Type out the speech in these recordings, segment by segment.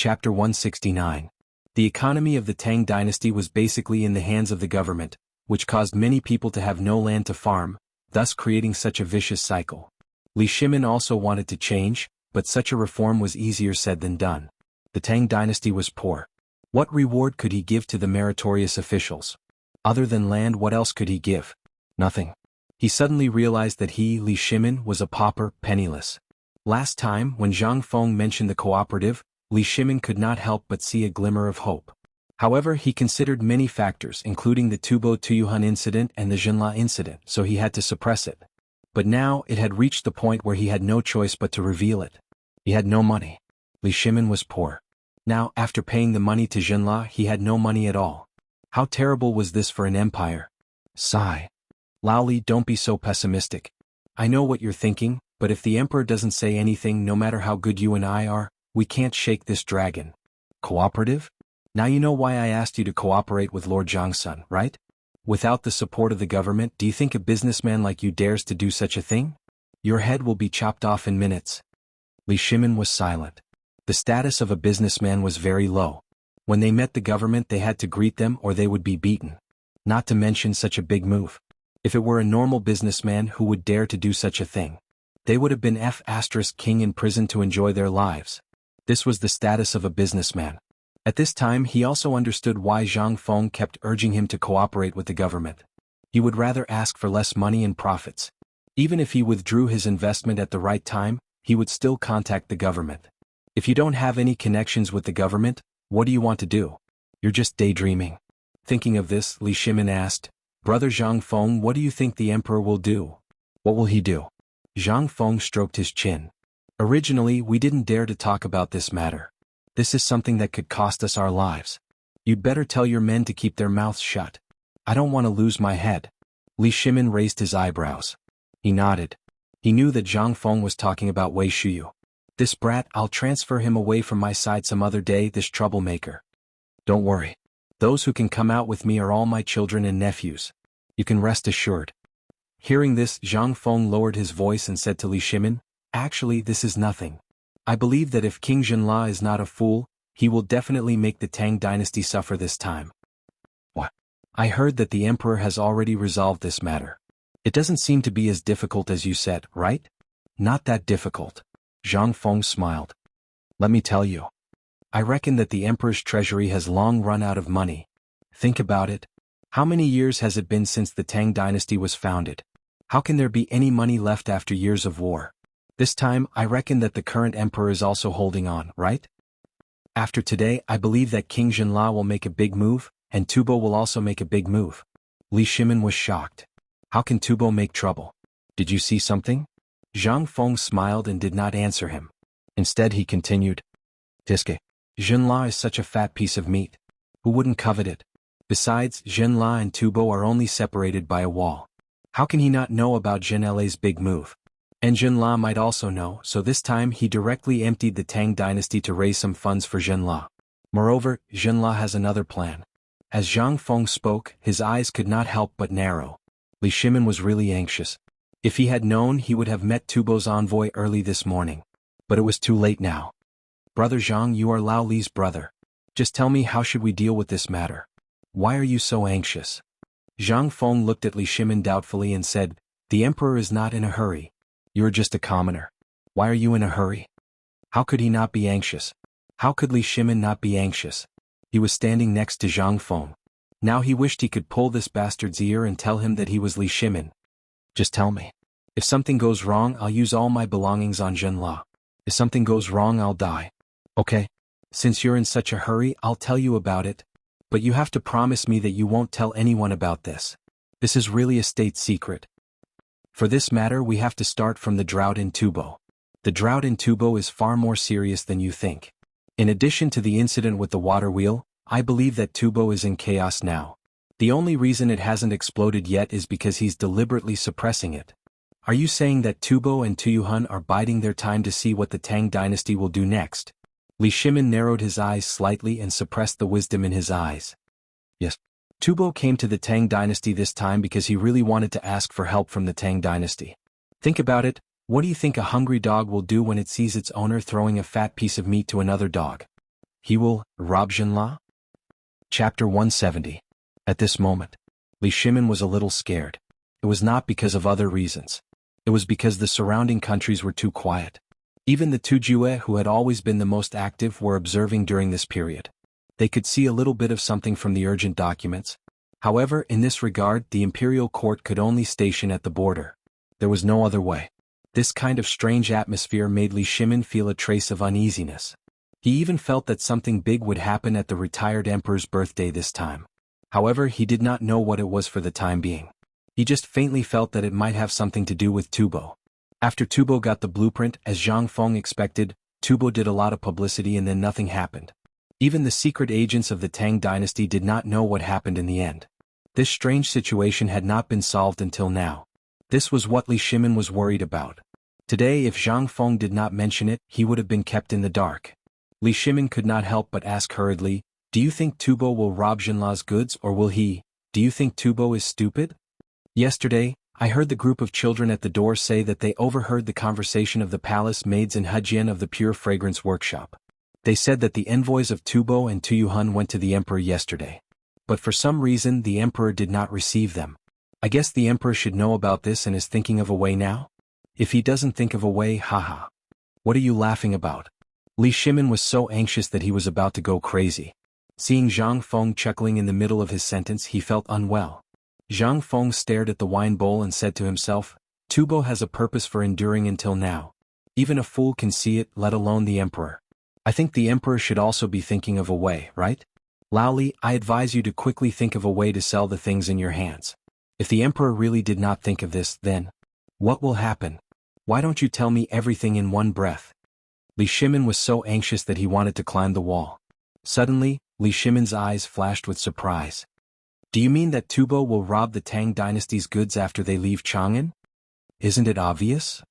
Chapter 169. The economy of the Tang dynasty was basically in the hands of the government, which caused many people to have no land to farm, thus creating such a vicious cycle. Li Shimin also wanted to change, but such a reform was easier said than done. The Tang dynasty was poor. What reward could he give to the meritorious officials? Other than land, what else could he give? Nothing. He suddenly realized that he, Li Shimin, was a pauper, penniless. Last time, when Zhang Feng mentioned the cooperative, Li Shimin could not help but see a glimmer of hope. However, he considered many factors including the Tubo Tuyuhun incident and the Jinla incident, so he had to suppress it. But now it had reached the point where he had no choice but to reveal it. He had no money. Li Shimin was poor. Now, after paying the money to Jinla, he had no money at all. How terrible was this for an empire? Sigh. Lao Li, don't be so pessimistic. I know what you're thinking, but if the emperor doesn't say anything, no matter how good you and I are, we can't shake this dragon. Cooperative? Now you know why I asked you to cooperate with Lord Zhangsun, right? Without the support of the government, do you think a businessman like you dares to do such a thing? Your head will be chopped off in minutes. Li Shimin was silent. The status of a businessman was very low. When they met the government, they had to greet them or they would be beaten. Not to mention such a big move. If it were a normal businessman who would dare to do such a thing, they would have been king in prison to enjoy their lives. This was the status of a businessman. At this time he also understood why Zhang Feng kept urging him to cooperate with the government. He would rather ask for less money and profits. Even if he withdrew his investment at the right time, he would still contact the government. If you don't have any connections with the government, what do you want to do? You're just daydreaming. Thinking of this, Li Shimin asked, "Brother Zhang Feng, what do you think the emperor will do?" "What will he do?" Zhang Feng stroked his chin. "Originally, we didn't dare to talk about this matter. This is something that could cost us our lives. You'd better tell your men to keep their mouths shut. I don't want to lose my head." Li Shimin raised his eyebrows. He nodded. He knew that Zhang Feng was talking about Wei Shuyu. "This brat, I'll transfer him away from my side some other day, this troublemaker. Don't worry. Those who can come out with me are all my children and nephews. You can rest assured." Hearing this, Zhang Feng lowered his voice and said to Li Shimin, "Actually, this is nothing. I believe that if King Jinla is not a fool, he will definitely make the Tang dynasty suffer this time." "What?" "I heard that the emperor has already resolved this matter. It doesn't seem to be as difficult as you said, right?" "Not that difficult." Zhang Feng smiled. "Let me tell you. I reckon that the emperor's treasury has long run out of money. Think about it. How many years has it been since the Tang dynasty was founded? How can there be any money left after years of war? This time, I reckon that the current emperor is also holding on, right? After today, I believe that King Jinla will make a big move, and Tubo will also make a big move." Li Shimin was shocked. "How can Tubo make trouble? Did you see something?" Zhang Feng smiled and did not answer him. Instead he continued, "Tiske. Jinla is such a fat piece of meat. Who wouldn't covet it? Besides, Jinla and Tubo are only separated by a wall. How can he not know about Jinla's big move? And Jinla might also know, so this time he directly emptied the Tang dynasty to raise some funds for Jinla. Moreover, Jinla has another plan." As Zhang Feng spoke, his eyes could not help but narrow. Li Shimin was really anxious. If he had known, he would have met Tubo's envoy early this morning. But it was too late now. "Brother Zhang, you are Lao Li's brother. Just tell me, how should we deal with this matter? Why are you so anxious?" Zhang Feng looked at Li Shimin doubtfully and said, "The emperor is not in a hurry. You're just a commoner. Why are you in a hurry?" How could he not be anxious? How could Li Shimin not be anxious? He was standing next to Zhang Feng. Now he wished he could pull this bastard's ear and tell him that he was Li Shimin. "Just tell me. If something goes wrong, I'll use all my belongings on Jinla. If something goes wrong, I'll die. Okay? Since you're in such a hurry, I'll tell you about it. But you have to promise me that you won't tell anyone about this. This is really a state secret. For this matter, we have to start from the drought in Tubo. The drought in Tubo is far more serious than you think. In addition to the incident with the water wheel, I believe that Tubo is in chaos now. The only reason it hasn't exploded yet is because he's deliberately suppressing it. Are you saying that Tubo and Tuyuhun are biding their time to see what the Tang dynasty will do next?" Li Shimin narrowed his eyes slightly and suppressed the wisdom in his eyes. "Yes. Tubo came to the Tang dynasty this time because he really wanted to ask for help from the Tang dynasty. Think about it, what do you think a hungry dog will do when it sees its owner throwing a fat piece of meat to another dog? He will rob Jinla? Chapter 170. At this moment, Li Shimin was a little scared. It was not because of other reasons. It was because the surrounding countries were too quiet. Even the Tujue, who had always been the most active, were observing during this period. They could see a little bit of something from the urgent documents. However, in this regard, the imperial court could only station at the border. There was no other way. This kind of strange atmosphere made Li Shimin feel a trace of uneasiness. He even felt that something big would happen at the retired emperor's birthday this time. However, he did not know what it was for the time being. He just faintly felt that it might have something to do with Tubo. After Tubo got the blueprint, as Zhang Feng expected, Tubo did a lot of publicity and then nothing happened. Even the secret agents of the Tang Dynasty did not know what happened in the end. This strange situation had not been solved until now. This was what Li Shimin was worried about. Today, if Zhang Feng did not mention it, he would have been kept in the dark. Li Shimin could not help but ask hurriedly, "Do you think Tubo will rob Jinla's goods, or will he? Do you think Tubo is stupid?" Yesterday, I heard the group of children at the door say that they overheard the conversation of the palace maids in Hejian of the Pure Fragrance Workshop. They said that the envoys of Tubo and Tuyuhun went to the emperor yesterday. But for some reason the emperor did not receive them. I guess the emperor should know about this and is thinking of a way now? If he doesn't think of a way, haha. What are you laughing about? Li Shimin was so anxious that he was about to go crazy. Seeing Zhang Feng chuckling in the middle of his sentence, he felt unwell. Zhang Feng stared at the wine bowl and said to himself, "Tubo has a purpose for enduring until now. Even a fool can see it, let alone the emperor. I think the emperor should also be thinking of a way, right? Lao Li, I advise you to quickly think of a way to sell the things in your hands. If the emperor really did not think of this, then what will happen? Why don't you tell me everything in one breath?" Li Shimin was so anxious that he wanted to climb the wall. Suddenly, Li Shimin's eyes flashed with surprise. "Do you mean that Tubo will rob the Tang Dynasty's goods after they leave Chang'an? Isn't it obvious?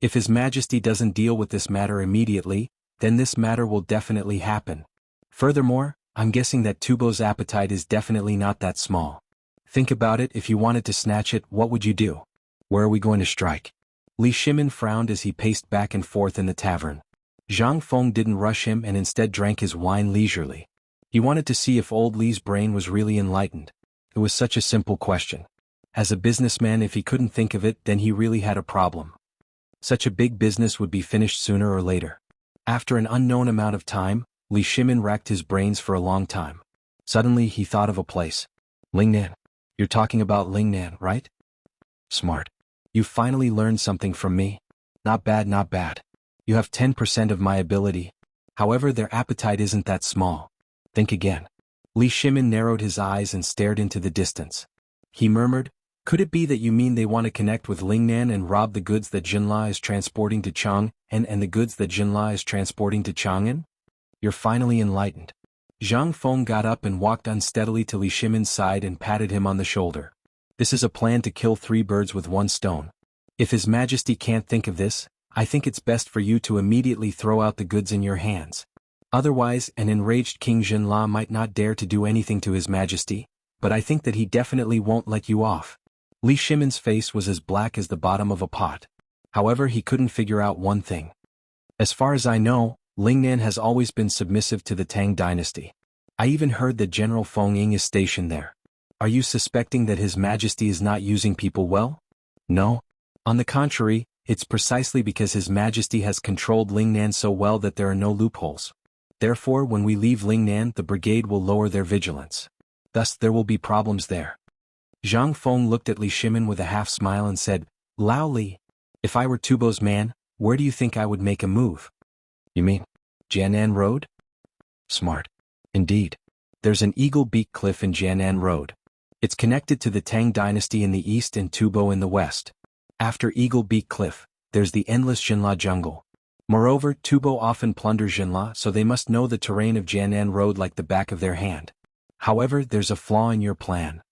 If His Majesty doesn't deal with this matter immediately, then this matter will definitely happen. Furthermore, I'm guessing that Tubo's appetite is definitely not that small. Think about it, if you wanted to snatch it, what would you do? Where are we going to strike?" Li Shimin frowned as he paced back and forth in the tavern. Zhang Feng didn't rush him and instead drank his wine leisurely. He wanted to see if old Li's brain was really enlightened. It was such a simple question. As a businessman, if he couldn't think of it, then he really had a problem. Such a big business would be finished sooner or later. After an unknown amount of time, Li Shimin racked his brains for a long time. Suddenly he thought of a place. Lingnan. You're talking about Lingnan, right? Smart. You finally learned something from me. Not bad, not bad. You have 10% of my ability. However, their appetite isn't that small. Think again. Li Shimin narrowed his eyes and stared into the distance. He murmured, "Could it be that you mean they want to connect with Lingnan and rob the goods that Jinla is transporting to Chang'an and the goods that Jinla is transporting to Chang'an? You're finally enlightened." Zhang Feng got up and walked unsteadily to Li Shimin's side and patted him on the shoulder. "This is a plan to kill 3 birds with 1 stone. If His Majesty can't think of this, I think it's best for you to immediately throw out the goods in your hands. Otherwise, an enraged King Jinla might not dare to do anything to His Majesty, but I think that he definitely won't let you off." Li Shimin's face was as black as the bottom of a pot. However, he couldn't figure out one thing. "As far as I know, Lingnan has always been submissive to the Tang Dynasty. I even heard that General Feng Ying is stationed there. Are you suspecting that His Majesty is not using people well?" "No. On the contrary, it's precisely because His Majesty has controlled Lingnan so well that there are no loopholes. Therefore, when we leave Lingnan, the brigade will lower their vigilance. Thus there will be problems there." Zhang Feng looked at Li Shimin with a half-smile and said, "Lao Li, if I were Tubo's man, where do you think I would make a move?" "You mean Jianan Road?" "Smart. Indeed. There's an Eagle Beak Cliff in Jianan Road. It's connected to the Tang Dynasty in the east and Tubo in the west. After Eagle Beak Cliff, there's the endless Jinla jungle. Moreover, Tubo often plunder Jinla, so they must know the terrain of Jianan Road like the back of their hand. However, there's a flaw in your plan."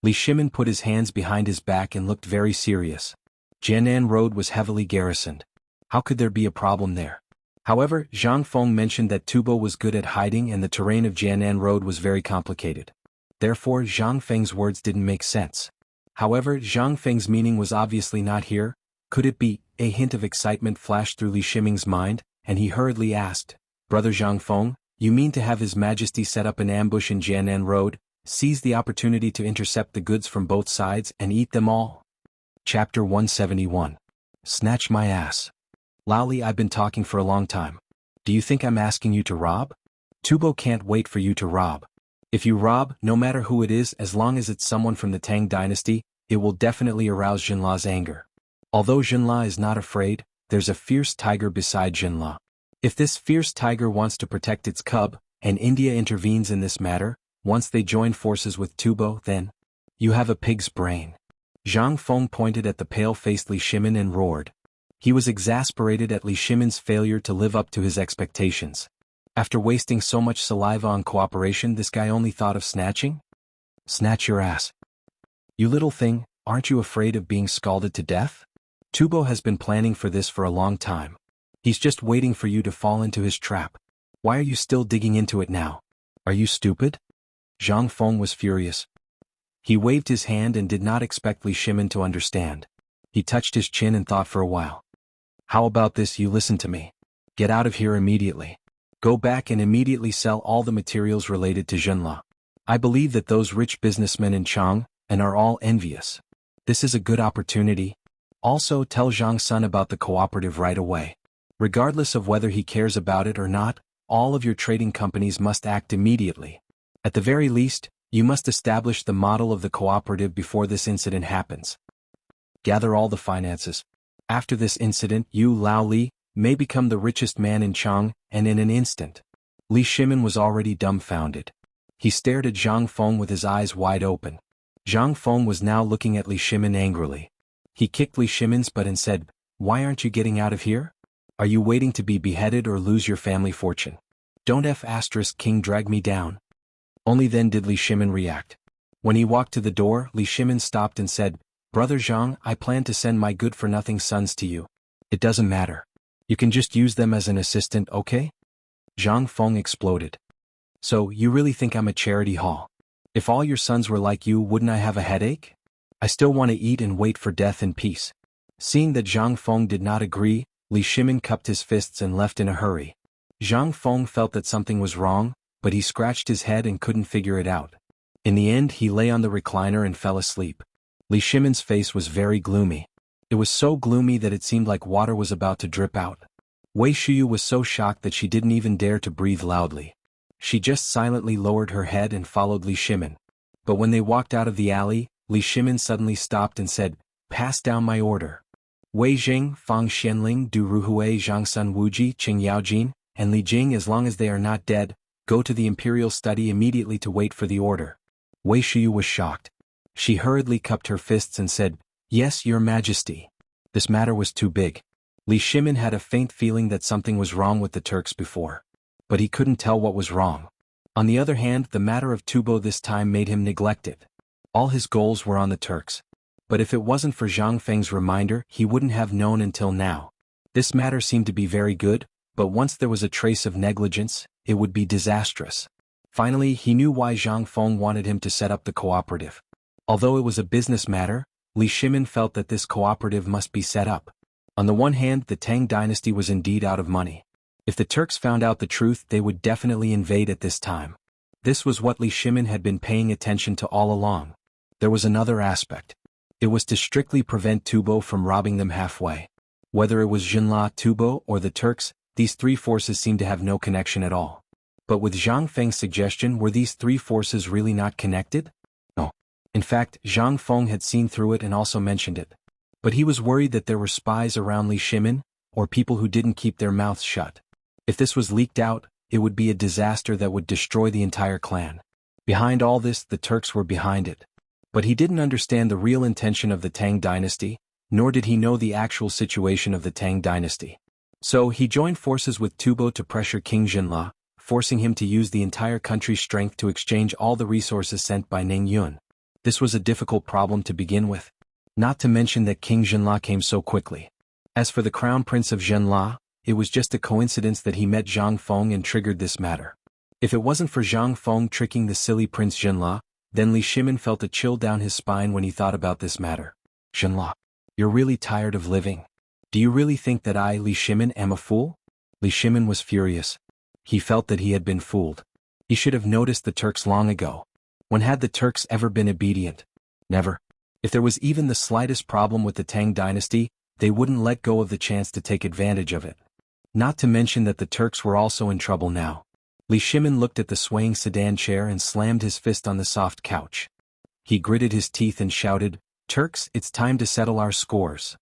Li Shimin put his hands behind his back and looked very serious. Jianan Road was heavily garrisoned. How could there be a problem there? However, Zhang Feng mentioned that Tubo was good at hiding and the terrain of Jianan Road was very complicated. Therefore, Zhang Feng's words didn't make sense. However, Zhang Feng's meaning was obviously not here. Could it be? A hint of excitement flashed through Li Shimin's mind, and he hurriedly asked, "Brother Zhang Feng, You mean to have His Majesty set up an ambush in Jianan Road, seize the opportunity to intercept the goods from both sides and eat them all? Chapter 171. Snatch my ass. Laoli, I've been talking for a long time. Do you think I'm asking you to rob? Tubo can't wait for you to rob. If you rob, no matter who it is, as long as it's someone from the Tang Dynasty, it will definitely arouse Jinla's anger. Although Jinla is not afraid, there's a fierce tiger beside Jinla. If this fierce tiger wants to protect its cub, and India intervenes in this matter, once they join forces with Tubo, then you have a pig's brain. Zhang Feng pointed at the pale-faced Li Shimin and roared. He was exasperated at Li Shimin's failure to live up to his expectations. After wasting so much saliva on cooperation, this guy only thought of snatching? Snatch your ass. You little thing, aren't you afraid of being scalded to death? Tubo has been planning for this for a long time. He's just waiting for you to fall into his trap. Why are you still digging into it now? Are you stupid? Zhang Feng was furious. He waved his hand and did not expect Li Shimin to understand. He touched his chin and thought for a while. How about this, you listen to me. Get out of here immediately. Go back and immediately sell all the materials related to Jinla. I believe that those rich businessmen in Chang and are all envious. This is a good opportunity. Also tell Zhang Sun about the cooperative right away. Regardless of whether he cares about it or not, all of your trading companies must act immediately. At the very least, you must establish the model of the cooperative before this incident happens. Gather all the finances. After this incident, you, Lao Li, may become the richest man in Chang, and in an instant. Li Shimin was already dumbfounded. He stared at Zhang Feng with his eyes wide open. Zhang Feng was now looking at Li Shimin angrily. He kicked Li Shimin's butt and said, "Why aren't you getting out of here? Are you waiting to be beheaded or lose your family fortune? Don't King drag me down." Only then did Li Shimin react. When he walked to the door, Li Shimin stopped and said, "Brother Zhang, I plan to send my good-for-nothing sons to you. It doesn't matter. You can just use them as an assistant, okay?" Zhang Feng exploded. "So, you really think I'm a charity hall? If all your sons were like you, wouldn't I have a headache? I still want to eat and wait for death in peace." Seeing that Zhang Feng did not agree, Li Shimin cupped his fists and left in a hurry. Zhang Feng felt that something was wrong, but he scratched his head and couldn't figure it out. In the end, he lay on the recliner and fell asleep. Li Shimin's face was very gloomy. It was so gloomy that it seemed like water was about to drip out. Wei Shuyu was so shocked that she didn't even dare to breathe loudly. She just silently lowered her head and followed Li Shimin. But when they walked out of the alley, Li Shimin suddenly stopped and said, "Pass down my order. Wei Jing, Fang Xianling, Du Ruhui, Zhang Sun Wuji, Qing Yaojin, and Li Jing, as long as they are not dead, go to the Imperial Study immediately to wait for the order." Wei Shuyu was shocked. She hurriedly cupped her fists and said, "Yes, Your Majesty." This matter was too big. Li Shimin had a faint feeling that something was wrong with the Turks before. But he couldn't tell what was wrong. On the other hand, the matter of Tubo this time made him neglect it. All his goals were on the Turks. But if it wasn't for Zhang Feng's reminder, he wouldn't have known until now. This matter seemed to be very good, but once there was a trace of negligence, it would be disastrous. Finally, he knew why Zhang Feng wanted him to set up the cooperative. Although it was a business matter, Li Shimin felt that this cooperative must be set up. On the one hand, the Tang dynasty was indeed out of money. If the Turks found out the truth, they would definitely invade at this time. This was what Li Shimin had been paying attention to all along. There was another aspect. It was to strictly prevent Tubo from robbing them halfway. Whether it was Jinla, Tubo, or the Turks, these three forces seemed to have no connection at all. But with Zhang Feng's suggestion, were these three forces really not connected? No. In fact, Zhang Feng had seen through it and also mentioned it. But he was worried that there were spies around Li Shimin, or people who didn't keep their mouths shut. If this was leaked out, it would be a disaster that would destroy the entire clan. Behind all this, the Turks were behind it. But he didn't understand the real intention of the Tang dynasty, nor did he know the actual situation of the Tang dynasty. So he joined forces with Tubo to pressure King Jinla, forcing him to use the entire country's strength to exchange all the resources sent by Ning Yun. This was a difficult problem to begin with. Not to mention that King Jinla came so quickly. As for the Crown Prince of Jinla, it was just a coincidence that he met Zhang Feng and triggered this matter. If it wasn't for Zhang Feng tricking the silly Prince Jinla, then Li Shimin felt a chill down his spine when he thought about this matter. "Jinla, you're really tired of living. Do you really think that I, Li Shimin, am a fool?" Li Shimin was furious. He felt that he had been fooled. He should have noticed the Turks long ago. When had the Turks ever been obedient? Never. If there was even the slightest problem with the Tang dynasty, they wouldn't let go of the chance to take advantage of it. Not to mention that the Turks were also in trouble now. Li Shimin looked at the swaying sedan chair and slammed his fist on the soft couch. He gritted his teeth and shouted, "Turks, it's time to settle our scores."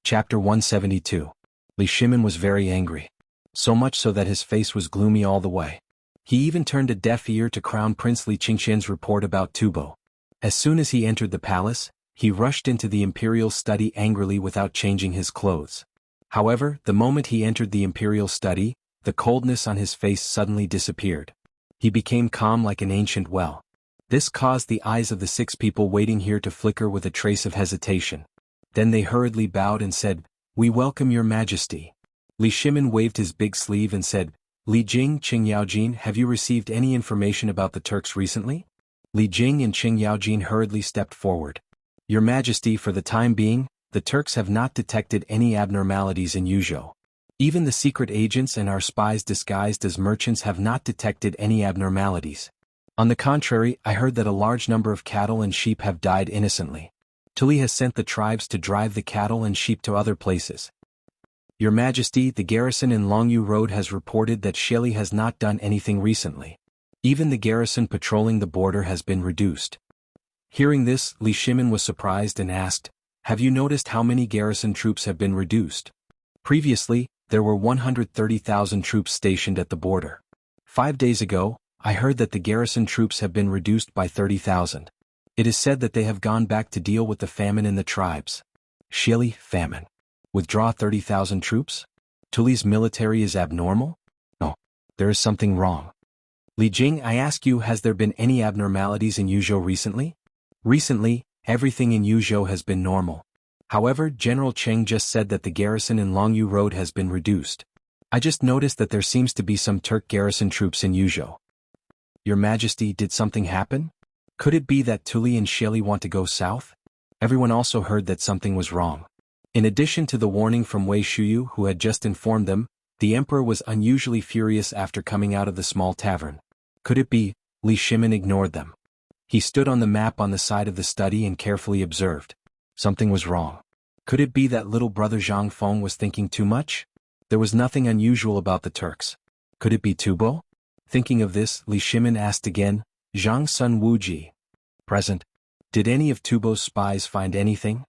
Chapter 172. Li Shimin was very angry. So much so that his face was gloomy all the way. He even turned a deaf ear to Crown Prince Li Qingxian's report about Tubo. As soon as he entered the palace, he rushed into the imperial study angrily without changing his clothes. However, the moment he entered the imperial study, the coldness on his face suddenly disappeared. He became calm like an ancient well. This caused the eyes of the 6 people waiting here to flicker with a trace of hesitation. Then they hurriedly bowed and said, "We welcome your majesty." Li Shimin waved his big sleeve and said, "Li Jing, Qing Yaojin, have you received any information about the Turks recently?" Li Jing and Qing Yaojin hurriedly stepped forward. "Your Majesty, for the time being, the Turks have not detected any abnormalities in Yuzhou. Even the secret agents and our spies disguised as merchants have not detected any abnormalities. On the contrary, I heard that a large number of cattle and sheep have died innocently. Tuli has sent the tribes to drive the cattle and sheep to other places. Your Majesty, the garrison in Longyu Road has reported that Sheli has not done anything recently. Even the garrison patrolling the border has been reduced." Hearing this, Li Shimin was surprised and asked, "Have you noticed how many garrison troops have been reduced? Previously, there were 130,000 troops stationed at the border. 5 days ago, I heard that the garrison troops have been reduced by 30,000. It is said that they have gone back to deal with the famine in the tribes." Sheli, famine. Withdraw 30,000 troops? Tuli's military is abnormal? No. There is something wrong. Li Jing, I ask you, has there been any abnormalities in Yuzhou recently? Recently, everything in Yuzhou has been normal. However, General Cheng just said that the garrison in Longyu Road has been reduced. I just noticed that there seems to be some Turk garrison troops in Yuzhou. Your Majesty, did something happen? Could it be that Tuli and Sheli want to go south? Everyone also heard that something was wrong. In addition to the warning from Wei Shuyu who had just informed them, the emperor was unusually furious after coming out of the small tavern. Could it be? Li Shimin ignored them. He stood on the map on the side of the study and carefully observed. Something was wrong. Could it be that little brother Zhang Feng was thinking too much? There was nothing unusual about the Turks. Could it be Tubo? Thinking of this, Li Shimin asked again, Zhang Sun Wuji. Present. Did any of Tubo's spies find anything?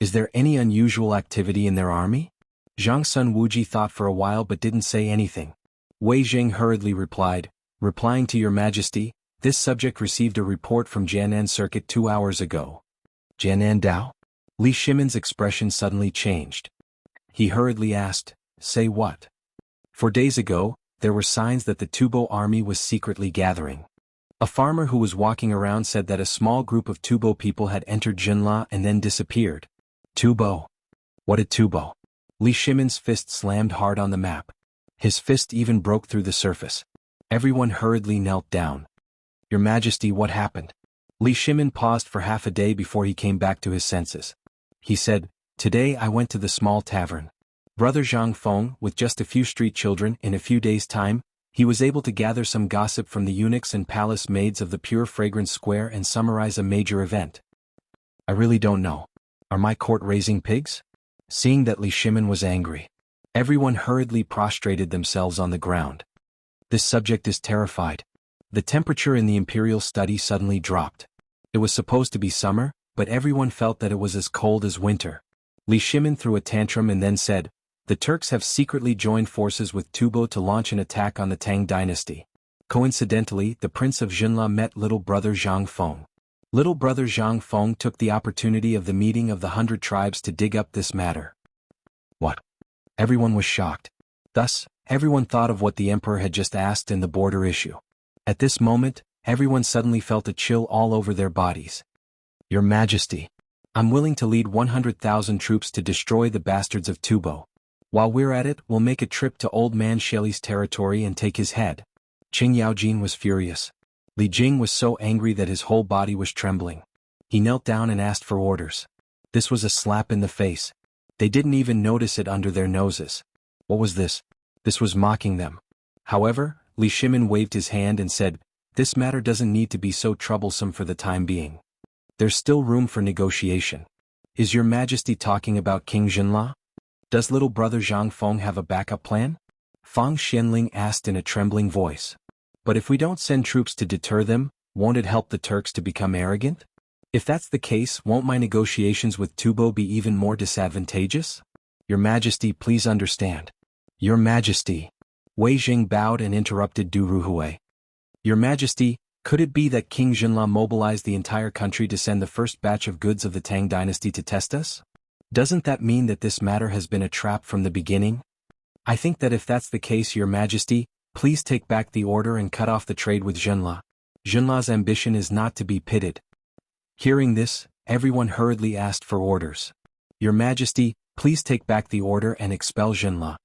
Is there any unusual activity in their army? Zhang Sun Wuji thought for a while but didn't say anything. Wei Jing hurriedly replied, replying to your Majesty, this subject received a report from Jianan Circuit 2 hours ago. Jianan Dao? Li Shimin's expression suddenly changed. He hurriedly asked, say what? 4 days ago, there were signs that the Tubo army was secretly gathering. A farmer who was walking around said that a small group of Tubo people had entered Jinla and then disappeared. Tubo? What a Tubo? Li Shimin's fist slammed hard on the map. His fist even broke through the surface. Everyone hurriedly knelt down. Your Majesty, what happened? Li Shimin paused for half a day before he came back to his senses. He said, today I went to the small tavern. Brother Zhang Feng, with just a few street children, in a few days' time, he was able to gather some gossip from the eunuchs and palace maids of the pure fragrance square and summarize a major event. I really don't know. Are my court raising pigs? Seeing that Li Shimin was angry, everyone hurriedly prostrated themselves on the ground. This subject is terrified. The temperature in the imperial study suddenly dropped. It was supposed to be summer, but everyone felt that it was as cold as winter. Li Shimin threw a tantrum and then said, the Turks have secretly joined forces with Tubo to launch an attack on the Tang Dynasty. Coincidentally, the Prince of Jinla met little brother Zhang Feng. Little brother Zhang Feng took the opportunity of the meeting of the 100 tribes to dig up this matter. What? Everyone was shocked. Thus, everyone thought of what the emperor had just asked in the border issue. At this moment, everyone suddenly felt a chill all over their bodies. Your Majesty, I'm willing to lead 100,000 troops to destroy the bastards of Tubo. While we're at it, we'll make a trip to Old Man Shelley's territory and take his head. Qing Yaojin was furious. Li Jing was so angry that his whole body was trembling. He knelt down and asked for orders. This was a slap in the face. They didn't even notice it under their noses. What was this? This was mocking them. However, Li Shimin waved his hand and said, "This matter doesn't need to be so troublesome for the time being. There's still room for negotiation. Is your Majesty talking about King Jinla? Does little brother Zhang Feng have a backup plan?" Fang Xianling asked in a trembling voice. "But if we don't send troops to deter them, won't it help the Turks to become arrogant? If that's the case, won't my negotiations with Tubo be even more disadvantageous? Your Majesty, please understand." "Your Majesty." Wei Jing bowed and interrupted Du Ruhui. "Your Majesty, could it be that King Jinla mobilized the entire country to send the first batch of goods of the Tang dynasty to test us? Doesn't that mean that this matter has been a trap from the beginning? I think that if that's the case, Your Majesty, please take back the order and cut off the trade with Jinla. Jinla's ambition is not to be pitted." Hearing this, everyone hurriedly asked for orders. "Your Majesty, please take back the order and expel Jinla."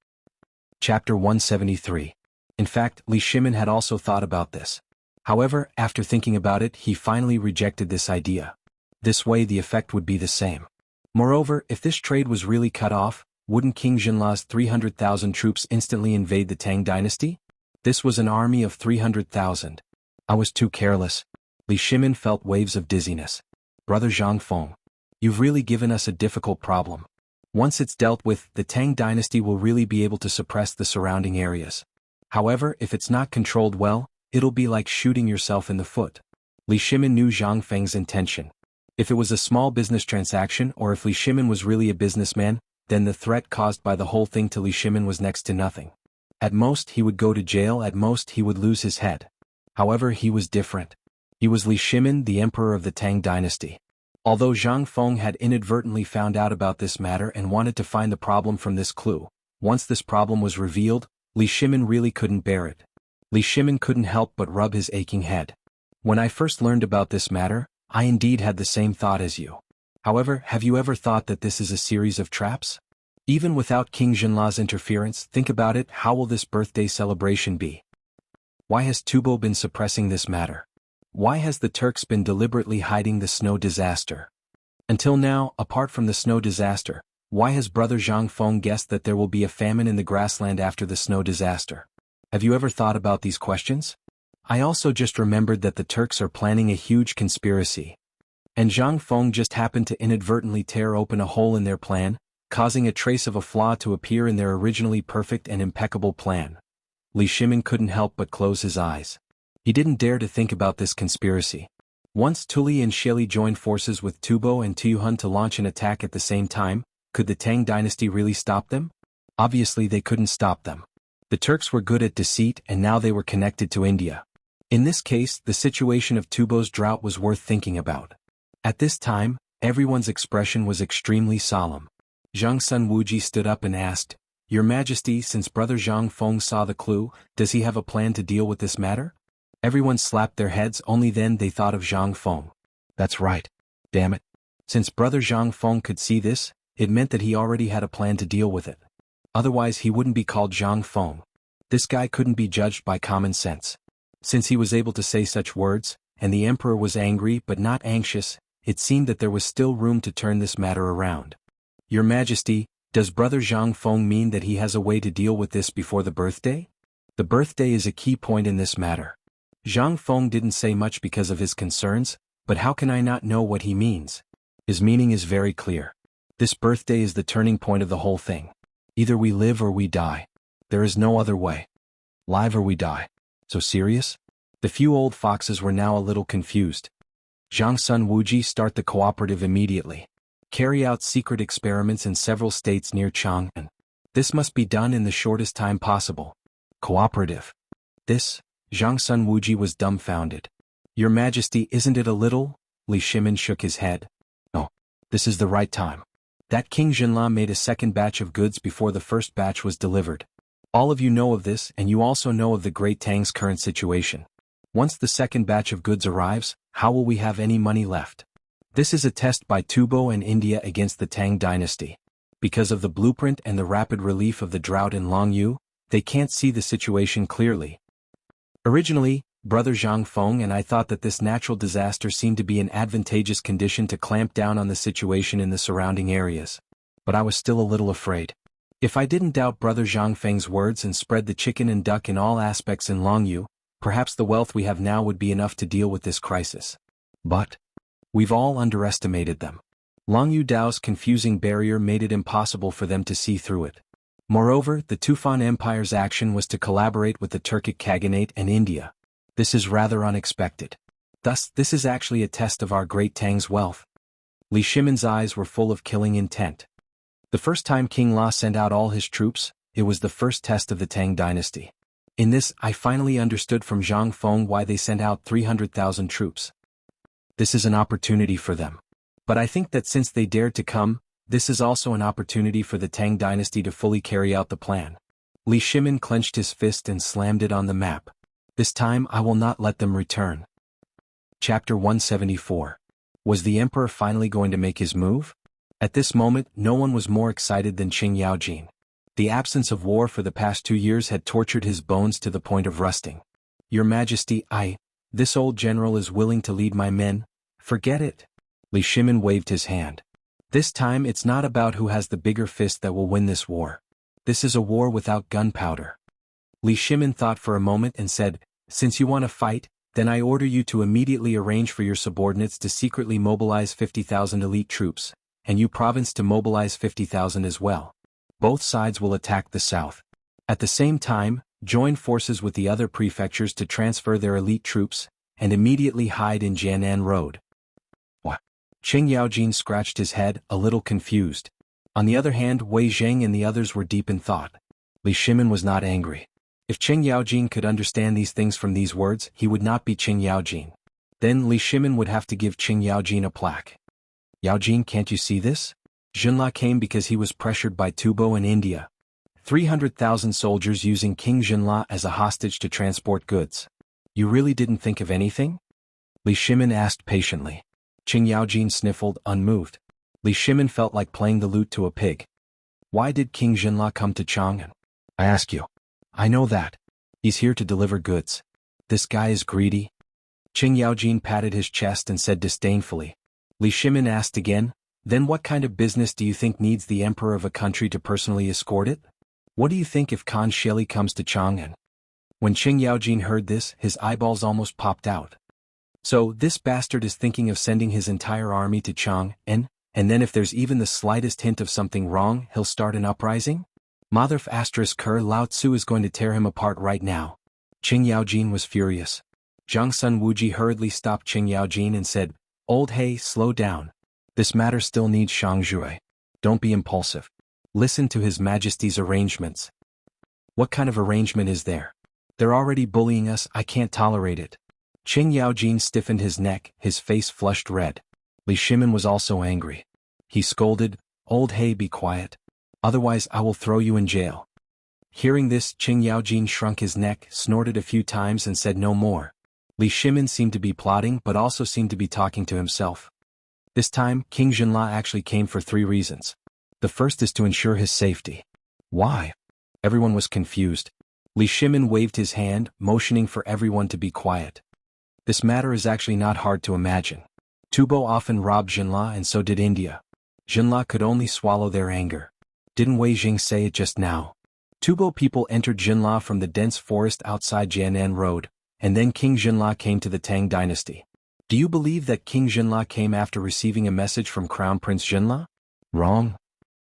Chapter 173. In fact, Li Shimin had also thought about this. However, after thinking about it, he finally rejected this idea. This way the effect would be the same. Moreover, if this trade was really cut off, wouldn't King Jinla's 300,000 troops instantly invade the Tang dynasty? This was an army of 300,000. I was too careless. Li Shimin felt waves of dizziness. "Brother Zhang Feng, you've really given us a difficult problem. Once it's dealt with, the Tang dynasty will really be able to suppress the surrounding areas. However, if it's not controlled well, it'll be like shooting yourself in the foot." Li Shimin knew Zhang Feng's intention. If it was a small business transaction or if Li Shimin was really a businessman, then the threat caused by the whole thing to Li Shimin was next to nothing. At most he would go to jail, at most he would lose his head. However, he was different. He was Li Shimin, the emperor of the Tang dynasty. Although Zhang Feng had inadvertently found out about this matter and wanted to find the problem from this clue, once this problem was revealed, Li Shimin really couldn't bear it. Li Shimin couldn't help but rub his aching head. "When I first learned about this matter, I indeed had the same thought as you. However, have you ever thought that this is a series of traps? Even without King Jinla's interference, think about it, how will this birthday celebration be? Why has Tubo been suppressing this matter? Why has the Turks been deliberately hiding the snow disaster? Until now, apart from the snow disaster, why has brother Zhang Feng guessed that there will be a famine in the grassland after the snow disaster? Have you ever thought about these questions? I also just remembered that the Turks are planning a huge conspiracy. And Zhang Feng just happened to inadvertently tear open a hole in their plan, causing a trace of a flaw to appear in their originally perfect and impeccable plan." Li Shimin couldn't help but close his eyes. He didn't dare to think about this conspiracy. Once Tuli and Shili joined forces with Tubo and Tuyuhun to launch an attack at the same time, could the Tang dynasty really stop them? Obviously they couldn't stop them. The Turks were good at deceit and now they were connected to India. In this case, the situation of Tubo's drought was worth thinking about. At this time, everyone's expression was extremely solemn. Zhang Sun Wuji stood up and asked, "Your Majesty, since brother Zhang Feng saw the clue, does he have a plan to deal with this matter?" Everyone slapped their heads, only then they thought of Zhang Feng. That's right. Damn it. Since brother Zhang Feng could see this, it meant that he already had a plan to deal with it. Otherwise he wouldn't be called Zhang Feng. This guy couldn't be judged by common sense. Since he was able to say such words, and the emperor was angry but not anxious, it seemed that there was still room to turn this matter around. "Your Majesty, does brother Zhang Feng mean that he has a way to deal with this before the birthday?" The birthday is a key point in this matter. Zhang Feng didn't say much because of his concerns, but how can I not know what he means? His meaning is very clear. This birthday is the turning point of the whole thing. Either we live or we die. There is no other way. Live or we die. So serious? The few old foxes were now a little confused. Zhang Sun Wuji, start the cooperative immediately. Carry out secret experiments in several states near Chang'an. This must be done in the shortest time possible. Cooperative. This? Zhang Sun Wuji was dumbfounded. "Your Majesty, isn't it a little?" Li Shimin shook his head. "No. This is the right time. That King Jinla made a second batch of goods before the first batch was delivered. All of you know of this and you also know of the Great Tang's current situation. Once the second batch of goods arrives, how will we have any money left? This is a test by Tubo and India against the Tang dynasty. Because of the blueprint and the rapid relief of the drought in Longyu, they can't see the situation clearly. Originally, brother Zhang Feng and I thought that this natural disaster seemed to be an advantageous condition to clamp down on the situation in the surrounding areas. But I was still a little afraid. If I didn't doubt Brother Zhang Feng's words and spread the chicken and duck in all aspects in Longyu, perhaps the wealth we have now would be enough to deal with this crisis. But we've all underestimated them. Longyu Dao's confusing barrier made it impossible for them to see through it. Moreover, the Tufan Empire's action was to collaborate with the Turkic Khaganate and India. This is rather unexpected. Thus, this is actually a test of our great Tang's wealth. Li Shimin's eyes were full of killing intent. The first time King La sent out all his troops, it was the first test of the Tang dynasty. In this, I finally understood from Zhang Feng why they sent out 300,000 troops. This is an opportunity for them. But I think that since they dared to come, this is also an opportunity for the Tang dynasty to fully carry out the plan. Li Shimin clenched his fist and slammed it on the map. This time I will not let them return. Chapter 174. Was the emperor finally going to make his move? At this moment, no one was more excited than Qing Yaojin. The absence of war for the past 2 years had tortured his bones to the point of rusting. Your Majesty, this old general is willing to lead my men. Forget it. Li Shimin waved his hand. This time it's not about who has the bigger fist that will win this war. This is a war without gunpowder. Li Shimin thought for a moment and said, since you want to fight, then I order you to immediately arrange for your subordinates to secretly mobilize 50,000 elite troops, and you province to mobilize 50,000 as well. Both sides will attack the south. At the same time, join forces with the other prefectures to transfer their elite troops, and immediately hide in Jianan Road. What? Qing Yaojin scratched his head, a little confused. On the other hand, Wei Zheng and the others were deep in thought. Li Shimin was not angry. If Qing Yaojin could understand these things from these words, he would not be Qing Yaojin. Then Li Shimin would have to give Qing Yaojin a plaque. Yaojin, can't you see this? Xunla came because he was pressured by Tubo in India. 300,000 soldiers using King Xunla as a hostage to transport goods. You really didn't think of anything? Li Shimin asked patiently. Qing Yaojin sniffled, unmoved. Li Shimin felt like playing the lute to a pig. Why did King Xunla come to Chang'an? I ask you. I know that. He's here to deliver goods. This guy is greedy. Qing Yaojin patted his chest and said disdainfully. Li Shimin asked again, then what kind of business do you think needs the emperor of a country to personally escort it? What do you think if Khan Sheli comes to Chang'an? When Qing Yaojin heard this, his eyeballs almost popped out. So, this bastard is thinking of sending his entire army to Chang'an, and then if there's even the slightest hint of something wrong, he'll start an uprising? Motherf *Ker Lao Tzu is going to tear him apart right now. Qing Yaojin was furious. Zhang Sun Wuji hurriedly stopped Qing Yaojin and said, Old He, slow down. This matter still needs Shangzhui. Don't be impulsive. Listen to His Majesty's arrangements. What kind of arrangement is there? They're already bullying us, I can't tolerate it. Qing Yaojin stiffened his neck, his face flushed red. Li Shimin was also angry. He scolded, Old He, be quiet. Otherwise I will throw you in jail. Hearing this, Qing Yaojin shrunk his neck, snorted a few times and said no more. Li Shimin seemed to be plotting but also seemed to be talking to himself. This time, King Xunla actually came for 3 reasons. The first is to ensure his safety. Why? Everyone was confused. Li Shimin waved his hand, motioning for everyone to be quiet. This matter is actually not hard to imagine. Tubo often robbed Xunla and so did India. Xunla could only swallow their anger. Didn't Wei Jing say it just now? Tubo people entered Xunla from the dense forest outside Jianan Road, and then King Xunla came to the Tang Dynasty. Do you believe that King Xunla came after receiving a message from Crown Prince Xunla? Wrong.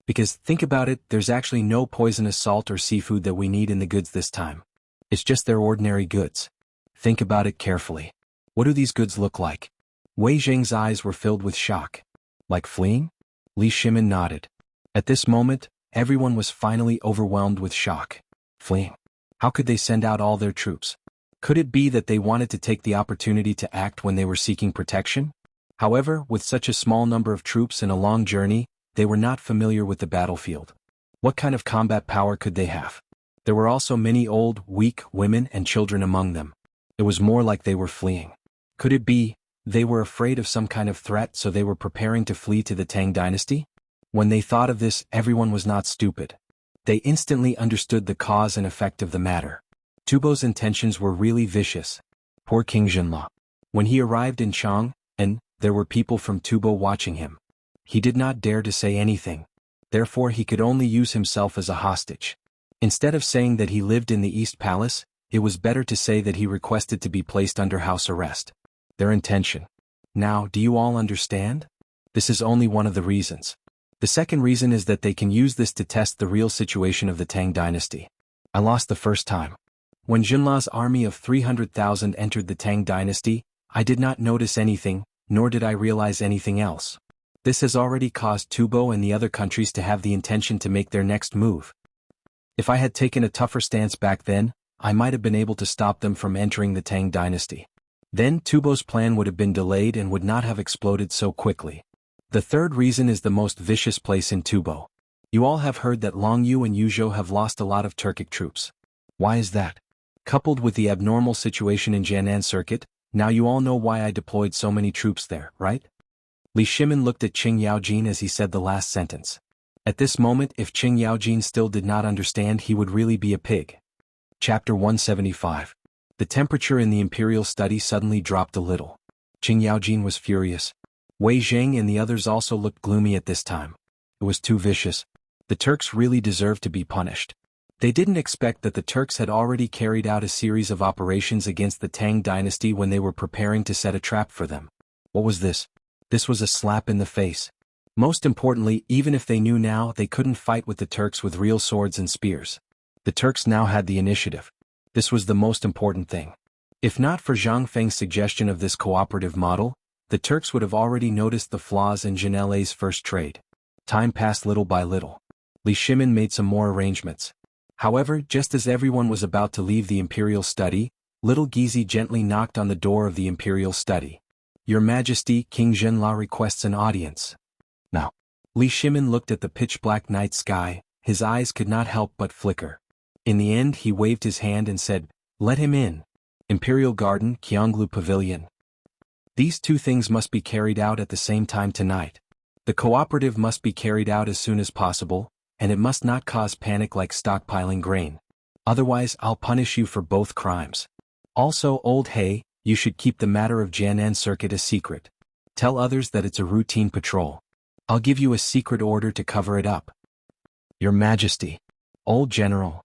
Because, think about it, there's actually no poisonous salt or seafood that we need in the goods this time. It's just their ordinary goods. Think about it carefully. What do these goods look like? Wei Zheng's eyes were filled with shock. Like fleeing? Li Shimin nodded. At this moment, everyone was finally overwhelmed with shock. Fleeing? How could they send out all their troops? Could it be that they wanted to take the opportunity to act when they were seeking protection? However, with such a small number of troops and a long journey, they were not familiar with the battlefield. What kind of combat power could they have? There were also many old, weak women and children among them. It was more like they were fleeing. Could it be, they were afraid of some kind of threat so they were preparing to flee to the Tang Dynasty? When they thought of this, everyone was not stupid. They instantly understood the cause and effect of the matter. Tubo's intentions were really vicious. Poor King Xunla. When he arrived in Chang'an, there were people from Tubo watching him. He did not dare to say anything. therefore he could only use himself as a hostage. Instead of saying that he lived in the East Palace, it was better to say that he requested to be placed under house arrest. Their intention. Now, do you all understand? This is only one of the reasons. The second reason is that they can use this to test the real situation of the Tang dynasty. I lost the first time. When Junla's army of 300,000 entered the Tang dynasty, I did not notice anything, nor did I realize anything else. This has already caused Tubo and the other countries to have the intention to make their next move. If I had taken a tougher stance back then, I might have been able to stop them from entering the Tang dynasty. Then Tubo's plan would have been delayed and would not have exploded so quickly. The third reason is the most vicious place in Tubo. You all have heard that Longyu and Yuzhou have lost a lot of Turkic troops. Why is that? Coupled with the abnormal situation in Jianan Circuit, now you all know why I deployed so many troops there, right? Li Shimin looked at Qing Yaojin as he said the last sentence. At this moment, if Qing Yaojin still did not understand, he would really be a pig. Chapter 175. The temperature in the imperial study suddenly dropped a little. Qing Yaojin was furious. Wei Zheng and the others also looked gloomy at this time. It was too vicious. The Turks really deserved to be punished. They didn't expect that the Turks had already carried out a series of operations against the Tang dynasty when they were preparing to set a trap for them. What was this? This was a slap in the face. Most importantly, even if they knew now, they couldn't fight with the Turks with real swords and spears. The Turks now had the initiative. This was the most important thing. If not for Zhang Feng's suggestion of this cooperative model, the Turks would have already noticed the flaws in Janele's first trade. Time passed little by little. Li Shimin made some more arrangements. However, just as everyone was about to leave the imperial study, little Gizi gently knocked on the door of the imperial study. Your Majesty, King Zhenla requests an audience. Now, Li Shimin looked at the pitch-black night sky, his eyes could not help but flicker. In the end he waved his hand and said, "Let him in." Imperial Garden, Qionglu Pavilion. These two things must be carried out at the same time tonight. The cooperative must be carried out as soon as possible, and it must not cause panic like stockpiling grain. Otherwise I'll punish you for both crimes. Also, Old Hay, you should keep the matter of Jianan Circuit a secret. Tell others that it's a routine patrol. I'll give you a secret order to cover it up. Your Majesty. Old General.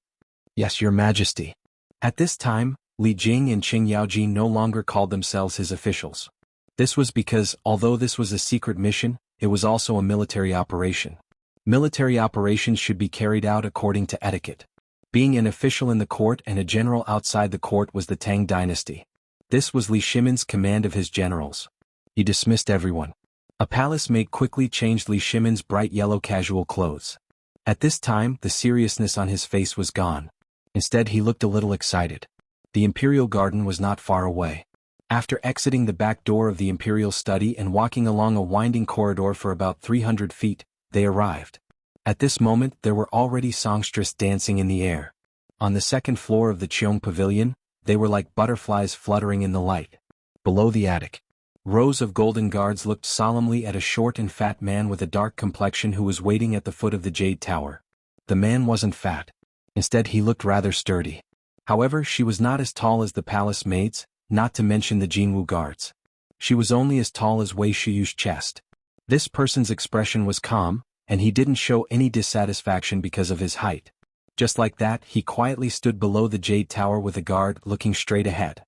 Yes, Your Majesty. At this time, Li Jing and Qing Yaojin no longer called themselves his officials. This was because, although this was a secret mission, it was also a military operation. Military operations should be carried out according to etiquette. Being an official in the court and a general outside the court was the Tang dynasty. This was Li Shimin's command of his generals. He dismissed everyone. A palace maid quickly changed Li Shimin's bright yellow casual clothes. At this time, the seriousness on his face was gone. Instead, he looked a little excited. The imperial garden was not far away. After exiting the back door of the imperial study and walking along a winding corridor for about 300 feet, they arrived. At this moment there were already songstresses dancing in the air. On the second floor of the Cheong Pavilion, they were like butterflies fluttering in the light. Below the attic, rows of golden guards looked solemnly at a short and fat man with a dark complexion who was waiting at the foot of the Jade Tower. The man wasn't fat. Instead he looked rather sturdy. However, she was not as tall as the palace maids, not to mention the Jinwu guards. She was only as tall as Wei Shuyu's chest. This person's expression was calm, and he didn't show any dissatisfaction because of his height. Just like that, he quietly stood below the Jade Tower with a guard looking straight ahead.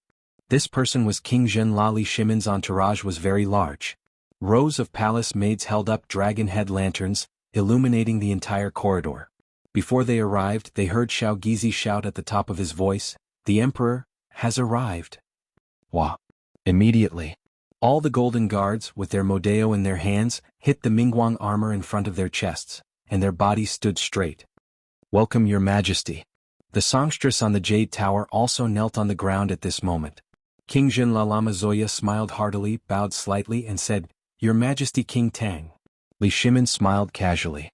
This person was King Zhenla. Li Shimin's entourage was very large. Rows of palace maids held up dragon head lanterns, illuminating the entire corridor. Before they arrived, they heard Xiao Gizi shout at the top of his voice, "The Emperor has arrived." Wah! Immediately, all the golden guards, with their modeo in their hands, hit the Mingguang armor in front of their chests, and their bodies stood straight. "Welcome, Your Majesty." The songstress on the Jade Tower also knelt on the ground at this moment. King Zhenla Lama Zoya smiled heartily, bowed slightly and said, "Your Majesty King Tang." Li Shimin smiled casually.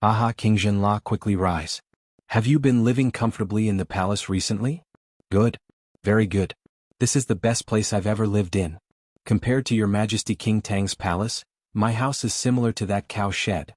"Aha, King Zhenla, quickly rise. Have you been living comfortably in the palace recently?" "Good. Very good. This is the best place I've ever lived in. Compared to Your Majesty King Tang's palace, my house is similar to that cow shed."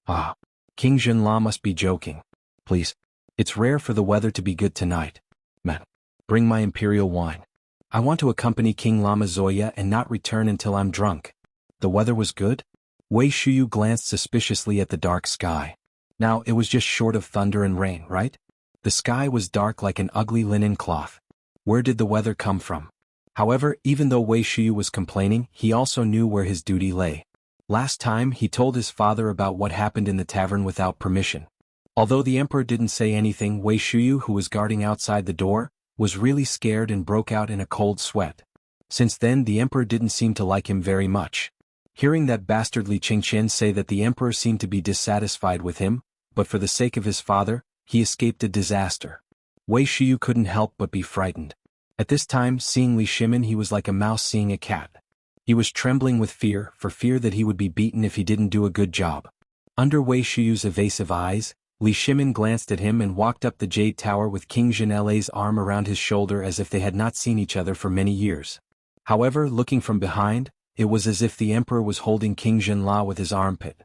"Ah, King Zhenla must be joking. Please. It's rare for the weather to be good tonight. Man, bring my imperial wine. I want to accompany King Lama Zoya and not return until I'm drunk." "The weather was good?" Wei Shuyu glanced suspiciously at the dark sky. Now it was just short of thunder and rain, right? The sky was dark like an ugly linen cloth. Where did the weather come from? However, even though Wei Shuyu was complaining, he also knew where his duty lay. Last time he told his father about what happened in the tavern without permission. Although the emperor didn't say anything, Wei Shuyu, who was guarding outside the door, was really scared and broke out in a cold sweat. Since then the emperor didn't seem to like him very much. Hearing that bastard Li Qingqian say that the emperor seemed to be dissatisfied with him, but for the sake of his father, he escaped a disaster. Wei Shuyu couldn't help but be frightened. At this time, seeing Li Shimin, he was like a mouse seeing a cat. He was trembling with fear, for fear that he would be beaten if he didn't do a good job. Under Wei Shuyu's evasive eyes, Li Shimin glanced at him and walked up the Jade Tower with King Zhenle's arm around his shoulder as if they had not seen each other for many years. However, looking from behind, it was as if the emperor was holding King Zhenle with his armpit.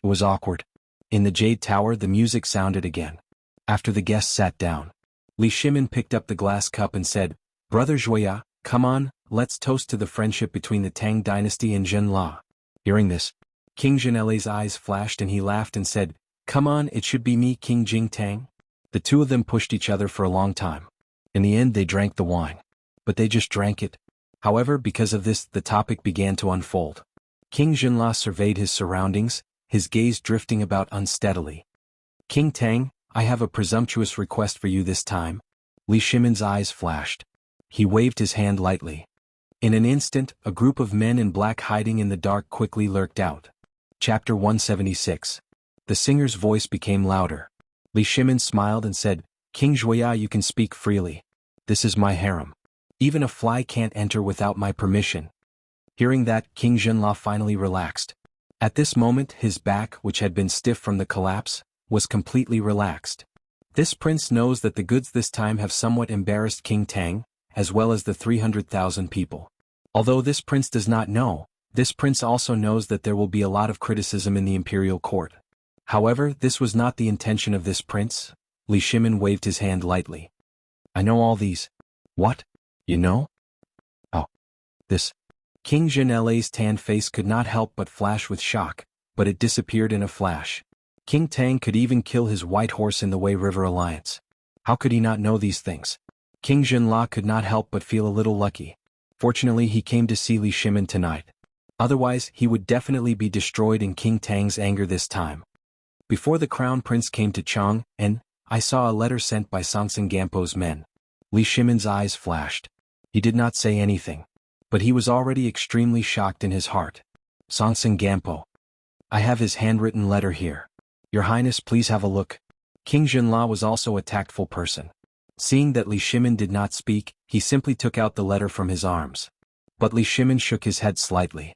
It was awkward. In the Jade Tower the music sounded again. After the guests sat down, Li Shimin picked up the glass cup and said, "Brother Zhuoya, come on, let's toast to the friendship between the Tang Dynasty and Zhenle." Hearing this, King Zhenle's eyes flashed and he laughed and said, "Come on, it should be me, King Jing Tang." The two of them pushed each other for a long time. In the end they drank the wine. But they just drank it. However, because of this, the topic began to unfold. King Zhenle surveyed his surroundings, his gaze drifting about unsteadily. "King Tang, I have a presumptuous request for you this time." Li Shimin's eyes flashed. He waved his hand lightly. In an instant, a group of men in black hiding in the dark quickly lurked out. Chapter 176. The singer's voice became louder. Li Shimin smiled and said, "King Zhuoya, you can speak freely. This is my harem. Even a fly can't enter without my permission." Hearing that, King Zhenle finally relaxed. At this moment his back, which had been stiff from the collapse, was completely relaxed. This prince knows that the goods this time have somewhat embarrassed King Tang, as well as the 300,000 people. Although this prince does not know, this prince also knows that there will be a lot of criticism in the imperial court. However, this was not the intention of this prince. Li Shimin waved his hand lightly. "I know all these." "What? You know?" "Oh. This." King Zhenle's tanned face could not help but flash with shock, but it disappeared in a flash. King Tang could even kill his white horse in the Wei River Alliance. How could he not know these things? King Zhenle could not help but feel a little lucky. Fortunately he came to see Li Shimin tonight. Otherwise he would definitely be destroyed in King Tang's anger this time. Before the crown prince came to Chang, and I saw a letter sent by Songtsen Gampo's men. Li Shimin's eyes flashed. He did not say anything. But he was already extremely shocked in his heart. "Songtsen Gampo. I have his handwritten letter here. Your Highness, please have a look." King Zhenle was also a tactful person. Seeing that Li Shimin did not speak, he simply took out the letter from his arms. But Li Shimin shook his head slightly.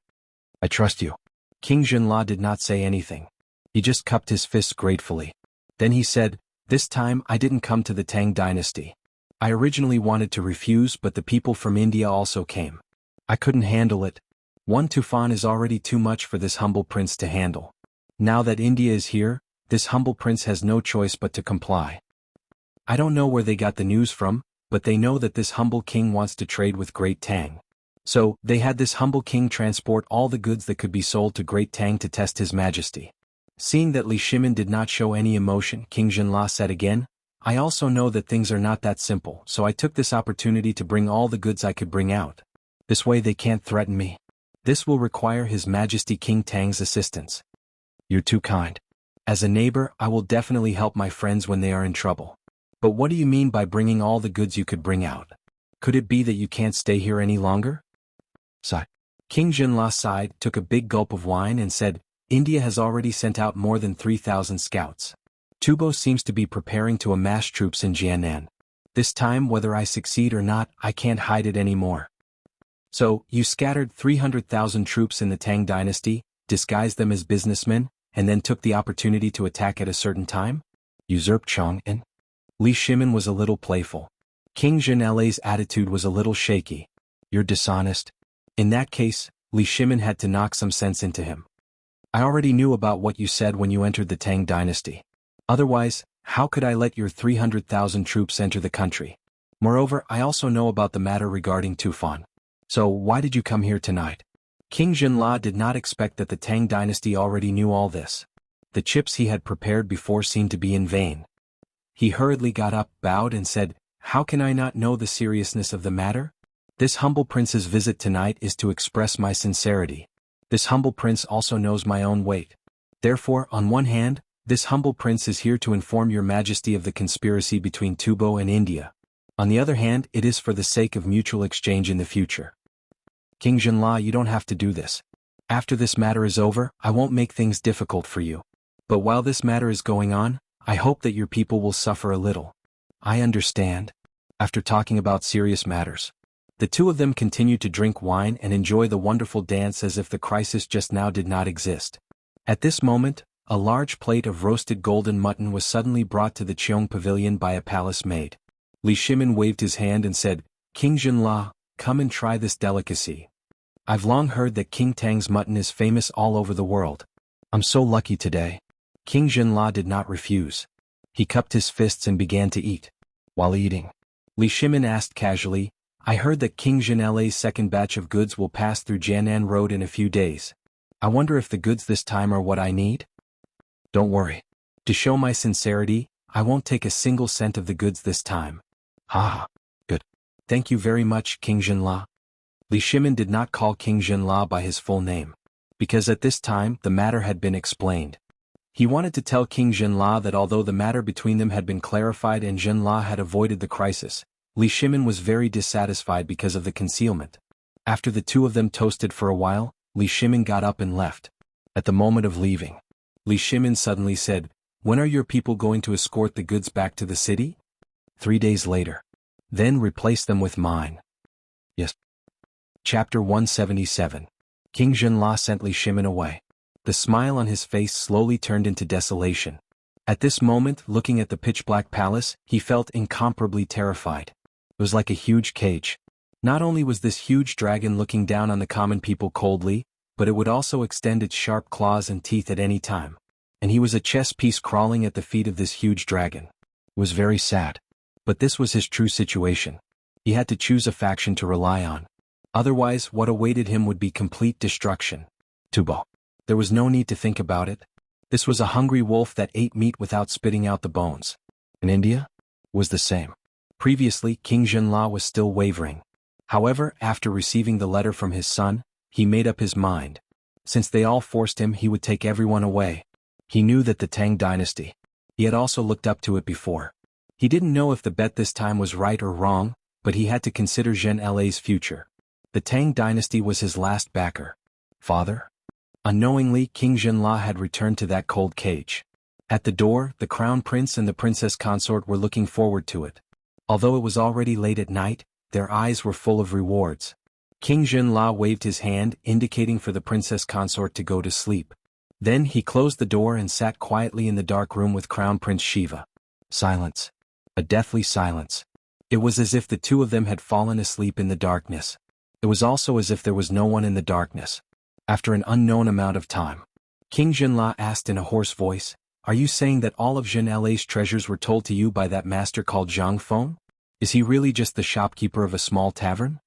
"I trust you." King Zhenle did not say anything. He just cupped his fists gratefully. Then he said, "This time I didn't come to the Tang Dynasty. I originally wanted to refuse, but the people from India also came. I couldn't handle it. One Tufan is already too much for this humble prince to handle. Now that India is here, this humble prince has no choice but to comply. I don't know where they got the news from, but they know that this humble king wants to trade with Great Tang. So, they had this humble king transport all the goods that could be sold to Great Tang to test his majesty." Seeing that Li Shimin did not show any emotion, King Zhenle said again, "I also know that things are not that simple, so I took this opportunity to bring all the goods I could bring out. This way they can't threaten me. This will require His Majesty King Tang's assistance." "You're too kind. As a neighbor, I will definitely help my friends when they are in trouble. But what do you mean by bringing all the goods you could bring out? Could it be that you can't stay here any longer?" Sigh. King Zhenle sighed, took a big gulp of wine and said, "India has already sent out more than 3,000 scouts. Tubo seems to be preparing to amass troops in Jianan. This time, whether I succeed or not, I can't hide it anymore." "So, you scattered 300,000 troops in the Tang Dynasty, disguised them as businessmen, and then took the opportunity to attack at a certain time? Usurped Chang'an?" Li Shimin was a little playful. King Zhenle's attitude was a little shaky. "You're dishonest." In that case, Li Shimin had to knock some sense into him. "I already knew about what you said when you entered the Tang Dynasty. Otherwise, how could I let your 300,000 troops enter the country? Moreover, I also know about the matter regarding Tufan. So why did you come here tonight?" King Jinla did not expect that the Tang dynasty already knew all this. The chips he had prepared before seemed to be in vain. He hurriedly got up, bowed and said, "How can I not know the seriousness of the matter? This humble prince's visit tonight is to express my sincerity. This humble prince also knows my own weight. Therefore, on one hand, this humble prince is here to inform your majesty of the conspiracy between Tubo and India. On the other hand, it is for the sake of mutual exchange in the future. King Jinla, you don't have to do this. After this matter is over, I won't make things difficult for you. But while this matter is going on, I hope that your people will suffer a little." "I understand." After talking about serious matters, the two of them continued to drink wine and enjoy the wonderful dance as if the crisis just now did not exist. At this moment, a large plate of roasted golden mutton was suddenly brought to the Cheong pavilion by a palace maid. Li Shimin waved his hand and said, "King Jinla, come and try this delicacy. I've long heard that King Tang's mutton is famous all over the world. I'm so lucky today." King Jinla did not refuse. He cupped his fists and began to eat. While eating, Li Shimin asked casually, "I heard that King Jinla's second batch of goods will pass through Jianan Road in a few days. I wonder if the goods this time are what I need?" "Don't worry. To show my sincerity, I won't take a single cent of the goods this time." "Ah, good. Thank you very much, King Jinla." Li Shimin did not call King Jinla by his full name, because at this time the matter had been explained. He wanted to tell King Jinla that although the matter between them had been clarified and Jinla had avoided the crisis, Li Shimin was very dissatisfied because of the concealment. After the two of them toasted for a while, Li Shimin got up and left. At the moment of leaving, Li Shimin suddenly said, "When are your people going to escort the goods back to the city?" 3 days later. "Then replace them with mine." "Yes." Chapter 177. King Jinla sent Li Shimin away. The smile on his face slowly turned into desolation. At this moment, looking at the pitch-black palace, he felt incomparably terrified. It was like a huge cage. Not only was this huge dragon looking down on the common people coldly, but it would also extend its sharp claws and teeth at any time. And he was a chess piece crawling at the feet of this huge dragon. It was very sad. But this was his true situation. He had to choose a faction to rely on. Otherwise, what awaited him would be complete destruction. Tubo. There was no need to think about it. This was a hungry wolf that ate meat without spitting out the bones. In India? Was the same. Previously, King Jinla was still wavering. However, after receiving the letter from his son, he made up his mind. Since they all forced him, he would take everyone away. He knew that the Tang dynasty. He had also looked up to it before. He didn't know if the bet this time was right or wrong, but he had to consider Jinla's future. The Tang dynasty was his last backer. Father? Unknowingly, King Jinla had returned to that cold cage. At the door, the crown prince and the princess consort were looking forward to it. Although it was already late at night, their eyes were full of rewards. King Jinla waved his hand, indicating for the princess consort to go to sleep. Then he closed the door and sat quietly in the dark room with Crown Prince Shiva. Silence. A deathly silence. It was as if the two of them had fallen asleep in the darkness. It was also as if there was no one in the darkness. After an unknown amount of time, King Jinla asked in a hoarse voice, "Are you saying that all of Jinla's treasures were told to you by that master called Zhang Feng? Is he really just the shopkeeper of a small tavern?"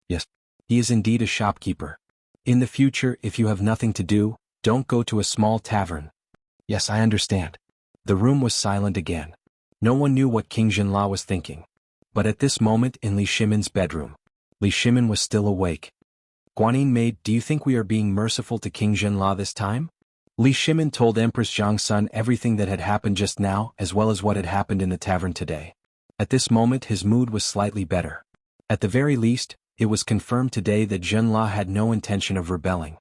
"Yes, he is indeed a shopkeeper. In the future, if you have nothing to do, don't go to a small tavern." "Yes, I understand." The room was silent again. No one knew what King Jinla was thinking. But at this moment in Li Shimin's bedroom, Li Shimin was still awake. "Guanyin maid, do you think we are being merciful to King Jinla this time?" Li Shimin told Empress Zhang's son everything that had happened just now as well as what had happened in the tavern today. At this moment his mood was slightly better. At the very least, it was confirmed today that Jinla had no intention of rebelling.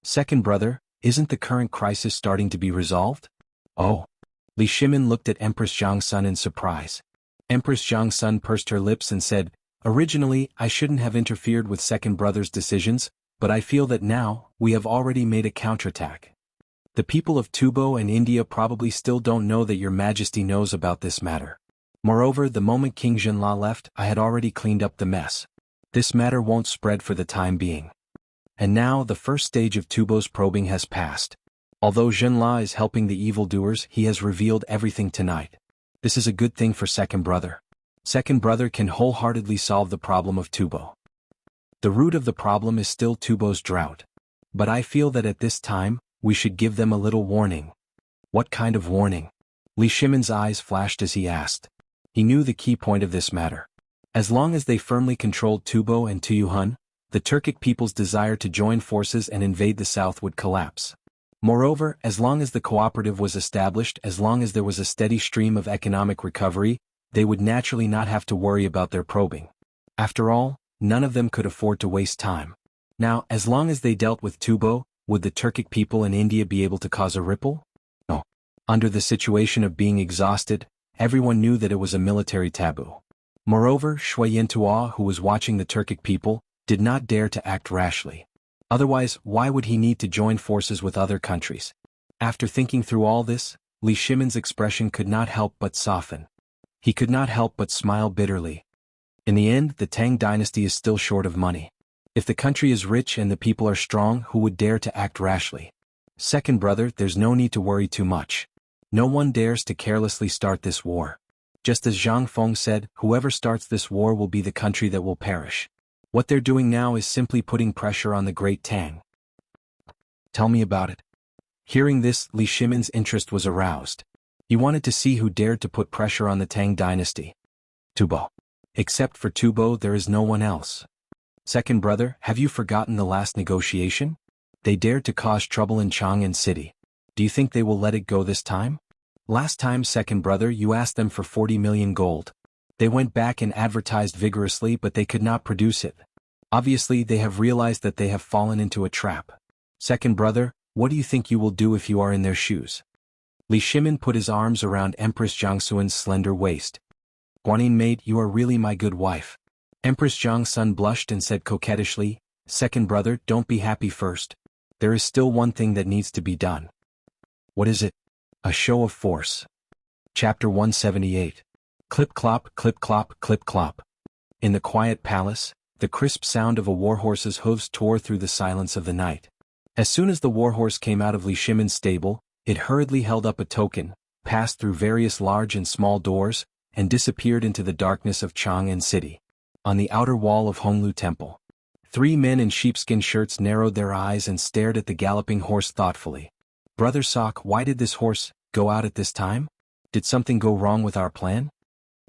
"Second brother, isn't the current crisis starting to be resolved?" "Oh." Li Shimin looked at Empress Zhang's son in surprise. Empress Zhang's son pursed her lips and said, "Originally, I shouldn't have interfered with second brother's decisions, but I feel that now, we have already made a counterattack. The people of Tubo and India probably still don't know that your majesty knows about this matter. Moreover, the moment King Jinla left, I had already cleaned up the mess. This matter won't spread for the time being. And now, the first stage of Tubo's probing has passed. Although Jinla is helping the evildoers, he has revealed everything tonight. This is a good thing for second brother. Second brother can wholeheartedly solve the problem of Tubo." The root of the problem is still Tubo's drought. But I feel that at this time, we should give them a little warning. What kind of warning? Li Shimon's eyes flashed as he asked. He knew the key point of this matter. As long as they firmly controlled Tubo and Tuyuhun, the Turkic people's desire to join forces and invade the south would collapse. Moreover, as long as the cooperative was established, as long as there was a steady stream of economic recovery, they would naturally not have to worry about their probing. After all, none of them could afford to waste time. Now, as long as they dealt with Tubo, would the Turkic people in India be able to cause a ripple? No. Under the situation of being exhausted, everyone knew that it was a military taboo. Moreover, Shui Yintua, who was watching the Turkic people, did not dare to act rashly. Otherwise, why would he need to join forces with other countries? After thinking through all this, Li Shimon's expression could not help but soften. He could not help but smile bitterly. In the end, the Tang dynasty is still short of money. If the country is rich and the people are strong, who would dare to act rashly? Second brother, there's no need to worry too much. No one dares to carelessly start this war. Just as Zhang Feng said, whoever starts this war will be the country that will perish. What they're doing now is simply putting pressure on the great Tang. Tell me about it. Hearing this, Li Shimon's interest was aroused. He wanted to see who dared to put pressure on the Tang dynasty. Tubo. Except for Tubo, there is no one else. Second brother, have you forgotten the last negotiation? They dared to cause trouble in Chang'an City. Do you think they will let it go this time? Last time, second brother, you asked them for 40 million gold. They went back and advertised vigorously, but they could not produce it. Obviously, they have realized that they have fallen into a trap. Second brother, what do you think you will do if you are in their shoes? Li Shimon put his arms around Empress Jiangxuan's slender waist. Guanyin maid, you are really my good wife. Empress Jiangxun blushed and said coquettishly, second brother, don't be happy first. There is still one thing that needs to be done. What is it? A show of force. Chapter 178. Clip-clop, clip-clop, clip-clop. In the quiet palace, the crisp sound of a warhorse's hooves tore through the silence of the night. As soon as the warhorse came out of Li Shimon's stable, it hurriedly held up a token, passed through various large and small doors, and disappeared into the darkness of Chang'an City. On the outer wall of Honglu Temple, 3 men in sheepskin shirts narrowed their eyes and stared at the galloping horse thoughtfully. Brother Sok, why did this horse go out at this time? Did something go wrong with our plan?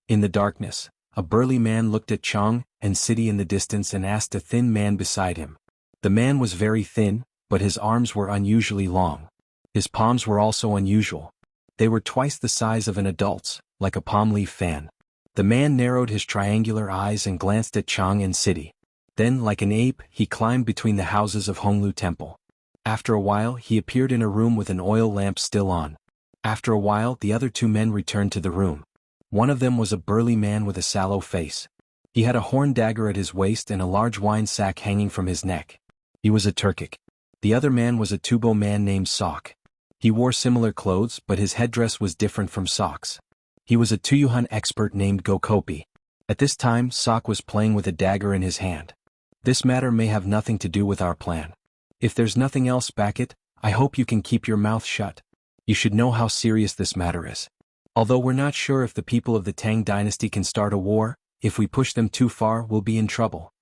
In the darkness, a burly man looked at Chang'an City in the distance and asked a thin man beside him. The man was very thin, but his arms were unusually long. His palms were also unusual. They were twice the size of an adult's, like a palm leaf fan. The man narrowed his triangular eyes and glanced at Chang'an City. Then, like an ape, he climbed between the houses of Honglu Temple. After a while, he appeared in a room with an oil lamp still on. After a while, the other 2 men returned to the room. One of them was a burly man with a sallow face. He had a horn dagger at his waist and a large wine sack hanging from his neck. He was a Turkic. The other man was a Tubo man named Sok. He wore similar clothes, but his headdress was different from Sok's. He was a Tuyuhun expert named Gokopi. At this time, Sok was playing with a dagger in his hand. This matter may have nothing to do with our plan. If there's nothing else back it, I hope you can keep your mouth shut. You should know how serious this matter is. Although we're not sure if the people of the Tang dynasty can start a war, if we push them too far, we'll be in trouble.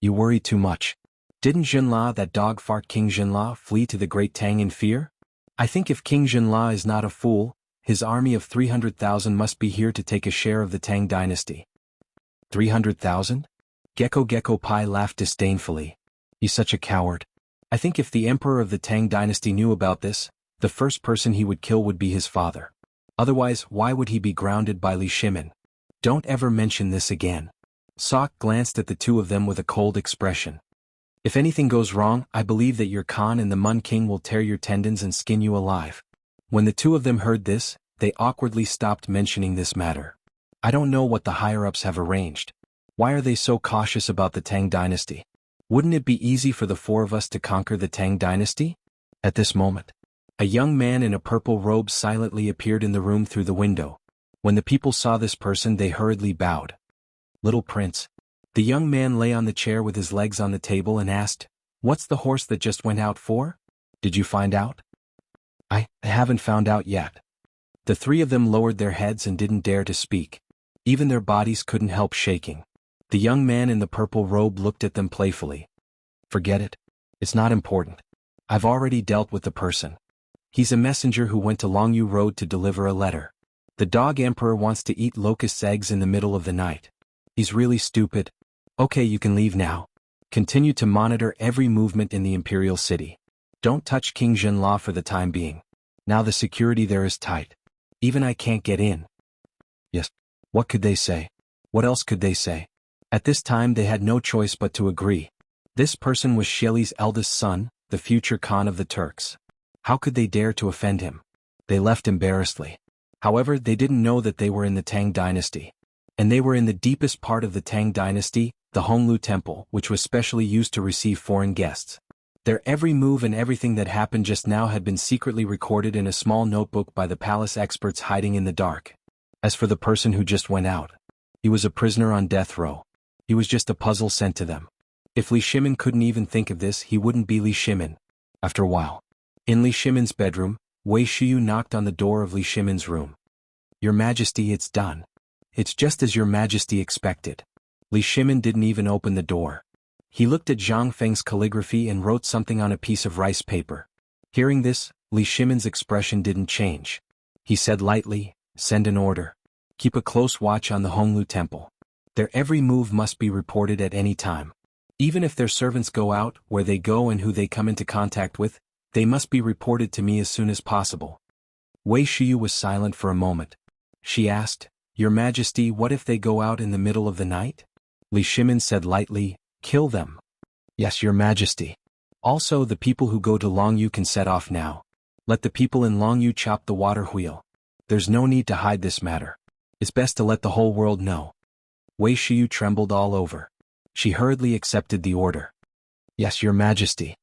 You worry too much. Didn't Jinla, that dog fart King Jinla, flee to the great Tang in fear? I think if King Jinla is not a fool, his army of 300,000 must be here to take a share of the Tang dynasty. 300,000? Gecko Pai laughed disdainfully. He's such a coward. I think if the emperor of the Tang dynasty knew about this, the first person he would kill would be his father. Otherwise, why would he be grounded by Li Shimon? Don't ever mention this again. Sok glanced at the 2 of them with a cold expression. If anything goes wrong, I believe that your Khan and the Mun King will tear your tendons and skin you alive. When the 2 of them heard this, they awkwardly stopped mentioning this matter. I don't know what the higher-ups have arranged. Why are they so cautious about the Tang dynasty? Wouldn't it be easy for the 4 of us to conquer the Tang dynasty? At this moment, a young man in a purple robe silently appeared in the room through the window. When the people saw this person, they hurriedly bowed. Little prince. The young man lay on the chair with his legs on the table and asked, "What's the horse that just went out for? Did you find out?" I haven't found out yet. The 3 of them lowered their heads and didn't dare to speak. Even their bodies couldn't help shaking. The young man in the purple robe looked at them playfully. Forget it. It's not important. I've already dealt with the person. He's a messenger who went to Longyu Road to deliver a letter. The dog emperor wants to eat locust eggs in the middle of the night. He's really stupid. Okay, you can leave now. Continue to monitor every movement in the imperial city. Don't touch King Zhenla for the time being. Now the security there is tight. Even I can't get in. Yes. What could they say? What else could they say? At this time they had no choice but to agree. This person was Sheli's eldest son, the future Khan of the Turks. How could they dare to offend him? They left embarrassedly. However, they didn't know that they were in the Tang Dynasty. And they were in the deepest part of the Tang Dynasty, the Honglu Temple, which was specially used to receive foreign guests. Their every move and everything that happened just now had been secretly recorded in a small notebook by the palace experts hiding in the dark. As for the person who just went out, he was a prisoner on death row. He was just a puzzle sent to them. If Li Shimin couldn't even think of this, he wouldn't be Li Shimin. After a while, in Li Shimin's bedroom, Wei Shiyu knocked on the door of Li Shimin's room. Your Majesty, it's done. It's just as your Majesty expected. Li Shimin didn't even open the door. He looked at Zhang Feng's calligraphy and wrote something on a piece of rice paper. Hearing this, Li Shimin's expression didn't change. He said lightly, send an order. Keep a close watch on the Honglu Temple. Their every move must be reported at any time. Even if their servants go out, where they go and who they come into contact with, they must be reported to me as soon as possible. Wei Shiyu was silent for a moment. She asked, Your Majesty, what if they go out in the middle of the night? Li Shimin said lightly, kill them. Yes, Your Majesty. Also, the people who go to Longyu can set off now. Let the people in Longyu chop the water wheel. There's no need to hide this matter. It's best to let the whole world know. Wei Shiyu trembled all over. She hurriedly accepted the order. Yes, Your Majesty.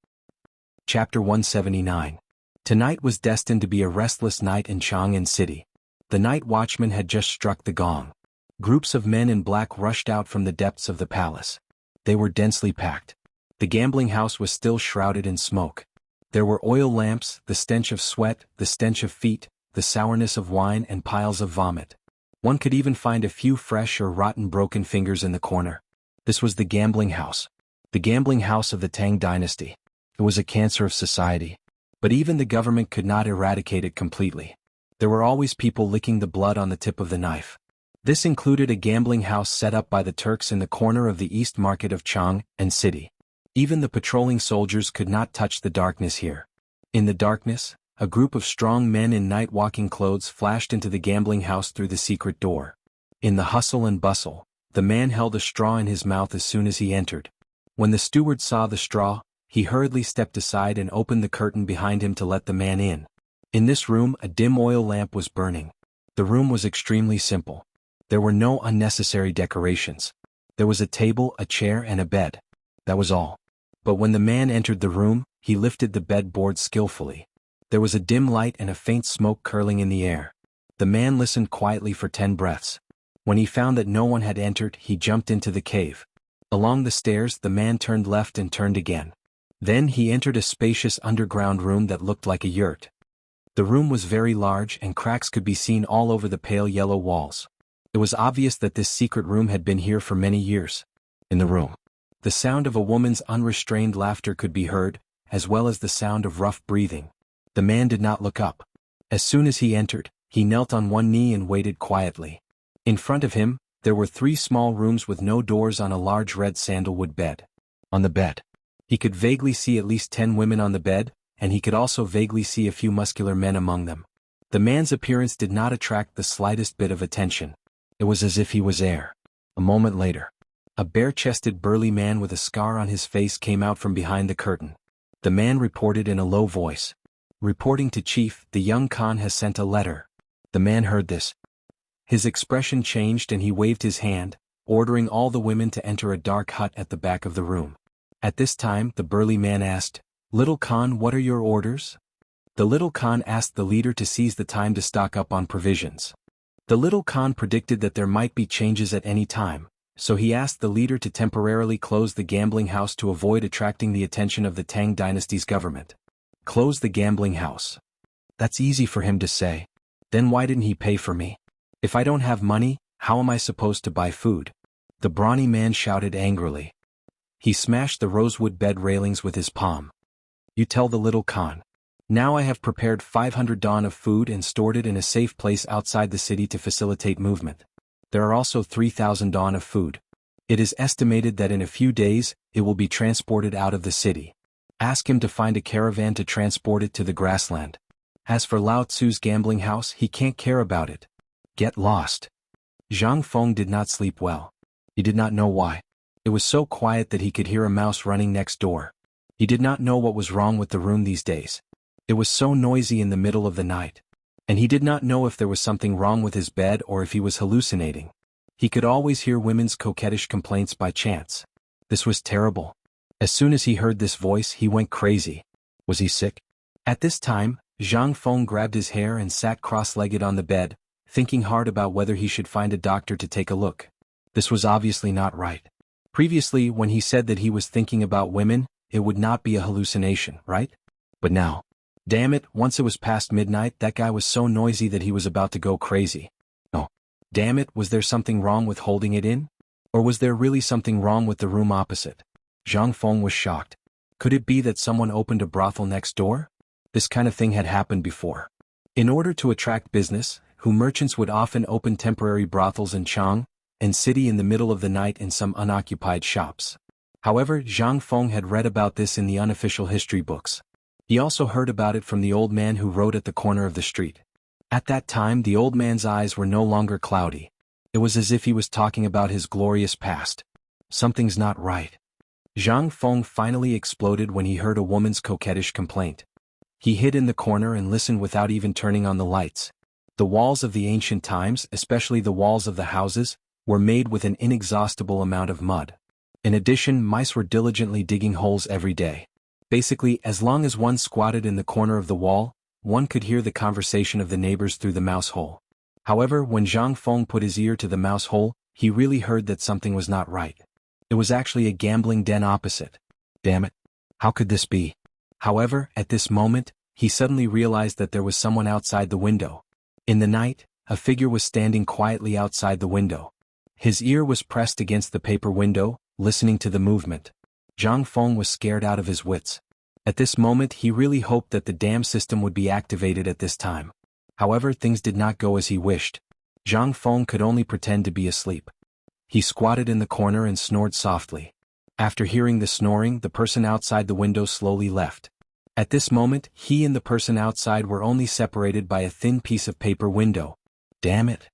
Chapter 179. Tonight was destined to be a restless night in Chang'an City. The night watchman had just struck the gong. Groups of men in black rushed out from the depths of the palace. They were densely packed. The gambling house was still shrouded in smoke. There were oil lamps, the stench of sweat, the stench of feet, the sourness of wine and piles of vomit. One could even find a few fresh or rotten broken fingers in the corner. This was the gambling house. The gambling house of the Tang Dynasty. It was a cancer of society. But even the government could not eradicate it completely. There were always people licking the blood on the tip of the knife. This included a gambling house set up by the Turks in the corner of the East Market of Chang'an City. Even the patrolling soldiers could not touch the darkness here. In the darkness, a group of strong men in night-walking clothes flashed into the gambling house through the secret door. In the hustle and bustle, the man held a straw in his mouth as soon as he entered. When the steward saw the straw, he hurriedly stepped aside and opened the curtain behind him to let the man in. In this room, a dim oil lamp was burning. The room was extremely simple. There were no unnecessary decorations. There was a table, a chair, and a bed. That was all. But when the man entered the room, he lifted the bed board skillfully. There was a dim light and a faint smoke curling in the air. The man listened quietly for 10 breaths. When he found that no one had entered, he jumped into the cave. Along the stairs, the man turned left and turned again. Then he entered a spacious underground room that looked like a yurt. The room was very large and cracks could be seen all over the pale yellow walls. It was obvious that this secret room had been here for many years. In the room, the sound of a woman's unrestrained laughter could be heard, as well as the sound of rough breathing. The man did not look up. As soon as he entered, he knelt on one knee and waited quietly. In front of him, there were 3 small rooms with no doors on a large red sandalwood bed. On the bed, he could vaguely see at least 10 women on the bed, and he could also vaguely see a few muscular men among them. The man's appearance did not attract the slightest bit of attention. It was as if he was air. A moment later, a bare-chested burly man with a scar on his face came out from behind the curtain. The man reported in a low voice. Reporting to Chief, the young Khan has sent a letter. The man heard this. His expression changed and he waved his hand, ordering all the women to enter a dark hut at the back of the room. At this time, the burly man asked, Little Khan, what are your orders? The little Khan asked the leader to seize the time to stock up on provisions. The little Khan predicted that there might be changes at any time, so he asked the leader to temporarily close the gambling house to avoid attracting the attention of the Tang Dynasty's government. Close the gambling house. That's easy for him to say. Then why didn't he pay for me? If I don't have money, how am I supposed to buy food? The brawny man shouted angrily. He smashed the rosewood bed railings with his palm. You tell the little Khan. Now I have prepared 500 don of food and stored it in a safe place outside the city to facilitate movement. There are also 3,000 don of food. It is estimated that in a few days, it will be transported out of the city. Ask him to find a caravan to transport it to the grassland. As for Lao Tzu's gambling house, he can't care about it. Get lost. Zhang Feng did not sleep well. He did not know why. It was so quiet that he could hear a mouse running next door. He did not know what was wrong with the room these days. It was so noisy in the middle of the night. And he did not know if there was something wrong with his bed or if he was hallucinating. He could always hear women's coquettish complaints by chance. This was terrible. As soon as he heard this voice, he went crazy. Was he sick? At this time, Zhang Feng grabbed his hair and sat cross-legged on the bed, thinking hard about whether he should find a doctor to take a look. This was obviously not right. Previously, when he said that he was thinking about women, it would not be a hallucination, right? But now. Damn it, once it was past midnight, that guy was so noisy that he was about to go crazy. Oh. Damn it, was there something wrong with holding it in? Or was there really something wrong with the room opposite? Zhang Feng was shocked. Could it be that someone opened a brothel next door? This kind of thing had happened before. In order to attract business, merchants would often open temporary brothels in Chang and city in the middle of the night in some unoccupied shops. However, Zhang Feng had read about this in the unofficial history books. He also heard about it from the old man who rode at the corner of the street. At that time, the old man's eyes were no longer cloudy. It was as if he was talking about his glorious past. Something's not right. Zhang Feng finally exploded when he heard a woman's coquettish complaint. He hid in the corner and listened without even turning on the lights. The walls of the ancient times, especially the walls of the houses, were made with an inexhaustible amount of mud. In addition, mice were diligently digging holes every day. Basically, as long as one squatted in the corner of the wall, one could hear the conversation of the neighbors through the mouse hole. However, when Zhang Feng put his ear to the mouse hole, he really heard that something was not right. It was actually a gambling den opposite. Damn it. How could this be? However, at this moment, he suddenly realized that there was someone outside the window. In the night, a figure was standing quietly outside the window. His ear was pressed against the paper window, listening to the movement. Zhang Feng was scared out of his wits. At this moment, he really hoped that the dam system would be activated at this time. However, things did not go as he wished. Zhang Feng could only pretend to be asleep. He squatted in the corner and snored softly. After hearing the snoring, the person outside the window slowly left. At this moment, he and the person outside were only separated by a thin piece of paper window. Damn it.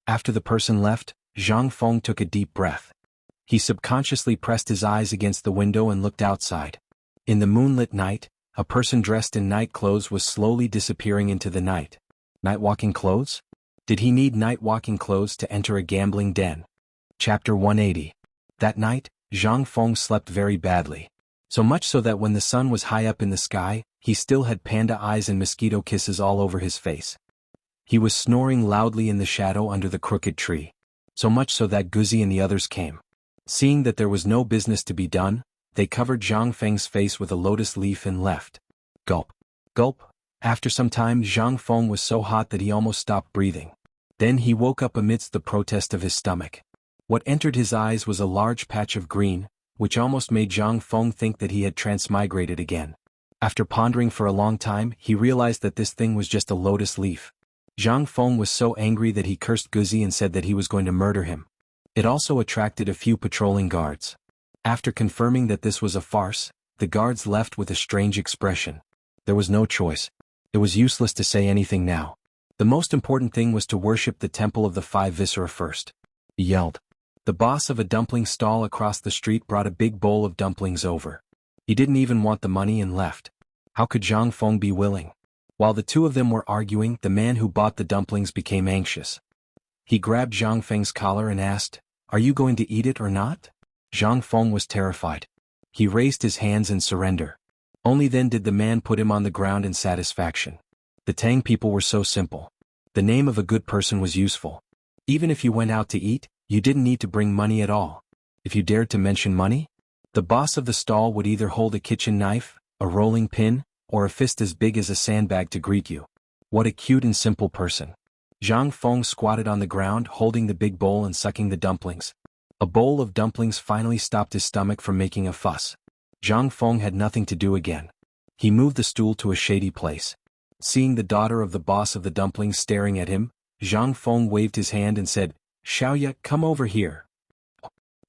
After the person left, Zhang Feng took a deep breath. He subconsciously pressed his eyes against the window and looked outside. In the moonlit night, a person dressed in night clothes was slowly disappearing into the night. Night-walking clothes? Did he need night-walking clothes to enter a gambling den? Chapter 180. That night, Zhang Feng slept very badly. So much so that when the sun was high up in the sky, he still had panda eyes and mosquito kisses all over his face. He was snoring loudly in the shadow under the crooked tree. So much so that Guzi and the others came. Seeing that there was no business to be done, they covered Zhang Feng's face with a lotus leaf and left. Gulp. Gulp. After some time, Zhang Feng was so hot that he almost stopped breathing. Then he woke up amidst the protest of his stomach. What entered his eyes was a large patch of green, which almost made Zhang Feng think that he had transmigrated again. After pondering for a long time, he realized that this thing was just a lotus leaf. Zhang Feng was so angry that he cursed Guzi and said that he was going to murder him. It also attracted a few patrolling guards. After confirming that this was a farce, the guards left with a strange expression. There was no choice. It was useless to say anything now. The most important thing was to worship the temple of the five viscera first. He yelled. The boss of a dumpling stall across the street brought a big bowl of dumplings over. He didn't even want the money and left. How could Zhang Feng be willing? While the two of them were arguing, the man who bought the dumplings became anxious. He grabbed Zhang Feng's collar and asked, "Are you going to eat it or not?" Zhang Feng was terrified. He raised his hands in surrender. Only then did the man put him on the ground in satisfaction. The Tang people were so simple. The name of a good person was useful. Even if you went out to eat, you didn't need to bring money at all. If you dared to mention money, the boss of the stall would either hold a kitchen knife, a rolling pin, or a fist as big as a sandbag to greet you. What a cute and simple person. Zhang Feng squatted on the ground holding the big bowl and sucking the dumplings. A bowl of dumplings finally stopped his stomach from making a fuss. Zhang Feng had nothing to do again. He moved the stool to a shady place. Seeing the daughter of the boss of the dumplings staring at him, Zhang Feng waved his hand and said, "Xiaoya, come over here."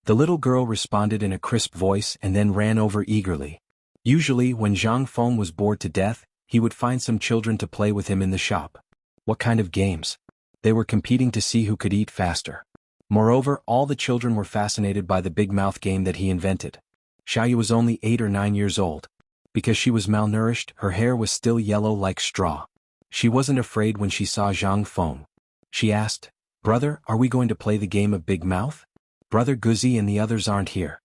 The little girl responded in a crisp voice and then ran over eagerly. Usually, when Zhang Feng was bored to death, he would find some children to play with him in the shop. What kind of games? They were competing to see who could eat faster. Moreover, all the children were fascinated by the big mouth game that he invented. Xiaoya was only 8 or 9 years old. Because she was malnourished, her hair was still yellow like straw. She wasn't afraid when she saw Zhang Feng. She asked, "Brother, are we going to play the game of Big Mouth? Brother Guzi and the others aren't here."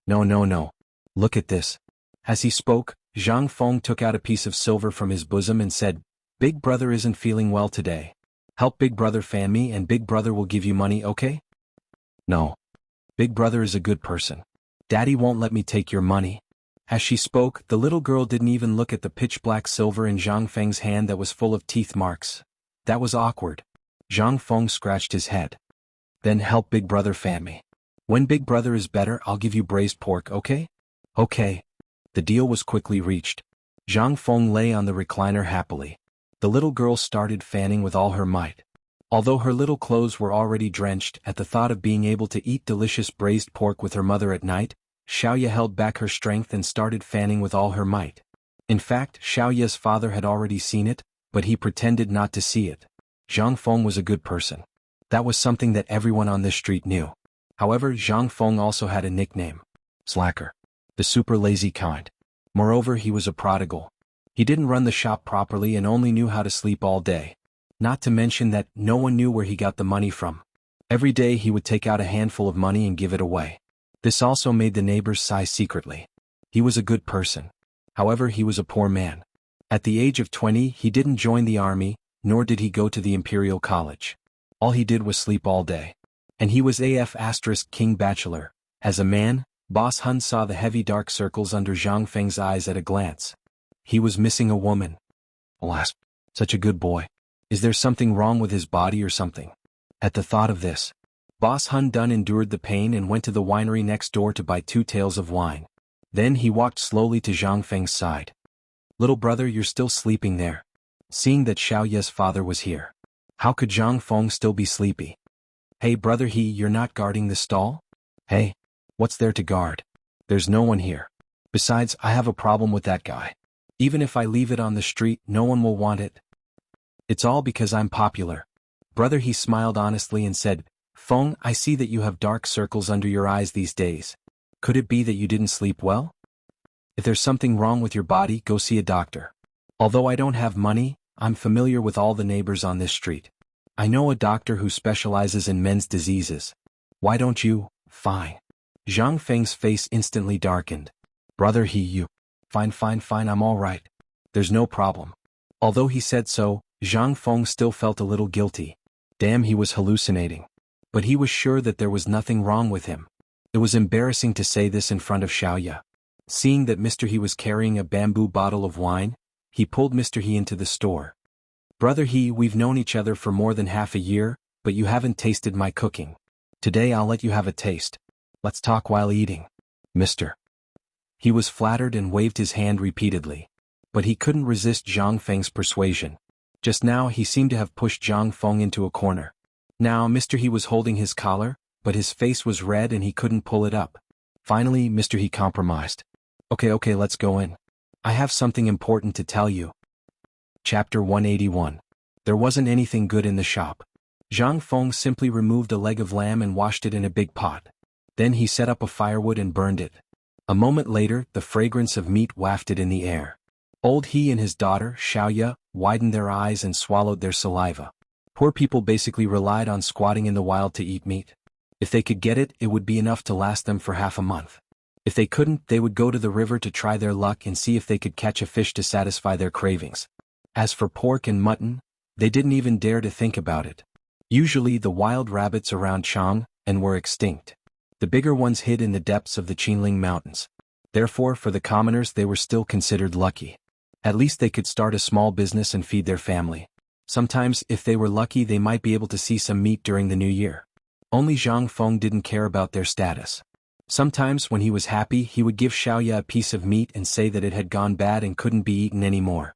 No. Look at this." As he spoke, Zhang Feng took out a piece of silver from his bosom and said, "Big brother isn't feeling well today. Help Big brother fan me and Big brother will give you money, okay?" "No. Big brother is a good person. Daddy won't let me take your money." As she spoke, the little girl didn't even look at the pitch-black silver in Zhang Feng's hand that was full of teeth marks. That was awkward. Zhang Feng scratched his head. "Then help Big brother fan me. When Big brother is better, I'll give you braised pork, okay?" "Okay." The deal was quickly reached. Zhang Feng lay on the recliner happily. The little girl started fanning with all her might. Although her little clothes were already drenched, at the thought of being able to eat delicious braised pork with her mother at night, Xiaoya held back her strength and started fanning with all her might. In fact, Xiaoya's father had already seen it, but he pretended not to see it. Zhang Feng was a good person. That was something that everyone on this street knew. However, Zhang Feng also had a nickname. Slacker. The super lazy kind. Moreover, he was a prodigal. He didn't run the shop properly and only knew how to sleep all day. Not to mention that no one knew where he got the money from. Every day he would take out a handful of money and give it away. This also made the neighbors sigh secretly. He was a good person. However, he was a poor man. At the age of 20, he didn't join the army, nor did he go to the Imperial College. All he did was sleep all day. And he was *King Bachelor. As a man, Boss Hun saw the heavy dark circles under Zhang Feng's eyes at a glance. He was missing a woman. Alas, such a good boy. Is there something wrong with his body or something? At the thought of this, Boss Hun Dun endured the pain and went to the winery next door to buy 2 tails of wine. Then he walked slowly to Zhang Feng's side. "Little brother, you're still sleeping there." Seeing that Xiaoya's father was here. How could Zhang Feng still be sleepy? "Hey brother, you're not guarding the stall?" "Hey, what's there to guard? There's no one here. Besides, I have a problem with that guy. Even if I leave it on the street, no one will want it. It's all because I'm popular." Brother, he smiled honestly and said, "Feng, I see that you have dark circles under your eyes these days. Could it be that you didn't sleep well? If there's something wrong with your body, go see a doctor. Although I don't have money, I'm familiar with all the neighbors on this street. I know a doctor who specializes in men's diseases. Why don't you?" "Fine." Zhang Feng's face instantly darkened. "Brother, you. Fine, I'm all right. There's no problem." Although he said so, Zhang Feng still felt a little guilty. Damn, he was hallucinating. But he was sure that there was nothing wrong with him. It was embarrassing to say this in front of Xiaoya. Seeing that Mr. He was carrying a bamboo bottle of wine, he pulled Mr. He into the store. "Brother we've known each other for more than half a year, but you haven't tasted my cooking. Today I'll let you have a taste. Let's talk while eating. Mr. He was flattered and waved his hand repeatedly. But he couldn't resist Zhang Feng's persuasion. Just now he seemed to have pushed Zhang Feng into a corner. Now Mr. He was holding his collar, but his face was red and he couldn't pull it up. Finally, Mr. He compromised. Okay, let's go in. I have something important to tell you." Chapter 181. There wasn't anything good in the shop. Zhang Feng simply removed a leg of lamb and washed it in a big pot. Then he set up a firewood and burned it. A moment later, the fragrance of meat wafted in the air. Old He and his daughter, Xiaoya, widened their eyes and swallowed their saliva. Poor people basically relied on squatting in the wild to eat meat. If they could get it, it would be enough to last them for half a month. If they couldn't, they would go to the river to try their luck and see if they could catch a fish to satisfy their cravings. As for pork and mutton, they didn't even dare to think about it. Usually the wild rabbits around Chang and were extinct. The bigger ones hid in the depths of the Qinling Mountains. Therefore, for the commoners, they were still considered lucky. At least they could start a small business and feed their family. Sometimes, if they were lucky, they might be able to see some meat during the new year. Only Zhang Feng didn't care about their status. Sometimes when he was happy he would give Xiaoya a piece of meat and say that it had gone bad and couldn't be eaten anymore.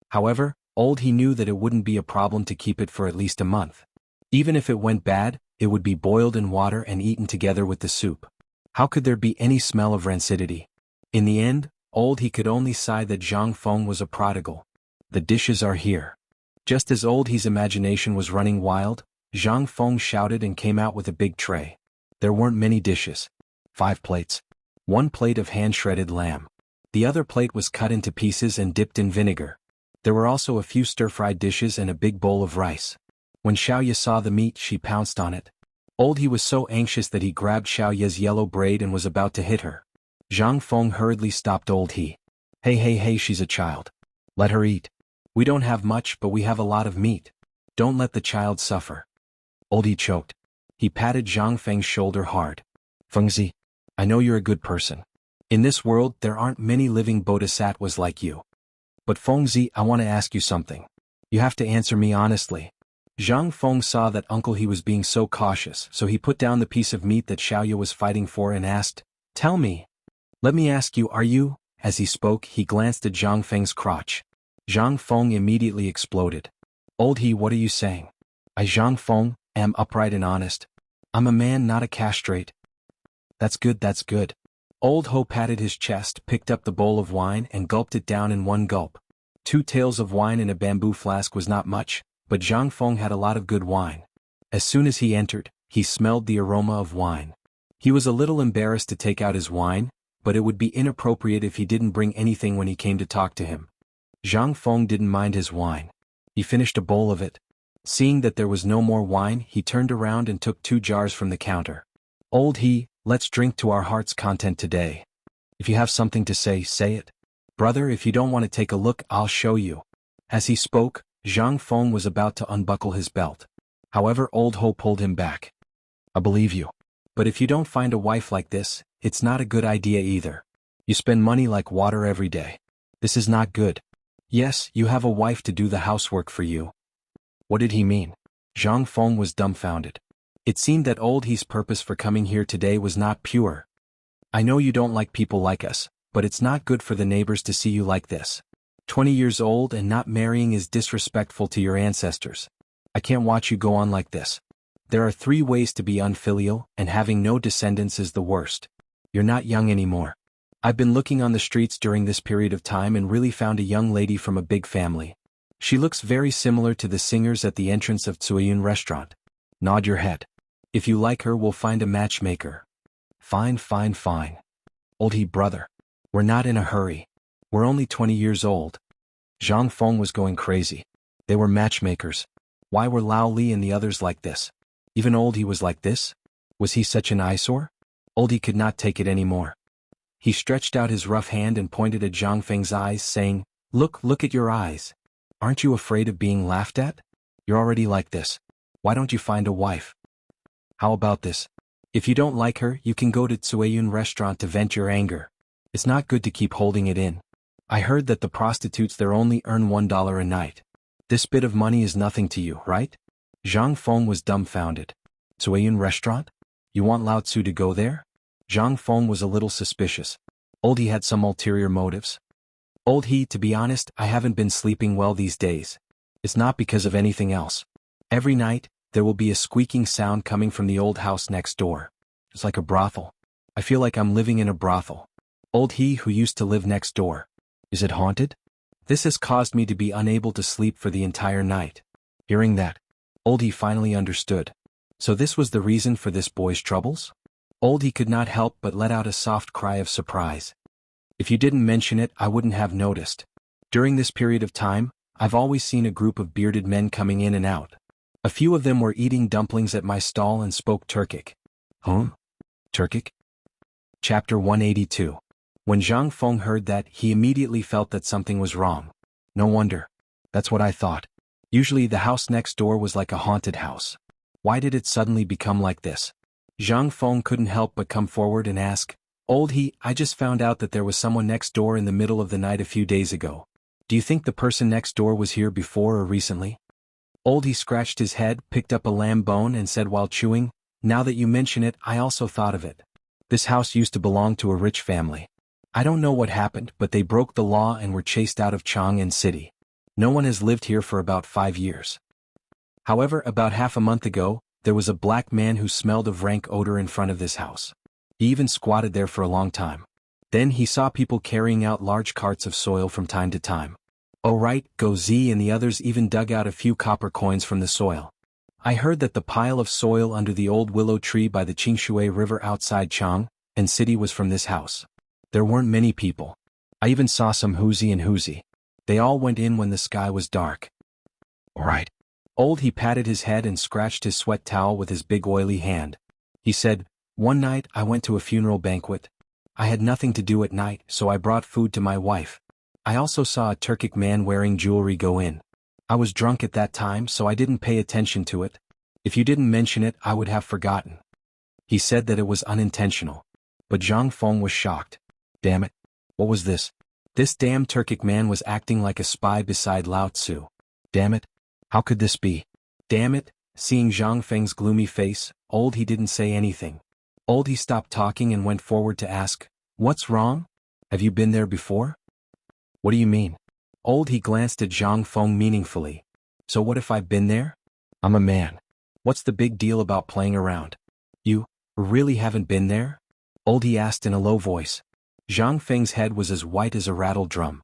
However, he knew that it wouldn't be a problem to keep it for at least a month. Even if it went bad, it would be boiled in water and eaten together with the soup. How could there be any smell of rancidity? In the end, he could only sigh that Zhang Feng was a prodigal. The dishes are here. Just as his imagination was running wild, Zhang Feng shouted and came out with a big tray. There weren't many dishes. 5 plates. 1 plate of hand-shredded lamb. The other plate was cut into pieces and dipped in vinegar. There were also a few stir-fried dishes and a big bowl of rice. When Xiaoya saw the meat she pounced on it. He was so anxious that he grabbed Xiaoya's yellow braid and was about to hit her. Zhang Feng hurriedly stopped He. Hey, she's a child. Let her eat. We don't have much but we have a lot of meat. Don't let the child suffer. He choked. He patted Zhang Feng's shoulder hard. Fengzi, I know you're a good person. In this world there aren't many living bodhisattvas like you. But Fengzi, I want to ask you something. You have to answer me honestly. Zhang Feng saw that he was being so cautious, so he put down the piece of meat that Xiaoya was fighting for and asked, Tell me. Let me ask you, are you? As he spoke, he glanced at Zhang Feng's crotch. Zhang Feng immediately exploded. He, what are you saying? I, Zhang Feng, am upright and honest. I'm a man, not a castrate. That's good. Old Ho patted his chest, picked up the bowl of wine and gulped it down in one gulp. 2 taels of wine in a bamboo flask was not much, but Zhang Feng had a lot of good wine. As soon as he entered, he smelled the aroma of wine. He was a little embarrassed to take out his wine, but it would be inappropriate if he didn't bring anything when he came to talk to him. Zhang Feng didn't mind his wine. He finished a bowl of it. Seeing that there was no more wine, he turned around and took 2 jars from the counter. He, let's drink to our heart's content today. If you have something to say, say it. Brother, if you don't want to take a look, I'll show you. As he spoke, Zhang Feng was about to unbuckle his belt. However, Old Ho pulled him back. I believe you. But if you don't find a wife like this, it's not a good idea either. You spend money like water every day. This is not good. Yes, you have a wife to do the housework for you. What did he mean? Zhang Feng was dumbfounded. It seemed that He's purpose for coming here today was not pure. I know you don't like people like us, but it's not good for the neighbors to see you like this. 20 years old and not marrying is disrespectful to your ancestors. I can't watch you go on like this. There are 3 ways to be unfilial, and having no descendants is the worst. You're not young anymore. I've been looking on the streets during this period of time and really found a young lady from a big family. She looks very similar to the singers at the entrance of Tsuayun restaurant. Nod your head. If you like her, we'll find a matchmaker. Fine. He, brother. We're not in a hurry. We're only 20 years old. Zhang Feng was going crazy. They were matchmakers. Why were Lao Li and the others like this? Even He was like this? Was he such an eyesore? He could not take it anymore. He stretched out his rough hand and pointed at Zhang Feng's eyes, saying, Look at your eyes. Aren't you afraid of being laughed at? You're already like this. Why don't you find a wife? How about this? If you don't like her, you can go to Tsuayun restaurant to vent your anger. It's not good to keep holding it in. I heard that the prostitutes there only earn $1 a night. This bit of money is nothing to you, right? Zhang Feng was dumbfounded. Tsuayun restaurant? You want Lao Tzu to go there? Zhang Feng was a little suspicious. He had some ulterior motives. He, to be honest, I haven't been sleeping well these days. It's not because of anything else. Every night, there will be a squeaking sound coming from the old house next door. It's like a brothel. I feel like I'm living in a brothel. He who used to live next door. Is it haunted? This has caused me to be unable to sleep for the entire night. Hearing that, He finally understood. So this was the reason for this boy's troubles? He could not help but let out a soft cry of surprise. If you didn't mention it, I wouldn't have noticed. During this period of time, I've always seen a group of bearded men coming in and out. A few of them were eating dumplings at my stall and spoke Turkic. Turkic? Chapter 182. When Zhang Feng heard that, he immediately felt that something was wrong. No wonder. That's what I thought. Usually the house next door was like a haunted house. Why did it suddenly become like this? Zhang Feng couldn't help but come forward and ask, I just found out that there was someone next door in the middle of the night a few days ago. Do you think the person next door was here before or recently? He scratched his head, picked up a lamb bone and said while chewing, Now that you mention it, I also thought of it. This house used to belong to a rich family. I don't know what happened, but they broke the law and were chased out of Chang City. No one has lived here for about 5 years. However, about half a month ago, there was a black man who smelled of rank odor in front of this house. He even squatted there for a long time. Then he saw people carrying out large carts of soil from time to time. Oh right, Go Z and the others even dug out a few copper coins from the soil. I heard that the pile of soil under the old willow tree by the Qingshui River outside Chang City was from this house. There weren't many people. I even saw some Huzi and Huzi. They all went in when the sky was dark. Alright. He patted his head and scratched his sweat towel with his big oily hand. He said, one night I went to a funeral banquet. I had nothing to do at night, so I brought food to my wife. I also saw a Turkic man wearing jewelry go in. I was drunk at that time, so I didn't pay attention to it. If you didn't mention it, I would have forgotten. He said that it was unintentional. But Zhang Feng was shocked. Damn it. What was this? This damn Turkic man was acting like a spy beside Lao Tzu. Damn it. How could this be? Damn it. Seeing Zhang Feng's gloomy face, he didn't say anything. He stopped talking and went forward to ask, what's wrong? Have you been there before? What do you mean? He glanced at Zhang Feng meaningfully. So what if I've been there? I'm a man. What's the big deal about playing around? You really haven't been there? He asked in a low voice. Zhang Feng's head was as white as a rattled drum.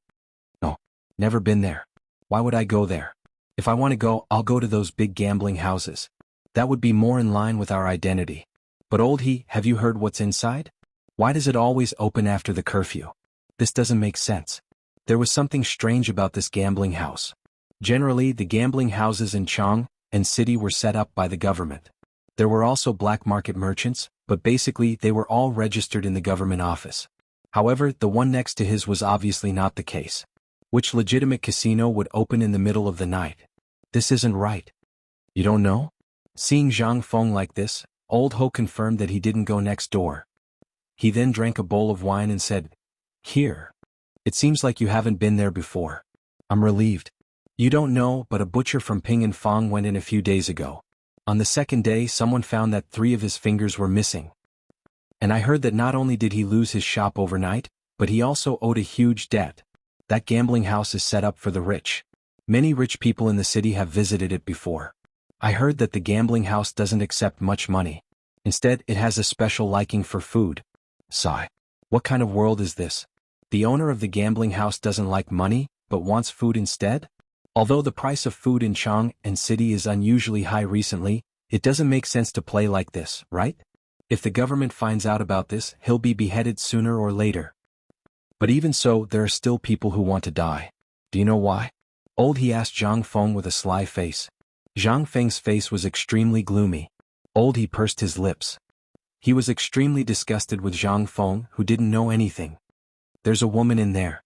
No, never been there. Why would I go there? If I want to go, I'll go to those big gambling houses. That would be more in line with our identity. But have you heard what's inside? Why does it always open after the curfew? This doesn't make sense. There was something strange about this gambling house. Generally, the gambling houses in Chang City were set up by the government. There were also black market merchants, but basically they were all registered in the government office. However, the one next to his was obviously not the case. Which legitimate casino would open in the middle of the night? This isn't right. You don't know? Seeing Zhang Feng like this, Old Ho confirmed that he didn't go next door. He then drank a bowl of wine and said, Here. It seems like you haven't been there before. I'm relieved. You don't know, but a butcher from Ping and Fong went in a few days ago. On the second day, someone found that 3 of his fingers were missing. And I heard that not only did he lose his shop overnight, but he also owed a huge debt. That gambling house is set up for the rich. Many rich people in the city have visited it before. I heard that the gambling house doesn't accept much money. Instead, it has a special liking for food. Sigh. What kind of world is this? The owner of the gambling house doesn't like money, but wants food instead? Although the price of food in Chang City is unusually high recently, it doesn't make sense to play like this, right? If the government finds out about this, he'll be beheaded sooner or later. But even so, there are still people who want to die. Do you know why? He asked Zhang Feng with a sly face. Zhang Feng's face was extremely gloomy. He pursed his lips. He was extremely disgusted with Zhang Feng, who didn't know anything. There's a woman in there.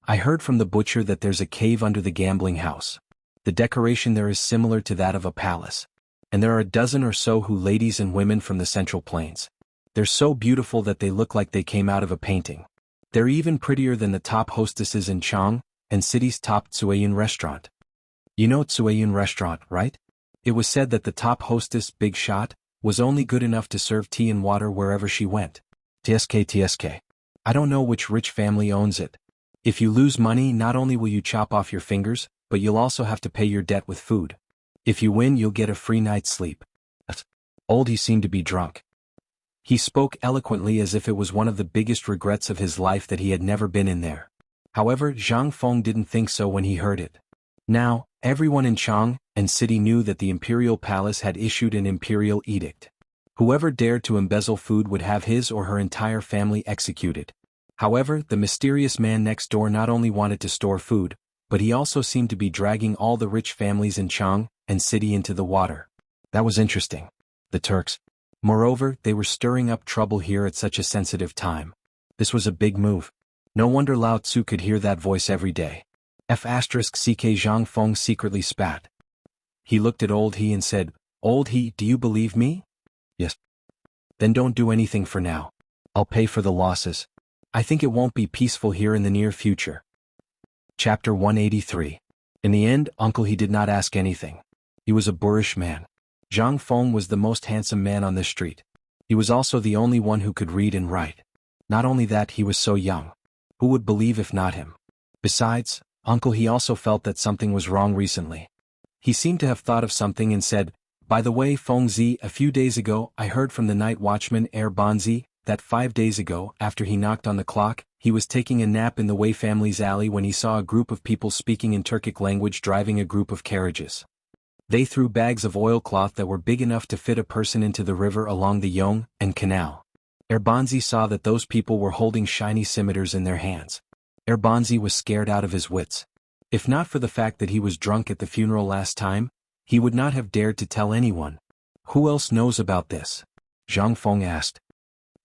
I heard from the butcher that there's a cave under the gambling house. The decoration there is similar to that of a palace. And there are a dozen or so ladies and women from the Central Plains. They're so beautiful that they look like they came out of a painting. They're even prettier than the top hostesses in Chang City's top Tsueyun restaurant. You know Tsueyun restaurant, right? It was said that the top hostess, Big Shot, was only good enough to serve tea and water wherever she went. TSK. I don't know which rich family owns it. If you lose money, not only will you chop off your fingers, but you'll also have to pay your debt with food. If you win, you'll get a free night's sleep. He seemed to be drunk. He spoke eloquently as if it was one of the biggest regrets of his life that he had never been in there. However, Zhang Feng didn't think so when he heard it. Now, everyone in Chang City knew that the imperial palace had issued an imperial edict. Whoever dared to embezzle food would have his or her entire family executed. However, the mysterious man next door not only wanted to store food, but he also seemed to be dragging all the rich families in Chang City into the water. That was interesting. The Turks. Moreover, they were stirring up trouble here at such a sensitive time. This was a big move. No wonder Lao Tzu could hear that voice every day. *CK Zhang Feng secretly spat. He looked at He and said, He, do you believe me? Yes. Then don't do anything for now. I'll pay for the losses. I think it won't be peaceful here in the near future. Chapter 183. In the end, He did not ask anything. He was a boorish man. Zhang Feng was the most handsome man on the street. He was also the only one who could read and write. Not only that, he was so young. Who would believe if not him? Besides, Uncle He also felt that something was wrong recently. He seemed to have thought of something and said, "By the way, Feng Zi, a few days ago I heard from the night watchman Banzi that 5 days ago, after he knocked on the clock, he was taking a nap in the Wei family's alley when he saw a group of people speaking in Turkic language driving a group of carriages. They threw bags of oilcloth that were big enough to fit a person into the river along the Yong and canal. Banzi saw that those people were holding shiny scimitars in their hands. Banzi was scared out of his wits. If not for the fact that he was drunk at the funeral last time, he would not have dared to tell anyone." "Who else knows about this?" Zhang Feng asked.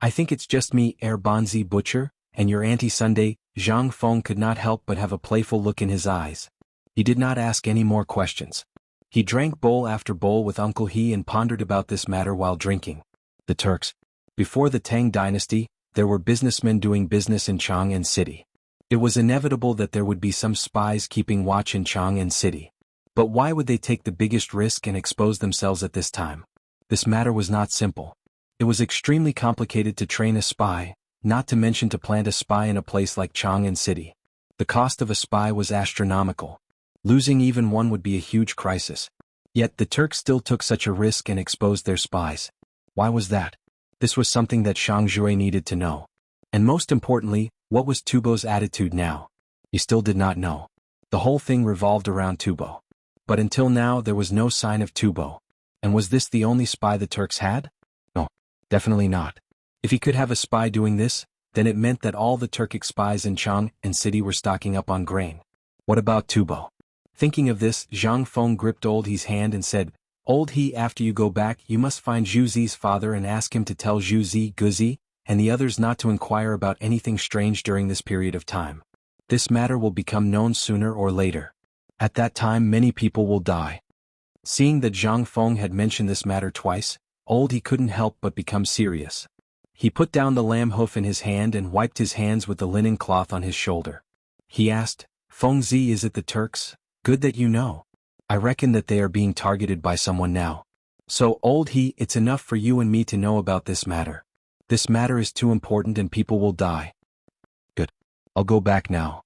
"I think it's just me, Banzi butcher, and your Auntie Sunday." Zhang Feng could not help but have a playful look in his eyes. He did not ask any more questions. He drank bowl after bowl with Uncle He and pondered about this matter while drinking. The Turks. Before the Tang Dynasty, there were businessmen doing business in Chang'an City. It was inevitable that there would be some spies keeping watch in Chang'an City. But why would they take the biggest risk and expose themselves at this time? This matter was not simple. It was extremely complicated to train a spy, not to mention to plant a spy in a place like Chang'an City. The cost of a spy was astronomical. Losing even one would be a huge crisis. Yet the Turks still took such a risk and exposed their spies. Why was that? This was something that Shang Jue needed to know. And most importantly, what was Tubo's attitude now? He still did not know. The whole thing revolved around Tubo. But until now there was no sign of Tubo. And was this the only spy the Turks had? No, definitely not. If he could have a spy doing this, then it meant that all the Turkic spies in Chang'an City were stocking up on grain. What about Tubo? Thinking of this, Zhang Feng gripped Old He's hand and said, "Old He, after you go back you must find Zhu Zi's father and ask him to tell Zhu Zi, Guzi, and the others not to inquire about anything strange during this period of time. This matter will become known sooner or later. At that time many people will die." Seeing that Zhang Feng had mentioned this matter twice, Old He couldn't help but become serious. He put down the lamb hoof in his hand and wiped his hands with the linen cloth on his shoulder. He asked, "Feng Zi, is it the Turks? Good that you know. I reckon that they are being targeted by someone now. So, Old He, it's enough for you and me to know about this matter. This matter is too important and people will die." "Good. I'll go back now."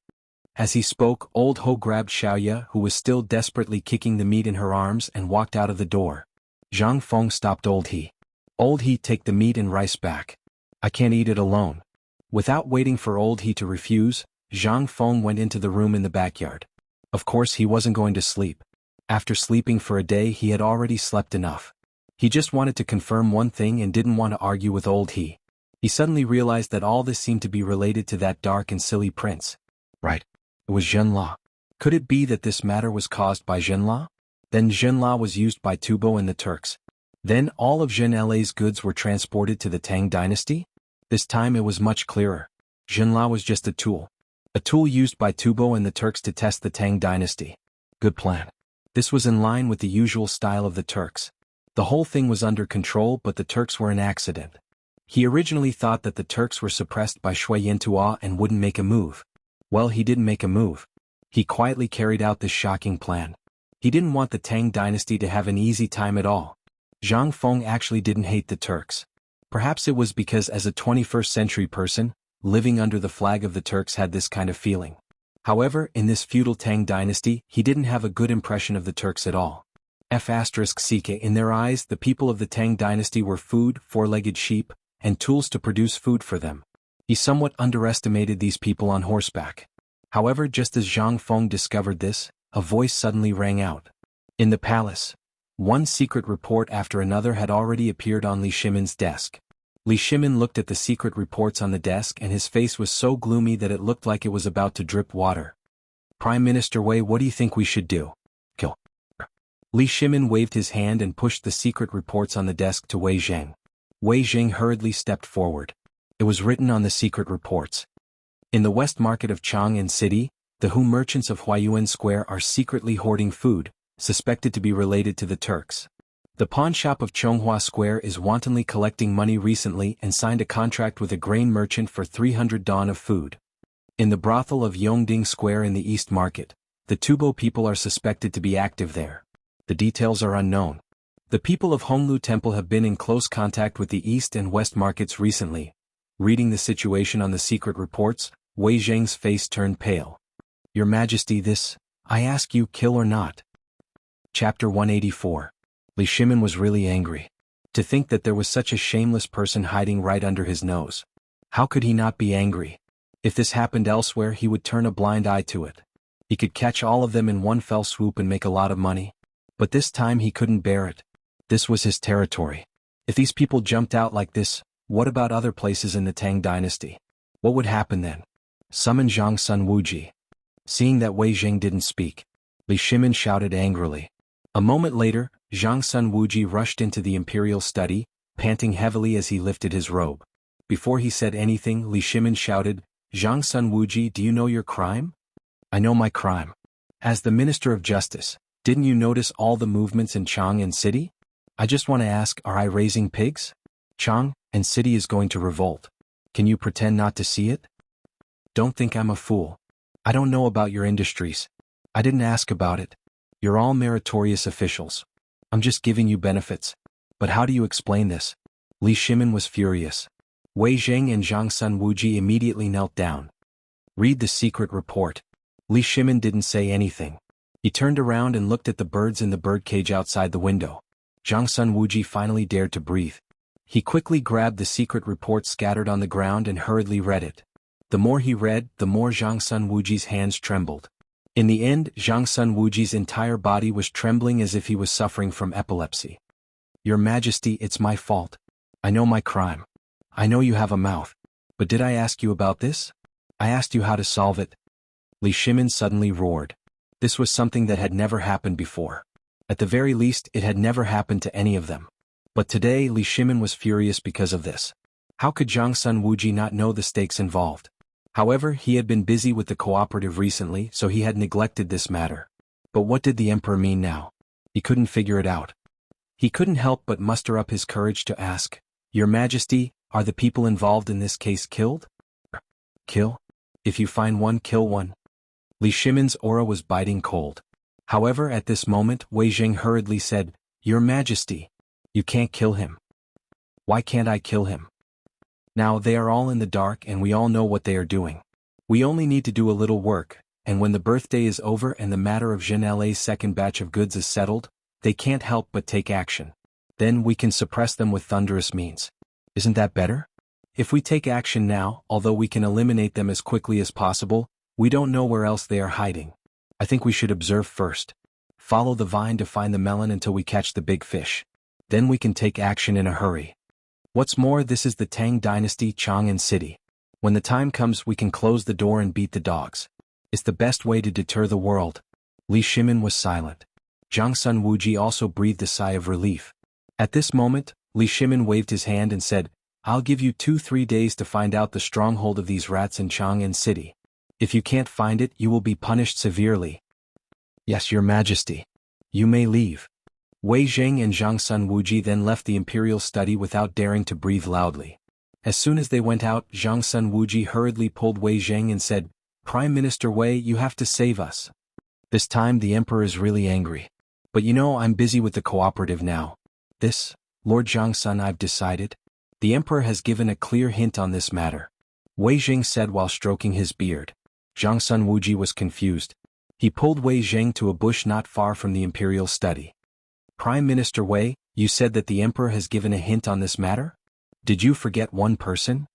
As he spoke, Old Ho grabbed Xiaoya, who was still desperately kicking the meat in her arms, and walked out of the door. Zhang Feng stopped Old He. "Old He, take the meat and rice back. I can't eat it alone." Without waiting for Old He to refuse, Zhang Feng went into the room in the backyard. Of course he wasn't going to sleep. After sleeping for a day he had already slept enough. He just wanted to confirm one thing and didn't want to argue with Old He. He suddenly realized that all this seemed to be related to that dark and silly prince. Right. It was Zhenla. Could it be that this matter was caused by Zhenla? Then Zhenla was used by Tubo and the Turks. Then all of Zhenla's goods were transported to the Tang Dynasty? This time it was much clearer. Zhenla was just a tool. A tool used by Tubo and the Turks to test the Tang Dynasty. Good plan. This was in line with the usual style of the Turks. The whole thing was under control, but the Turks were an accident. He originally thought that the Turks were suppressed by Shui Yantua and wouldn't make a move. Well, he didn't make a move. He quietly carried out this shocking plan. He didn't want the Tang Dynasty to have an easy time at all. Zhang Feng actually didn't hate the Turks. Perhaps it was because as a 21st century person, living under the flag of the Turks had this kind of feeling. However, in this feudal Tang Dynasty, he didn't have a good impression of the Turks at all. In their eyes, the people of the Tang Dynasty were food, four-legged sheep, and tools to produce food for them. He somewhat underestimated these people on horseback. However, just as Zhang Feng discovered this, a voice suddenly rang out. In the palace, one secret report after another had already appeared on Li Shimin's desk. Li Shimin looked at the secret reports on the desk and his face was so gloomy that it looked like it was about to drip water. "Prime Minister Wei, what do you think we should do?" "Kill." Li Shimin waved his hand and pushed the secret reports on the desk to Wei Zheng. Wei Zheng hurriedly stepped forward. It was written on the secret reports. In the west market of Chang'an City, the Hu merchants of Huayuan Square are secretly hoarding food, suspected to be related to the Turks. The pawn shop of Chonghua Square is wantonly collecting money recently and signed a contract with a grain merchant for 300 don of food. In the brothel of Yongding Square in the East Market, the Tubo people are suspected to be active there. The details are unknown. The people of Honglu Temple have been in close contact with the East and West markets recently. Reading the situation on the secret reports, Wei Zheng's face turned pale. Your Majesty, this, I ask you, kill or not? Chapter 184. Li Shimin was really angry. To think that there was such a shameless person hiding right under his nose. How could he not be angry? If this happened elsewhere, he would turn a blind eye to it. He could catch all of them in one fell swoop and make a lot of money. But this time he couldn't bear it. This was his territory. If these people jumped out like this, what about other places in the Tang Dynasty? What would happen then? Summon Zhang Sun Wuji. Seeing that Wei Zheng didn't speak, Li Shimin shouted angrily. A moment later, Zhang Sun Wuji rushed into the imperial study, panting heavily as he lifted his robe. Before he said anything, Li Shimin shouted, Zhang Sun Wuji, do you know your crime? I know my crime. As the Minister of Justice, didn't you notice all the movements in Chang'an City? I just want to ask, are I raising pigs? Chang'an City is going to revolt. Can you pretend not to see it? Don't think I'm a fool. I don't know about your industries. I didn't ask about it. You're all meritorious officials. I'm just giving you benefits. But how do you explain this? Li Shimin was furious. Wei Zheng and Zhang Sun Wuji immediately knelt down. Read the secret report. Li Shimin didn't say anything. He turned around and looked at the birds in the birdcage outside the window. Zhang Sun Wuji finally dared to breathe. He quickly grabbed the secret report scattered on the ground and hurriedly read it. The more he read, the more Zhang Sun Wuji's hands trembled. In the end, Zhang Sun Wuji's entire body was trembling as if he was suffering from epilepsy. Your Majesty, it's my fault. I know my crime. I know you have a mouth. But did I ask you about this? I asked you how to solve it. Li Shimin suddenly roared. This was something that had never happened before. At the very least, it had never happened to any of them. But today, Li Shimin was furious because of this. How could Zhang Sun Wuji not know the stakes involved? However, he had been busy with the cooperative recently, so he had neglected this matter. But what did the emperor mean now? He couldn't figure it out. He couldn't help but muster up his courage to ask, Your Majesty, are the people involved in this case killed? Kill? If you find one, kill one. Li Shimin's aura was biting cold. However, at this moment, Wei Zheng hurriedly said, Your Majesty, you can't kill him. Why can't I kill him? Now they are all in the dark and we all know what they are doing. We only need to do a little work, and when the birthday is over and the matter of Jean La's second batch of goods is settled, they can't help but take action. Then we can suppress them with thunderous means. Isn't that better? If we take action now, although we can eliminate them as quickly as possible, we don't know where else they are hiding. I think we should observe first. Follow the vine to find the melon until we catch the big fish. Then we can take action in a hurry. What's more, this is the Tang Dynasty, Chang'an City. When the time comes, we can close the door and beat the dogs. It's the best way to deter the world. Li Shimin was silent. Zhang Sun Wuji also breathed a sigh of relief. At this moment, Li Shimin waved his hand and said, I'll give you 2-3 days to find out the stronghold of these rats in Chang'an City. If you can't find it, you will be punished severely. Yes, Your Majesty. You may leave. Wei Zheng and Zhang Sun Wuji then left the imperial study without daring to breathe loudly. As soon as they went out, Zhang Sun Wuji hurriedly pulled Wei Zheng and said, Prime Minister Wei, you have to save us. This time the emperor is really angry. But you know, I'm busy with the cooperative now. This, Lord Zhang Sun, I've decided. The emperor has given a clear hint on this matter. Wei Zheng said while stroking his beard. Zhang Sun Wuji was confused. He pulled Wei Zheng to a bush not far from the imperial study. Prime Minister Wei, you said that the emperor has given a hint on this matter? Did you forget one person?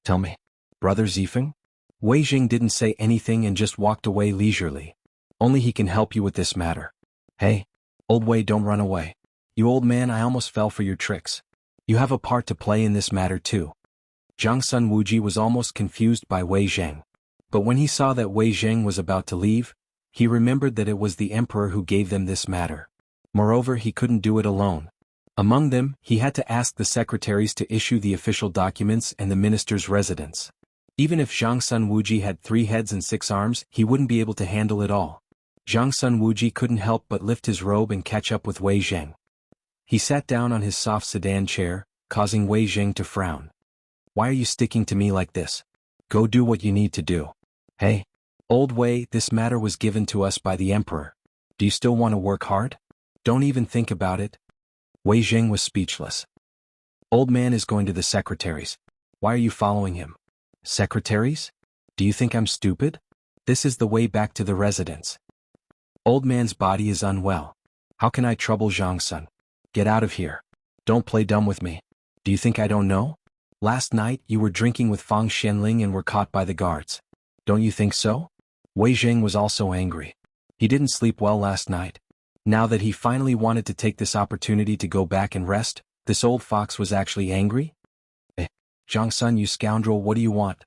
Tell me. Brother Zifeng? Wei Zheng didn't say anything and just walked away leisurely. Only he can help you with this matter. Hey, old Wei, don't run away. You old man, I almost fell for your tricks. You have a part to play in this matter too. Zhang Sun Wuji was almost confused by Wei Zheng. But when he saw that Wei Zheng was about to leave, he remembered that it was the emperor who gave them this matter. Moreover, he couldn't do it alone. Among them, he had to ask the secretaries to issue the official documents and the minister's residence. Even if Zhang Sun Wuji had 3 heads and 6 arms, he wouldn't be able to handle it all. Zhang Sun Wuji couldn't help but lift his robe and catch up with Wei Zheng. He sat down on his soft sedan chair, causing Wei Zheng to frown. Why are you sticking to me like this? Go do what you need to do. Hey, old Wei, this matter was given to us by the emperor. Do you still want to work hard? Don't even think about it. Wei Jing was speechless. Old man is going to the secretaries. Why are you following him? Secretaries? Do you think I'm stupid? This is the way back to the residence. Old man's body is unwell. How can I trouble Zhang-sun? Get out of here. Don't play dumb with me. Do you think I don't know? Last night you were drinking with Fang Xianling and were caught by the guards. Don't you think so? Wei Jing was also angry. He didn't sleep well last night. Now that he finally wanted to take this opportunity to go back and rest, this old fox was actually angry? Zhang-sun, you scoundrel, what do you want?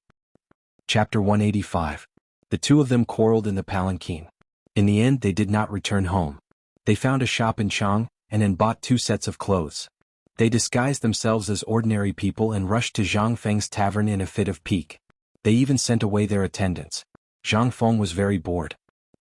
Chapter 185. The two of them quarreled in the palanquin. In the end they did not return home. They found a shop in Chang, and then bought 2 sets of clothes. They disguised themselves as ordinary people and rushed to Zhang Feng's tavern in a fit of pique. They even sent away their attendants. Zhang Feng was very bored.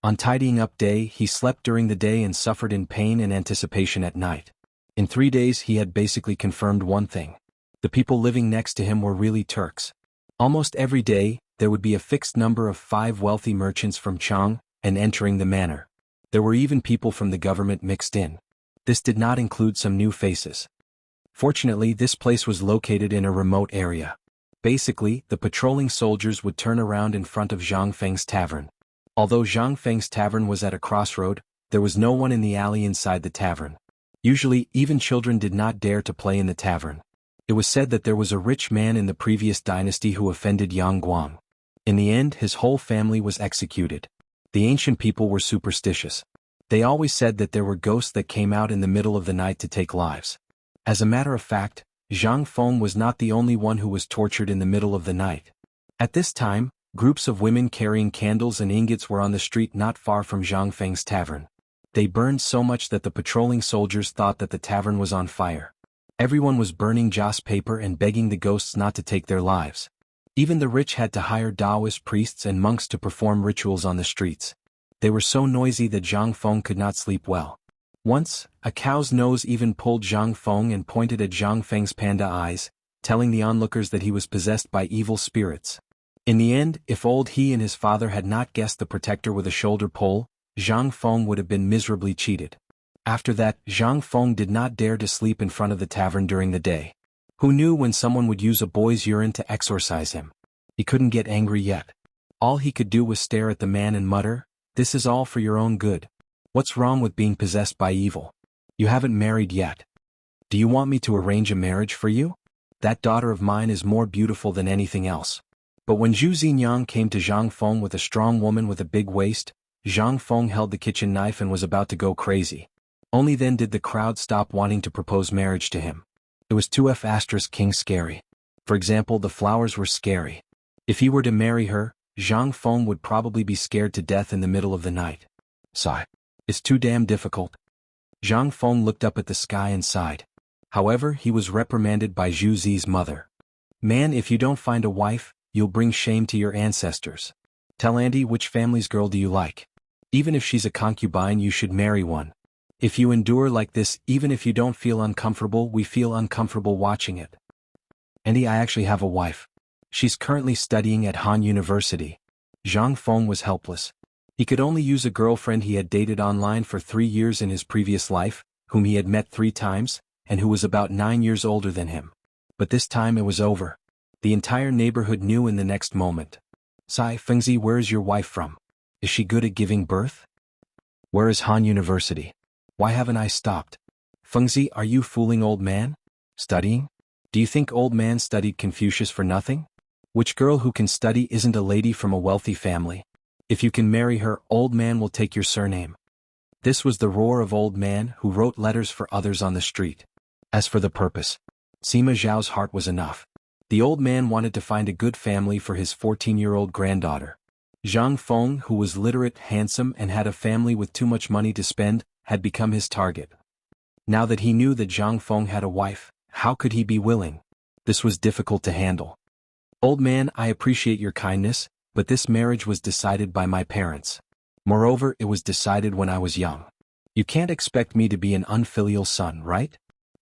On tidying up day, he slept during the day and suffered in pain and anticipation at night. In 3 days he had basically confirmed one thing. The people living next to him were really Turks. Almost every day, there would be a fixed number of 5 wealthy merchants from Chang, and entering the manor. There were even people from the government mixed in. This did not include some new faces. Fortunately, this place was located in a remote area. Basically, the patrolling soldiers would turn around in front of Zhang Feng's tavern. Although Zhang Feng's tavern was at a crossroad, there was no one in the alley inside the tavern. Usually, even children did not dare to play in the tavern. It was said that there was a rich man in the previous dynasty who offended Yang Guang. In the end, his whole family was executed. The ancient people were superstitious. They always said that there were ghosts that came out in the middle of the night to take lives. As a matter of fact, Zhang Feng was not the only one who was tortured in the middle of the night. At this time, groups of women carrying candles and ingots were on the street not far from Zhang Feng's tavern. They burned so much that the patrolling soldiers thought that the tavern was on fire. Everyone was burning joss paper and begging the ghosts not to take their lives. Even the rich had to hire Taoist priests and monks to perform rituals on the streets. They were so noisy that Zhang Feng could not sleep well. Once, a cow's nose even pulled Zhang Feng and pointed at Zhang Feng's panda eyes, telling the onlookers that he was possessed by evil spirits. In the end, if old he and his father had not guessed the protector with a shoulder pole, Zhang Feng would have been miserably cheated. After that, Zhang Feng did not dare to sleep in front of the tavern during the day. Who knew when someone would use a boy's urine to exorcise him? He couldn't get angry yet. All he could do was stare at the man and mutter, "This is all for your own good. What's wrong with being possessed by evil? You haven't married yet. Do you want me to arrange a marriage for you? That daughter of mine is more beautiful than anything else." But when Zhu Xinyang came to Zhang Feng with a strong woman with a big waist, Zhang Feng held the kitchen knife and was about to go crazy. Only then did the crowd stop wanting to propose marriage to him. It was 2F** King scary. For example, the flowers were scary. If he were to marry her, Zhang Feng would probably be scared to death in the middle of the night. Sigh. It's too damn difficult. Zhang Feng looked up at the sky and sighed. However, he was reprimanded by Zhu Zi's mother. "Man, if you don't find a wife, you'll bring shame to your ancestors. Tell Auntie which family's girl do you like. Even if she's a concubine, you should marry one. If you endure like this, even if you don't feel uncomfortable, we feel uncomfortable watching it. Auntie, I actually have a wife. She's currently studying at Han University." Zhang Feng was helpless. He could only use a girlfriend he had dated online for 3 years in his previous life, whom he had met 3 times, and who was about 9 years older than him. But this time it was over. The entire neighborhood knew in the next moment. "Sai Fengzi, where is your wife from? Is she good at giving birth? Where is Han University? Why haven't I stopped? Fengzi, are you fooling old man? Studying? Do you think old man studied Confucius for nothing? Which girl who can study isn't a lady from a wealthy family? If you can marry her, old man will take your surname." This was the roar of old man who wrote letters for others on the street. As for the purpose, Sima Zhao's heart was enough. The old man wanted to find a good family for his 14-year-old granddaughter. Zhang Feng, who was literate, handsome, and had a family with too much money to spend, had become his target. Now that he knew that Zhang Feng had a wife, how could he be willing? This was difficult to handle. "Old man, I appreciate your kindness, but this marriage was decided by my parents. Moreover, it was decided when I was young. You can't expect me to be an unfilial son, right?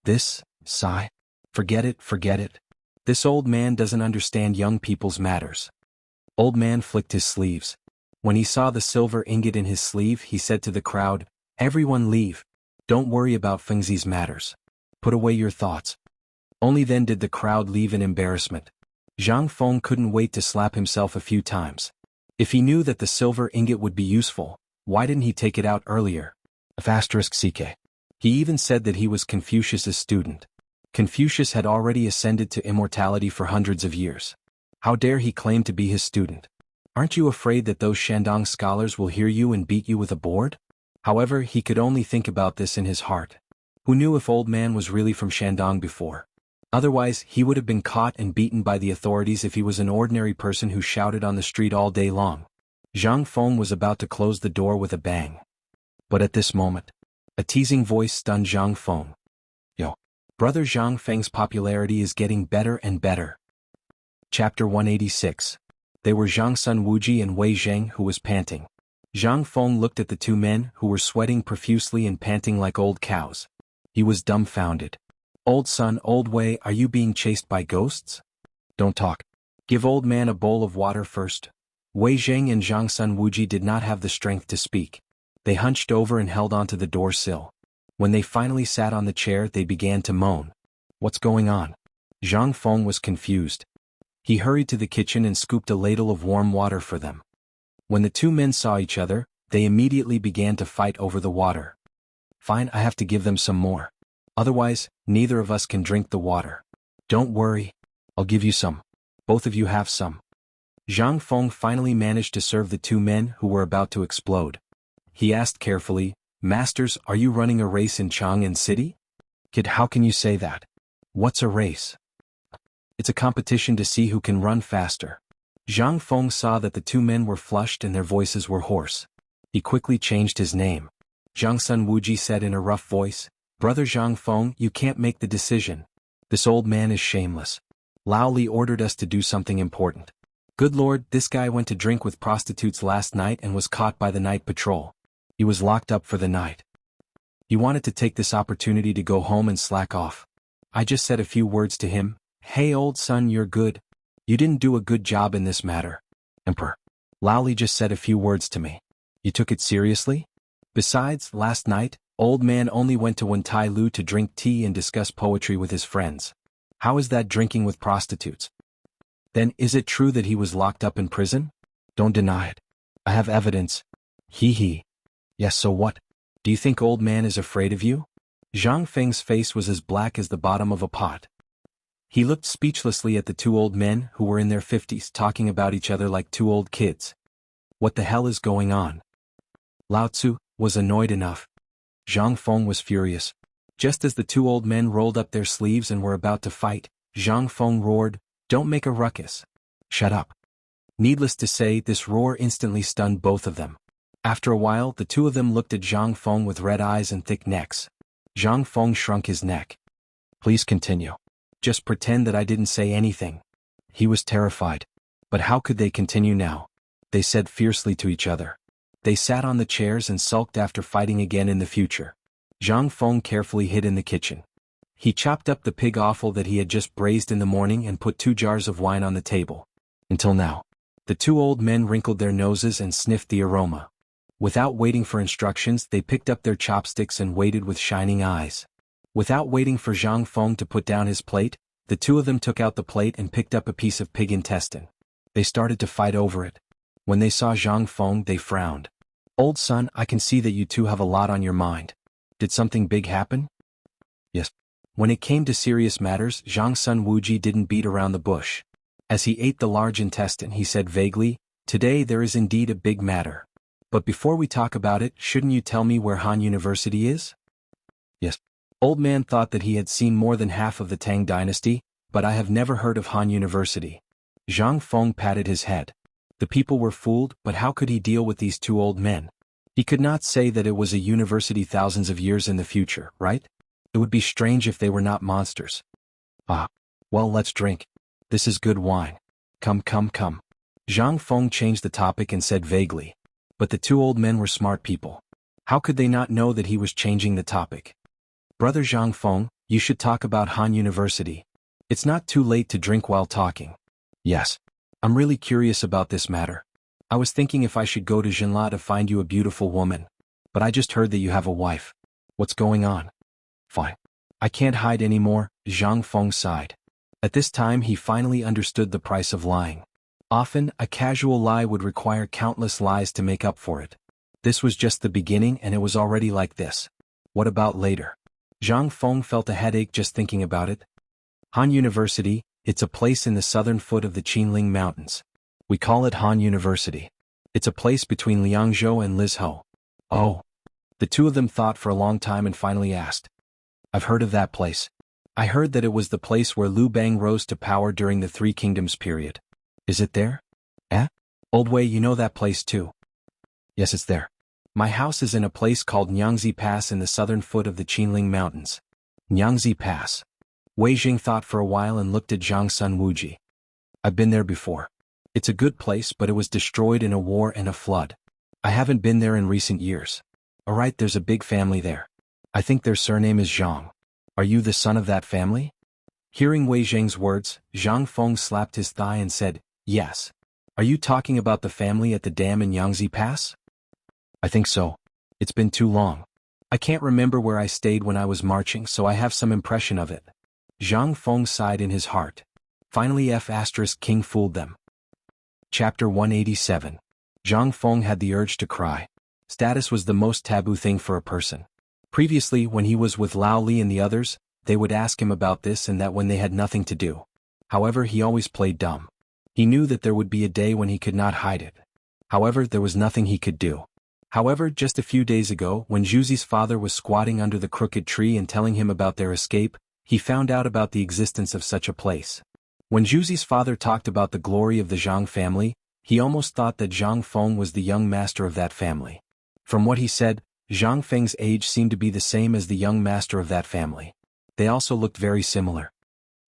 This, sigh. Forget it, forget it. This old man doesn't understand young people's matters." Old man flicked his sleeves. When he saw the silver ingot in his sleeve, he said to the crowd, "Everyone leave. Don't worry about Fengzi's matters. Put away your thoughts. Only then did the crowd leave in embarrassment. Zhang Feng couldn't wait to slap himself a few times. If he knew that the silver ingot would be useful, why didn't he take it out earlier? *CK. He even said that he was Confucius's student. Confucius had already ascended to immortality for hundreds of years. How dare he claim to be his student? Aren't you afraid that those Shandong scholars will hear you and beat you with a board? However, he could only think about this in his heart. Who knew if old man was really from Shandong before? Otherwise, he would have been caught and beaten by the authorities if he was an ordinary person who shouted on the street all day long. Zhang Feng was about to close the door with a bang. But at this moment, a teasing voice stunned Zhang Feng. Yo, brother Zhang Feng's popularity is getting better and better. Chapter 186. They were Zhang Sun Wuji and Wei Zheng who was panting. Zhang Feng looked at the two men who were sweating profusely and panting like old cows. He was dumbfounded. Old Sun, Old Wei, are you being chased by ghosts? Don't talk. Give old man a bowl of water first. Wei Zheng and Zhang Sun Wuji did not have the strength to speak. They hunched over and held onto the door sill. When they finally sat on the chair, they began to moan. What's going on? Zhang Feng was confused. He hurried to the kitchen and scooped a ladle of warm water for them. When the two men saw each other, they immediately began to fight over the water. Fine, I have to give them some more. Otherwise, neither of us can drink the water. Don't worry. I'll give you some. Both of you have some. Zhang Feng finally managed to serve the two men who were about to explode. He asked carefully, Masters, are you running a race in Chang'an City? Kid, how can you say that? What's a race? It's a competition to see who can run faster. Zhang Feng saw that the two men were flushed and their voices were hoarse. He quickly changed his name. Zhang Sun Wuji said in a rough voice, Brother Zhang Feng, you can't make the decision. This old man is shameless. Lao Li ordered us to do something important. Good Lord, this guy went to drink with prostitutes last night and was caught by the night patrol. He was locked up for the night. He wanted to take this opportunity to go home and slack off. I just said a few words to him. Hey old son, you're good. You didn't do a good job in this matter. Emperor. Lao Li just said a few words to me. You took it seriously? Besides, last night, old man only went to Wentai Lu to drink tea and discuss poetry with his friends. How is that drinking with prostitutes? Then is it true that he was locked up in prison? Don't deny it. I have evidence. Hee. Yes, so what? Do you think old man is afraid of you? Zhang Feng's face was as black as the bottom of a pot. He looked speechlessly at the two old men who were in their 50s talking about each other like two old kids. What the hell is going on? Lao Tzu was annoyed enough. Zhang Feng was furious. Just as the two old men rolled up their sleeves and were about to fight, Zhang Feng roared, Don't make a ruckus. Shut up. Needless to say, this roar instantly stunned both of them. After a while, the two of them looked at Zhang Feng with red eyes and thick necks. Zhang Feng shrunk his neck. Please continue. Just pretend that I didn't say anything. He was terrified. But how could they continue now? They said fiercely to each other. They sat on the chairs and sulked after fighting again in the future. Zhang Feng carefully hid in the kitchen. He chopped up the pig offal that he had just braised in the morning and put 2 jars of wine on the table. Until now. The two old men wrinkled their noses and sniffed the aroma. Without waiting for instructions, they picked up their chopsticks and waited with shining eyes. Without waiting for Zhang Feng to put down his plate, the two of them took out the plate and picked up a piece of pig intestine. They started to fight over it. When they saw Zhang Feng, they frowned. Old son, I can see that you two have a lot on your mind. Did something big happen? Yes. When it came to serious matters, Zhang Sun Wuji didn't beat around the bush. As he ate the large intestine, he said vaguely, Today there is indeed a big matter. But before we talk about it, shouldn't you tell me where Han University is? Yes. Old man thought that he had seen more than half of the Tang Dynasty, but I have never heard of Han University. Zhang Feng patted his head. The people were fooled, but how could he deal with these two old men? He could not say that it was a university thousands of years in the future, right? It would be strange if they were not monsters. Ah. Well, let's drink. This is good wine. Come. Zhang Feng changed the topic and said vaguely. But the two old men were smart people. How could they not know that he was changing the topic? Brother Zhang Feng, you should talk about Han University. It's not too late to drink while talking. Yes. I'm really curious about this matter. I was thinking if I should go to Jinla to find you a beautiful woman. But I just heard that you have a wife. What's going on? Fine. I can't hide anymore, Zhang Feng sighed. At this time he finally understood the price of lying. Often, a casual lie would require countless lies to make up for it. This was just the beginning and it was already like this. What about later? Zhang Feng felt a headache just thinking about it. Han University, it's a place in the southern foot of the Qinling Mountains. We call it Han University. It's a place between Liangzhou and Lizhou. Oh. The two of them thought for a long time and finally asked. I've heard of that place. I heard that it was the place where Liu Bang rose to power during the Three Kingdoms period. Is it there? Eh? Old Wei, you know that place too. Yes, it's there. My house is in a place called Nyangzi Pass in the southern foot of the Qinling Mountains. Nyangzi Pass. Wei Jing thought for a while and looked at Zhang Sun Wuji. I've been there before. It's a good place, but it was destroyed in a war and a flood. I haven't been there in recent years. Alright, there's a big family there. I think their surname is Zhang. Are you the son of that family? Hearing Wei Jing's words, Zhang Feng slapped his thigh and said, Yes. Are you talking about the family at the dam in Yangtze Pass? I think so. It's been too long. I can't remember where I stayed when I was marching, so I have some impression of it. Zhang Feng sighed in his heart. Finally King fooled them. Chapter 187. Zhang Feng had the urge to cry. Status was the most taboo thing for a person. Previously, when he was with Lao Li and the others, they would ask him about this and that when they had nothing to do. However, he always played dumb. He knew that there would be a day when he could not hide it. However, there was nothing he could do. However, just a few days ago, when Zhuzi's father was squatting under the crooked tree and telling him about their escape, he found out about the existence of such a place. When Zhuzi's father talked about the glory of the Zhang family, he almost thought that Zhang Feng was the young master of that family. From what he said, Zhang Feng's age seemed to be the same as the young master of that family. They also looked very similar.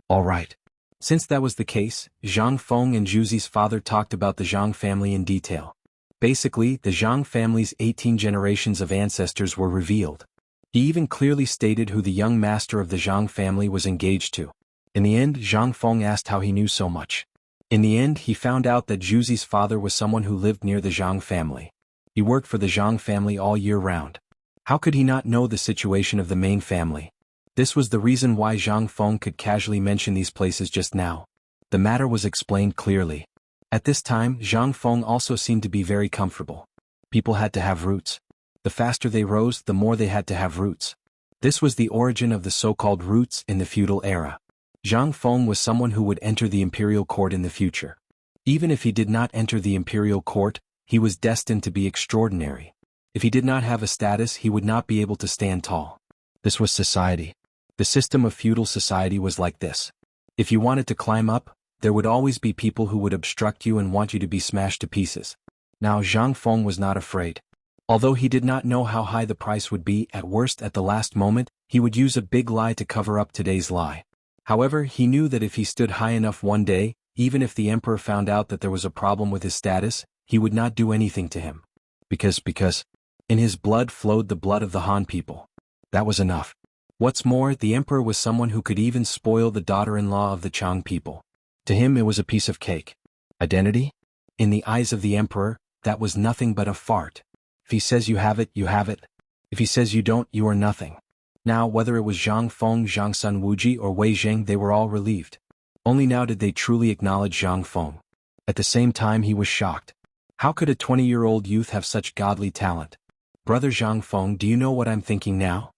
All right. Since that was the case, Zhang Feng and Zhuzi's father talked about the Zhang family in detail. Basically, the Zhang family's 18 generations of ancestors were revealed. He even clearly stated who the young master of the Zhang family was engaged to. In the end, Zhang Feng asked how he knew so much. In the end, he found out that Zhuzi's father was someone who lived near the Zhang family. He worked for the Zhang family all year round. How could he not know the situation of the main family? This was the reason why Zhang Feng could casually mention these places just now. The matter was explained clearly. At this time, Zhang Feng also seemed to be very comfortable. People had to have roots. The faster they rose, the more they had to have roots. This was the origin of the so-called roots in the feudal era. Zhang Feng was someone who would enter the imperial court in the future. Even if he did not enter the imperial court, he was destined to be extraordinary. If he did not have a status, he would not be able to stand tall. This was society. The system of feudal society was like this. If you wanted to climb up, there would always be people who would obstruct you and want you to be smashed to pieces. Now Zhang Feng was not afraid. Although he did not know how high the price would be, at worst at the last moment, he would use a big lie to cover up today's lie. However, he knew that if he stood high enough one day, even if the emperor found out that there was a problem with his status, he would not do anything to him. Because in his blood flowed the blood of the Han people. That was enough. What's more, the emperor was someone who could even spoil the daughter-in-law of the Chang people. To him it was a piece of cake. Identity? In the eyes of the emperor, that was nothing but a fart. If he says you have it, you have it. If he says you don't, you are nothing. Now, whether it was Zhang Feng, Zhang Sun Wuji, or Wei Jing, they were all relieved. Only now did they truly acknowledge Zhang Feng. At the same time he was shocked. How could a 20-year-old youth have such godly talent? Brother Zhang Feng, do you know what I'm thinking now?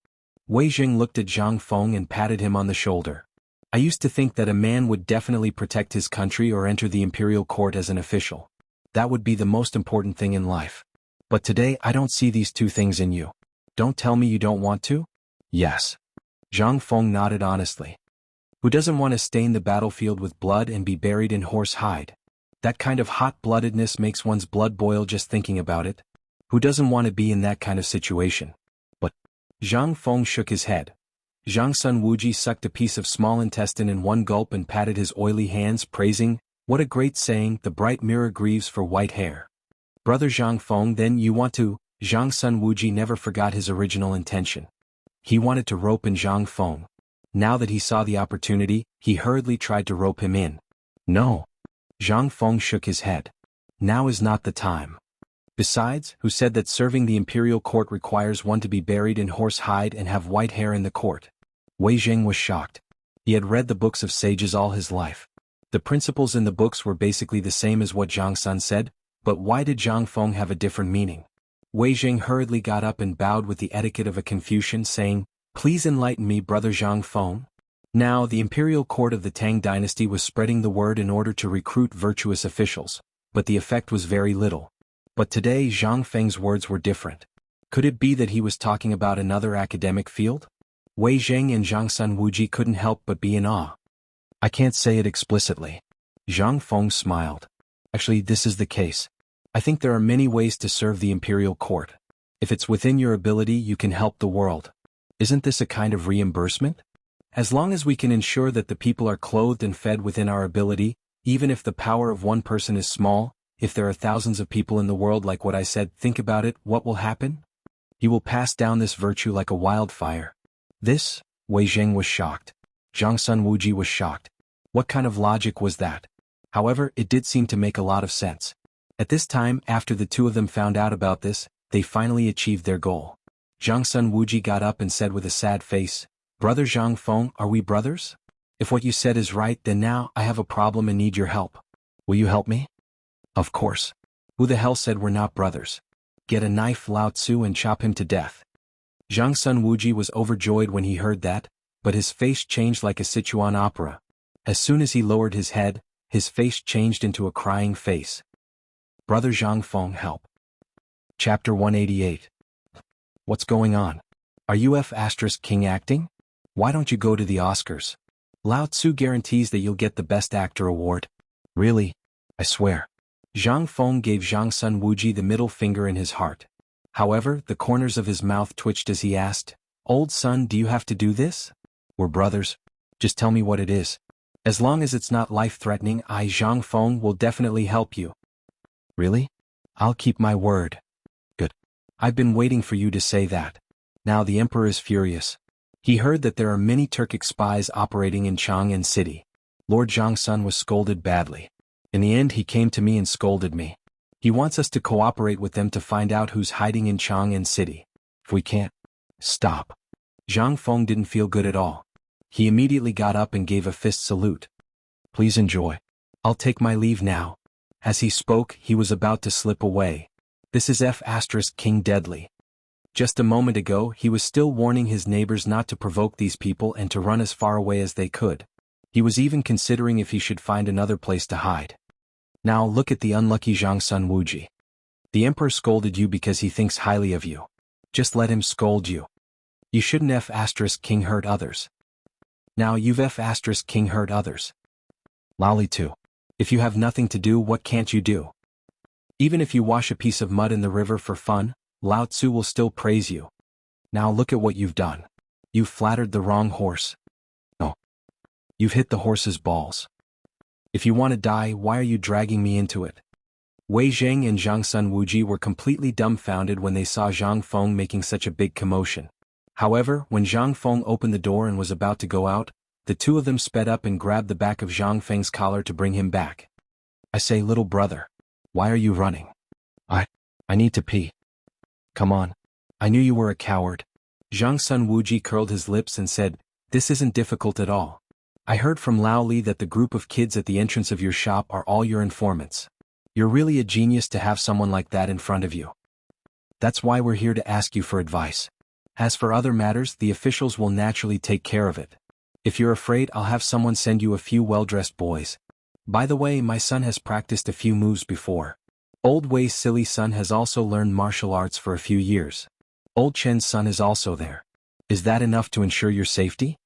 Wei Jing looked at Zhang Feng and patted him on the shoulder. I used to think that a man would definitely protect his country or enter the imperial court as an official. That would be the most important thing in life. But today I don't see these two things in you. Don't tell me you don't want to? Yes. Zhang Feng nodded honestly. Who doesn't want to stain the battlefield with blood and be buried in horse hide? That kind of hot-bloodedness makes one's blood boil just thinking about it. Who doesn't want to be in that kind of situation? But Zhang Feng shook his head. Zhang Sun Wuji sucked a piece of small intestine in one gulp and patted his oily hands, praising, "What a great saying, the bright mirror grieves for white hair." Brother Zhang Feng, then you want to? Zhang Sun Wuji never forgot his original intention. He wanted to rope in Zhang Feng. Now that he saw the opportunity, he hurriedly tried to rope him in. No. Zhang Feng shook his head. Now is not the time. Besides, who said that serving the imperial court requires one to be buried in horse hide and have white hair in the court? Wei Zheng was shocked. He had read the books of sages all his life. The principles in the books were basically the same as what Zhang Sun said, but why did Zhang Feng have a different meaning? Wei Zheng hurriedly got up and bowed with the etiquette of a Confucian, saying, "Please enlighten me, brother Zhang Feng." Now, the imperial court of the Tang dynasty was spreading the word in order to recruit virtuous officials, but the effect was very little. But today Zhang Feng's words were different. Could it be that he was talking about another academic field? Wei Zheng and Zhang Sun Wuji couldn't help but be in awe. I can't say it explicitly. Zhang Feng smiled. Actually, this is the case. I think there are many ways to serve the imperial court. If it's within your ability, you can help the world. Isn't this a kind of reimbursement? As long as we can ensure that the people are clothed and fed within our ability, even if the power of one person is small, if there are thousands of people in the world like what I said, think about it, what will happen? You will pass down this virtue like a wildfire. This? Wei Zheng was shocked. Zhang Sun Wuji was shocked. What kind of logic was that? However, it did seem to make a lot of sense. At this time, after the two of them found out about this, they finally achieved their goal. Zhang Sun Wuji got up and said with a sad face, "Brother Zhang Feng, are we brothers? If what you said is right, then now I have a problem and need your help. Will you help me?" Of course. Who the hell said we're not brothers? Get a knife, Lao Tzu, and chop him to death. Zhang Sun Wuji was overjoyed when he heard that, but his face changed like a Sichuan opera. As soon as he lowered his head, his face changed into a crying face. Brother Zhang Feng, help. Chapter 188. What's going on? Are you King acting? Why don't you go to the Oscars? Lao Tzu guarantees that you'll get the Best Actor award. Really? I swear. Zhang Feng gave Zhang Sun Wuji the middle finger in his heart. However, the corners of his mouth twitched as he asked, "Old son, do you have to do this? We're brothers. Just tell me what it is. As long as it's not life-threatening, I, Zhang Feng, will definitely help you." Really? I'll keep my word. Good. I've been waiting for you to say that. Now the emperor is furious. He heard that there are many Turkic spies operating in Chang'an City. Lord Zhang Sun was scolded badly. In the end, he came to me and scolded me. He wants us to cooperate with them to find out who's hiding in Chang'an City. If we can't, stop. Zhang Feng didn't feel good at all. He immediately got up and gave a fist salute. Please enjoy. I'll take my leave now. As he spoke, he was about to slip away. This is King deadly. Just a moment ago, he was still warning his neighbors not to provoke these people and to run as far away as they could. He was even considering if he should find another place to hide. Now look at the unlucky Zhang Sun Wuji. The emperor scolded you because he thinks highly of you. Just let him scold you. You shouldn't King hurt others. Now you've King hurt others. Lolly too. If you have nothing to do, what can't you do? Even if you wash a piece of mud in the river for fun, Lao Tzu will still praise you. Now look at what you've done. You've flattered the wrong horse. No. You've hit the horse's balls. If you want to die, why are you dragging me into it? Wei Zheng and Zhang Sun Wuji were completely dumbfounded when they saw Zhang Feng making such a big commotion. However, when Zhang Feng opened the door and was about to go out, the two of them sped up and grabbed the back of Zhang Feng's collar to bring him back. I say, little brother. Why are you running? I need to pee. Come on. I knew you were a coward. Zhang Sun Wuji curled his lips and said, "This isn't difficult at all. I heard from Lao Li that the group of kids at the entrance of your shop are all your informants. You're really a genius to have someone like that in front of you. That's why we're here to ask you for advice. As for other matters, the officials will naturally take care of it. If you're afraid, I'll have someone send you a few well-dressed boys. By the way, my son has practiced a few moves before. Old Wei's silly son has also learned martial arts for a few years. Old Chen's son is also there. Is that enough to ensure your safety?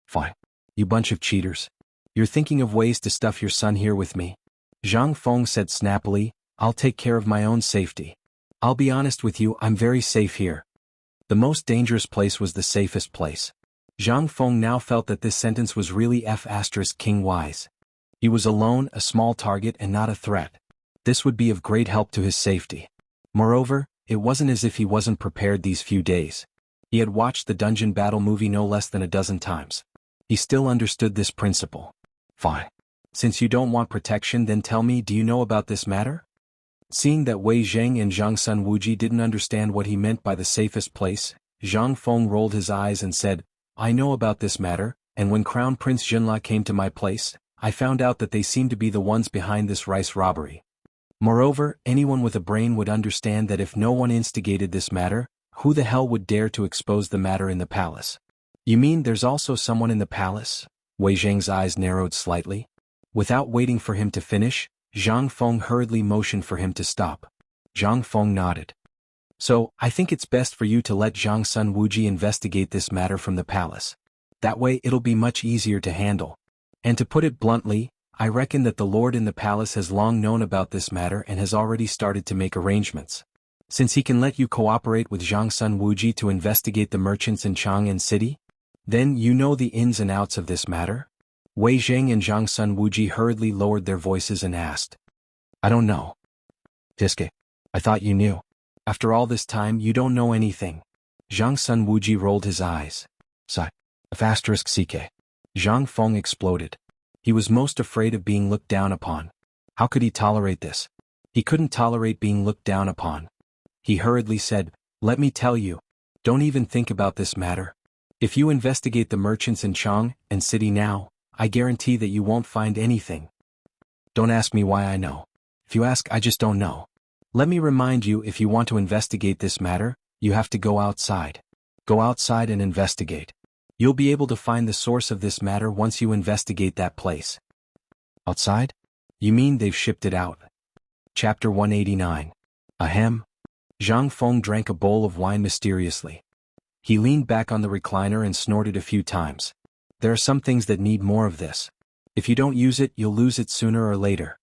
Fine. You bunch of cheaters. You're thinking of ways to stuff your son here with me. Zhang Feng said snappily, I'll take care of my own safety. I'll be honest with you, I'm very safe here. The most dangerous place was the safest place. Zhang Feng now felt that this sentence was really King wise. He was alone, a small target and not a threat. This would be of great help to his safety. Moreover, it wasn't as if he wasn't prepared these few days. He had watched the dungeon battle movie no less than a dozen times. He still understood this principle. Fine. Since you don't want protection, then tell me, do you know about this matter? Seeing that Wei Zheng and Zhang Sun Wuji didn't understand what he meant by the safest place, Zhang Feng rolled his eyes and said, I know about this matter, and when Crown Prince Junla came to my place, I found out that they seem to be the ones behind this rice robbery. Moreover, anyone with a brain would understand that if no one instigated this matter, who the hell would dare to expose the matter in the palace? You mean there's also someone in the palace? Wei Zheng's eyes narrowed slightly. Without waiting for him to finish, Zhang Feng hurriedly motioned for him to stop. Zhang Feng nodded. So, I think it's best for you to let Zhang Sun Wuji investigate this matter from the palace. That way it'll be much easier to handle. And to put it bluntly, I reckon that the lord in the palace has long known about this matter and has already started to make arrangements. Since he can let you cooperate with Zhang Sun Wuji to investigate the merchants in Chang'an City, then you know the ins and outs of this matter? Wei Zheng and Zhang Sun Wuji hurriedly lowered their voices and asked. I don't know. Tiske, I thought you knew. After all this time you don't know anything. Zhang Sun Wuji rolled his eyes. Sigh. *CK. Zhang Feng exploded. He was most afraid of being looked down upon. How could he tolerate this? He couldn't tolerate being looked down upon. He hurriedly said, let me tell you. Don't even think about this matter. If you investigate the merchants in Chang'an City now, I guarantee that you won't find anything. Don't ask me why I know. If you ask, I just don't know. Let me remind you, if you want to investigate this matter, you have to go outside. Go outside and investigate. You'll be able to find the source of this matter once you investigate that place. Outside? You mean they've shipped it out? Chapter 189. Ahem. Zhang Feng drank a bowl of wine mysteriously. He leaned back on the recliner and snorted a few times. There are some things that need more of this. If you don't use it, you'll lose it sooner or later.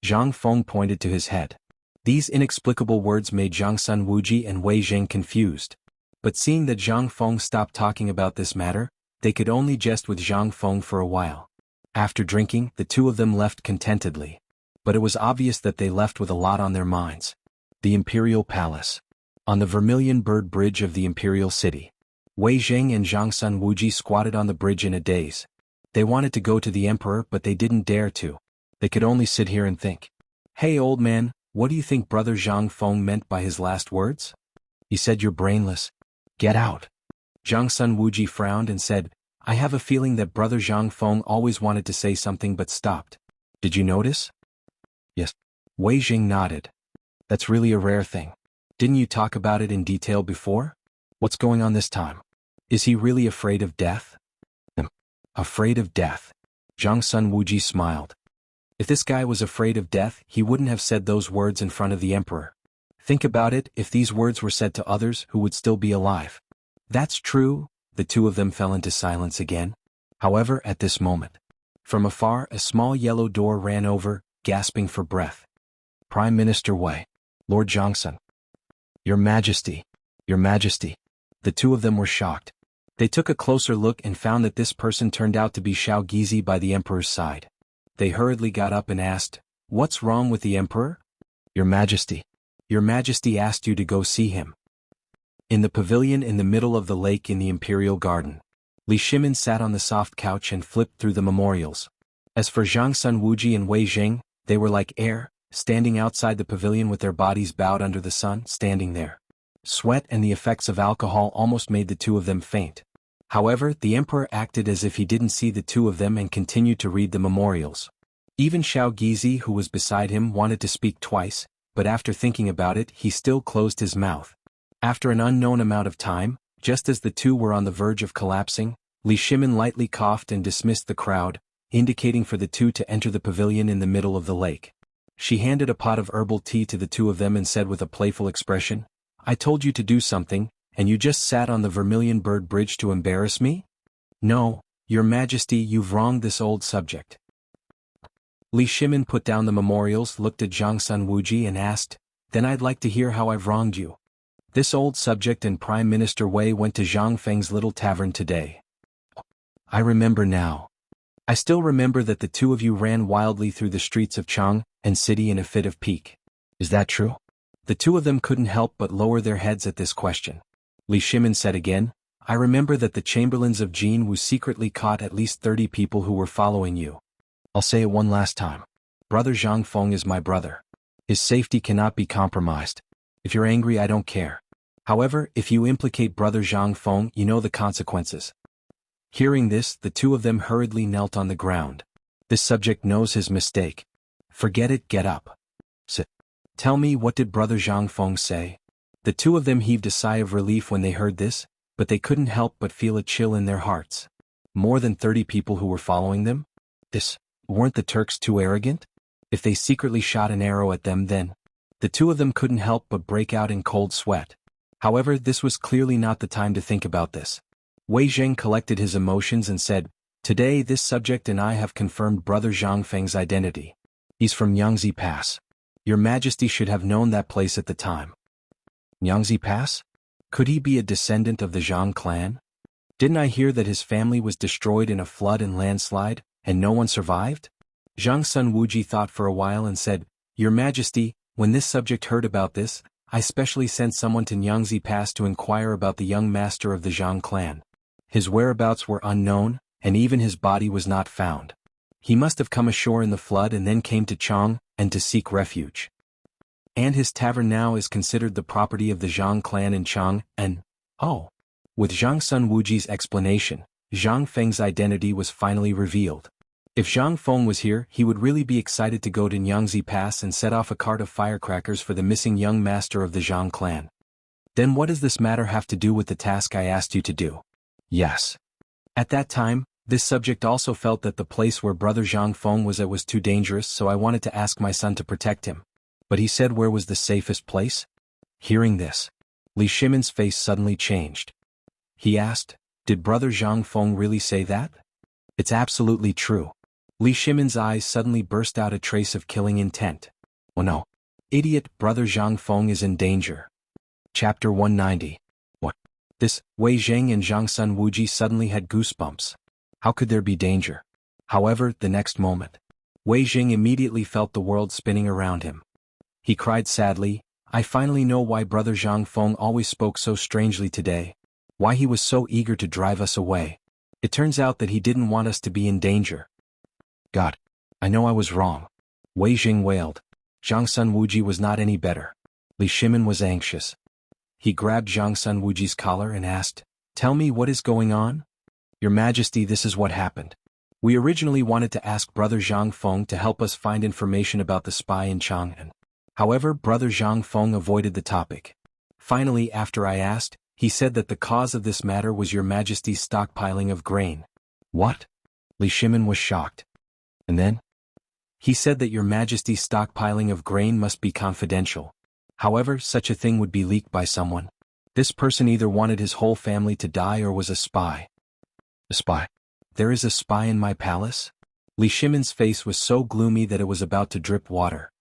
Zhang Feng pointed to his head. These inexplicable words made Zhang Sun Wuji and Wei Zheng confused. But seeing that Zhang Feng stopped talking about this matter, they could only jest with Zhang Feng for a while. After drinking, the two of them left contentedly. But it was obvious that they left with a lot on their minds. The Imperial Palace. On the Vermilion Bird Bridge of the Imperial City. Wei Zheng and Zhang Sun Wuji squatted on the bridge in a daze. They wanted to go to the Emperor, but they didn't dare to. They could only sit here and think. Hey old man, what do you think Brother Zhang Feng meant by his last words? He said you're brainless. Get out. Zhang Sun Wuji frowned and said, I have a feeling that Brother Zhang Feng always wanted to say something but stopped. Did you notice? Yes. Wei Zheng nodded. That's really a rare thing. Didn't you talk about it in detail before? What's going on this time? Is he really afraid of death? Afraid of death. Zhang Sun Wuji smiled. If this guy was afraid of death, he wouldn't have said those words in front of the Emperor. Think about it, if these words were said to others who would still be alive. That's true. The two of them fell into silence again. However, at this moment, from afar a small yellow door ran over, gasping for breath. Prime Minister Wei. Lord Zhangsun. Your Majesty. Your Majesty. The two of them were shocked. They took a closer look and found that this person turned out to be Xiao Gizi by the Emperor's side. They hurriedly got up and asked, What's wrong with the Emperor? Your Majesty. Your Majesty asked you to go see him. In the pavilion in the middle of the lake in the Imperial Garden, Li Shimin sat on the soft couch and flipped through the memorials. As for Zhang Sun Wuji and Wei Zheng, they were like air, standing outside the pavilion with their bodies bowed under the sun, standing there. Sweat and the effects of alcohol almost made the two of them faint. However, the Emperor acted as if he didn't see the two of them and continued to read the memorials. Even Xiao Gizi, who was beside him, wanted to speak twice, but after thinking about it, he still closed his mouth. After an unknown amount of time, just as the two were on the verge of collapsing, Li Shimin lightly coughed and dismissed the crowd, indicating for the two to enter the pavilion in the middle of the lake. She handed a pot of herbal tea to the two of them and said with a playful expression, I told you to do something, and you just sat on the Vermilion Bird Bridge to embarrass me? No, Your Majesty, you've wronged this old subject. Li Shimin put down the memorials, looked at Zhang Sun Wuji and asked, Then I'd like to hear how I've wronged you. This old subject and Prime Minister Wei went to Zhang Feng's little tavern today. I remember now. I still remember that the two of you ran wildly through the streets of Chang'an City in a fit of pique. Is that true? The two of them couldn't help but lower their heads at this question. Li Shimin said again, I remember that the chamberlains of Jin Wu secretly caught at least 30 people who were following you. I'll say it one last time. Brother Zhang Feng is my brother. His safety cannot be compromised. If you're angry, I don't care. However, if you implicate Brother Zhang Feng, you know the consequences. Hearing this, the two of them hurriedly knelt on the ground. This subject knows his mistake. Forget it, get up. Sit. Tell me, what did Brother Zhang Feng say? The two of them heaved a sigh of relief when they heard this, but they couldn't help but feel a chill in their hearts. More than 30 people who were following them? Weren't the Turks too arrogant? If they secretly shot an arrow at them then? The two of them couldn't help but break out in cold sweat. However, this was clearly not the time to think about this. Wei Zheng collected his emotions and said, "Today this subject and I have confirmed Brother Zhang Feng's identity. He's from Yangtze Pass. Your Majesty should have known that place at the time." Yangtze Pass? Could he be a descendant of the Zhang clan? Didn't I hear that his family was destroyed in a flood and landslide, and no one survived? Zhang Sun Wuji thought for a while and said, "Your Majesty, when this subject heard about this, I specially sent someone to Yangtze Pass to inquire about the young master of the Zhang clan. His whereabouts were unknown, and even his body was not found. He must have come ashore in the flood and then came to Chang, and to seek refuge. And his tavern now is considered the property of the Zhang clan in Chang, and, oh." With Zhang Sun Wuji's explanation, Zhang Feng's identity was finally revealed. If Zhang Feng was here, he would really be excited to go to Yangtze Pass and set off a cart of firecrackers for the missing young master of the Zhang clan. Then what does this matter have to do with the task I asked you to do? Yes. At that time, this subject also felt that the place where Brother Zhang Feng was at was too dangerous, so I wanted to ask my son to protect him. But he said where was the safest place? Hearing this, Li Shimin's face suddenly changed. He asked, "Did Brother Zhang Feng really say that?" "It's absolutely true." Li Shimin's eyes suddenly burst out a trace of killing intent. "Oh no. Idiot, Brother Zhang Feng is in danger." Chapter 190. What? This, Wei Zheng and Zhang Sun Wuji suddenly had goosebumps. How could there be danger? However, the next moment, Wei Zheng immediately felt the world spinning around him. He cried sadly, "I finally know why Brother Zhang Feng always spoke so strangely today. Why he was so eager to drive us away. It turns out that he didn't want us to be in danger. God, I know I was wrong." Wei Zheng wailed. Zhang Sun Wuji was not any better. Li Shimin was anxious. He grabbed Zhang Sun Wuji's collar and asked, "Tell me what is going on?" "Your Majesty, this is what happened. We originally wanted to ask Brother Zhang Feng to help us find information about the spy in Chang'an. However, Brother Zhang Feng avoided the topic. Finally, after I asked, he said that the cause of this matter was Your Majesty's stockpiling of grain." "What?" Li Shimin was shocked. "And then?" "He said that Your Majesty's stockpiling of grain must be confidential. However, such a thing would be leaked by someone. This person either wanted his whole family to die or was a spy." "A spy? There is a spy in my palace?" Li Shimin's face was so gloomy that it was about to drip water.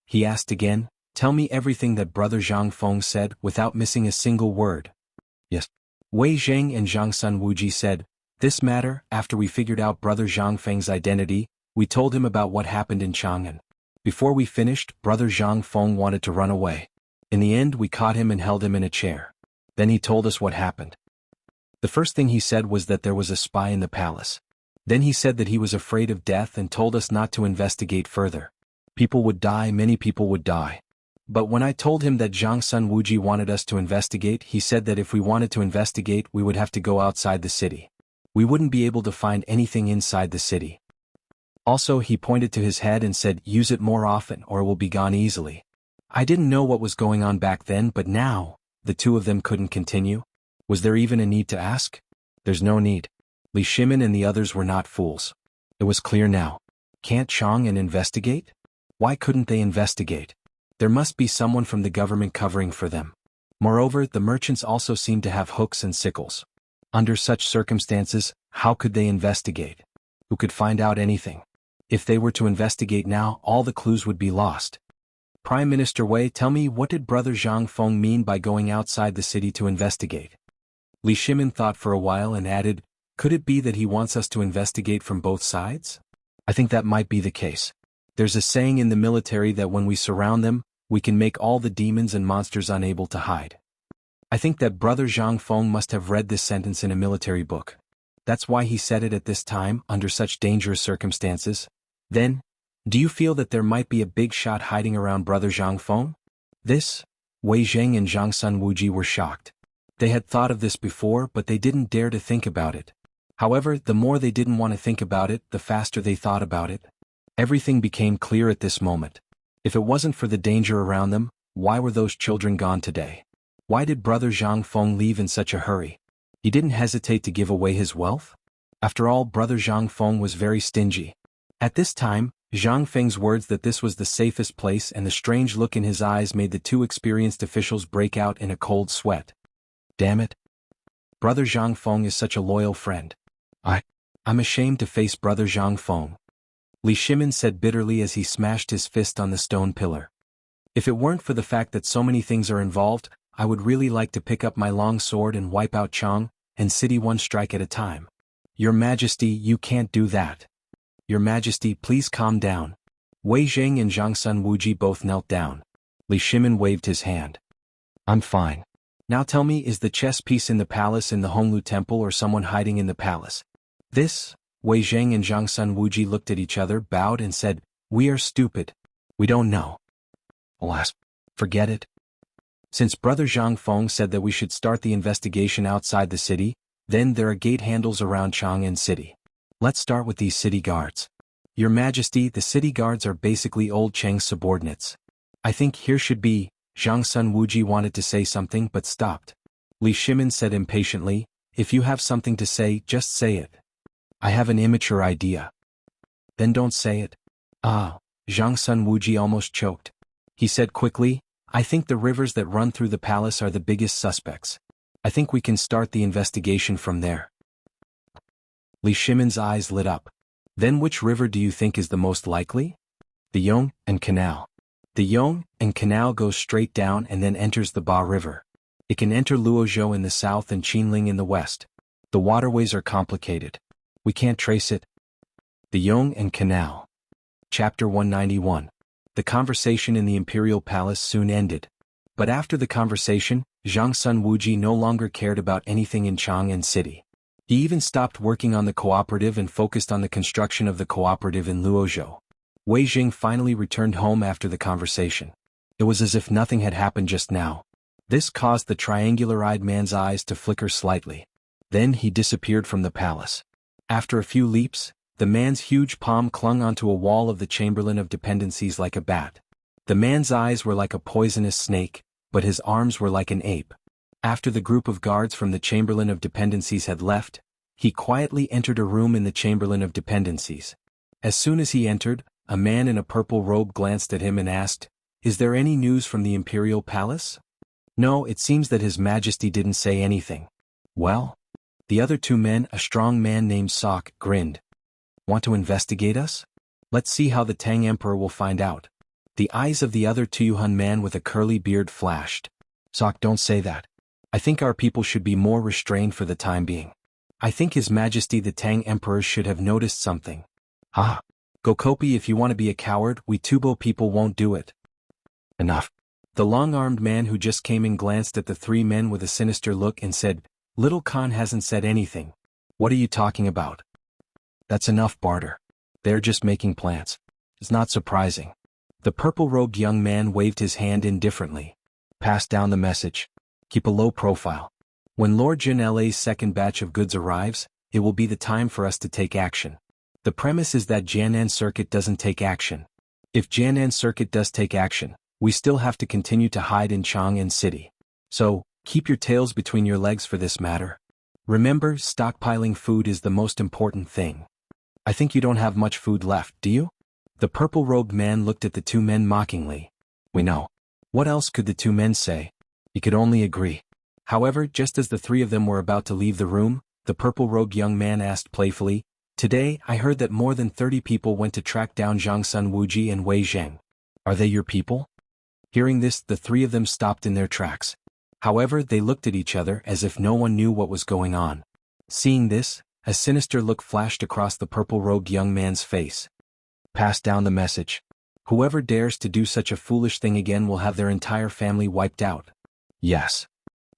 He asked again, "Tell me everything that Brother Zhang Feng said without missing a single word." "Yes." Wei Zheng and Zhang Sun Wuji said, "This matter, after we figured out Brother Zhang Feng's identity, we told him about what happened in Chang'an. Before we finished, Brother Zhang Feng wanted to run away. In the end, we caught him and held him in a chair. Then he told us what happened. The first thing he said was that there was a spy in the palace. Then he said that he was afraid of death and told us not to investigate further. People would die, many people would die. But when I told him that Zhang Sun Wuji wanted us to investigate, he said that if we wanted to investigate, we would have to go outside the city. We wouldn't be able to find anything inside the city. Also, he pointed to his head and said, 'Use it more often or it will be gone easily.' I didn't know what was going on back then, but now," the two of them couldn't continue. Was there even a need to ask? There's no need. Li Shimin and the others were not fools. It was clear now. Can't Chang'an investigate? Why couldn't they investigate? There must be someone from the government covering for them. Moreover, the merchants also seemed to have hooks and sickles. Under such circumstances, how could they investigate? Who could find out anything? If they were to investigate now, all the clues would be lost. Prime Minister Wei, tell me, what did Brother Zhang Feng mean by going outside the city to investigate? Li Shimin thought for a while and added, "Could it be that he wants us to investigate from both sides? I think that might be the case. There's a saying in the military that when we surround them, we can make all the demons and monsters unable to hide. I think that Brother Zhang Feng must have read this sentence in a military book. That's why he said it at this time, under such dangerous circumstances. Then, do you feel that there might be a big shot hiding around Brother Zhang Feng?" This, Wei Zheng and Zhang Sun Wuji were shocked. They had thought of this before, but they didn't dare to think about it. However, the more they didn't want to think about it, the faster they thought about it. Everything became clear at this moment. If it wasn't for the danger around them, why were those children gone today? Why did Brother Zhang Feng leave in such a hurry? He didn't hesitate to give away his wealth? After all, Brother Zhang Feng was very stingy. At this time, Zhang Feng's words that this was the safest place and the strange look in his eyes made the two experienced officials break out in a cold sweat. Damn it. Brother Zhang Feng is such a loyal friend. I'm ashamed to face Brother Zhang Feng. Li Shimin said bitterly as he smashed his fist on the stone pillar. If it weren't for the fact that so many things are involved, I would really like to pick up my long sword and wipe out Chang and city one strike at a time. Your Majesty, you can't do that. Your Majesty, please calm down. Wei Zheng and Zhang Sun Wuji both knelt down. Li Shimin waved his hand. I'm fine. Now tell me, is the chess piece in the palace in the Honglu temple or someone hiding in the palace? This? Wei Zheng and Zhang Sun Wuji looked at each other, bowed and said, we are stupid. We don't know. Alas, forget it. Since Brother Zhang Feng said that we should start the investigation outside the city, then there are gate handles around Chang'an City. Let's start with these city guards. Your Majesty, the city guards are basically old Cheng's subordinates. I think here should be. Zhang Sun Wuji wanted to say something but stopped. Li Shimin said impatiently, if you have something to say, just say it. I have an immature idea. Then don't say it. Zhang Sun Wuji almost choked. He said quickly, I think the rivers that run through the palace are the biggest suspects. I think we can start the investigation from there. Li Shimin's eyes lit up. Then which river do you think is the most likely? The Yong and Canal. The Yong and Canal goes straight down and then enters the Ba River. It can enter Luozhou in the south and Qinling in the west. The waterways are complicated. We can't trace it. The Yong and Canal. Chapter 191. The conversation in the Imperial Palace soon ended. But after the conversation, Zhang Sun Wuji no longer cared about anything in Chang'an City. He even stopped working on the cooperative and focused on the construction of the cooperative in Luozhou. Wei Jing finally returned home after the conversation. It was as if nothing had happened just now. This caused the triangular-eyed man's eyes to flicker slightly. Then he disappeared from the palace. After a few leaps, the man's huge palm clung onto a wall of the Chamberlain of Dependencies like a bat. The man's eyes were like a poisonous snake, but his arms were like an ape. After the group of guards from the Chamberlain of Dependencies had left, he quietly entered a room in the Chamberlain of Dependencies. As soon as he entered, a man in a purple robe glanced at him and asked, Is there any news from the Imperial Palace? No, it seems that His Majesty didn't say anything. Well? The other two men, a strong man named Sok, grinned. Want to investigate us? Let's see how the Tang Emperor will find out. The eyes of the other Tuyuhun man with a curly beard flashed. Sok, don't say that. I think our people should be more restrained for the time being. I think His Majesty the Tang Emperor should have noticed something. Gokopi, if you want to be a coward, we Tubo people won't do it. Enough. The long-armed man who just came in glanced at the three men with a sinister look and said, Little Khan hasn't said anything. What are you talking about? That's enough, Barter. They're just making plans. It's not surprising. The purple-robed young man waved his hand indifferently. Pass down the message. Keep a low profile. When Lord Jin LA's second batch of goods arrives, it will be the time for us to take action. The premise is that Jianan Circuit doesn't take action. If Jianan Circuit does take action, we still have to continue to hide in Chang'an City. So, keep your tails between your legs for this matter. Remember, stockpiling food is the most important thing. I think you don't have much food left, do you? The purple-robed man looked at the two men mockingly. We know. What else could the two men say? He could only agree. However, just as the three of them were about to leave the room, the purple-robed young man asked playfully, Today, I heard that more than 30 people went to track down Zhang Sun Wuji and Wei Zheng. Are they your people? Hearing this, the three of them stopped in their tracks. However, they looked at each other as if no one knew what was going on. Seeing this, a sinister look flashed across the purple-robed young man's face. Pass down the message. Whoever dares to do such a foolish thing again will have their entire family wiped out. Yes.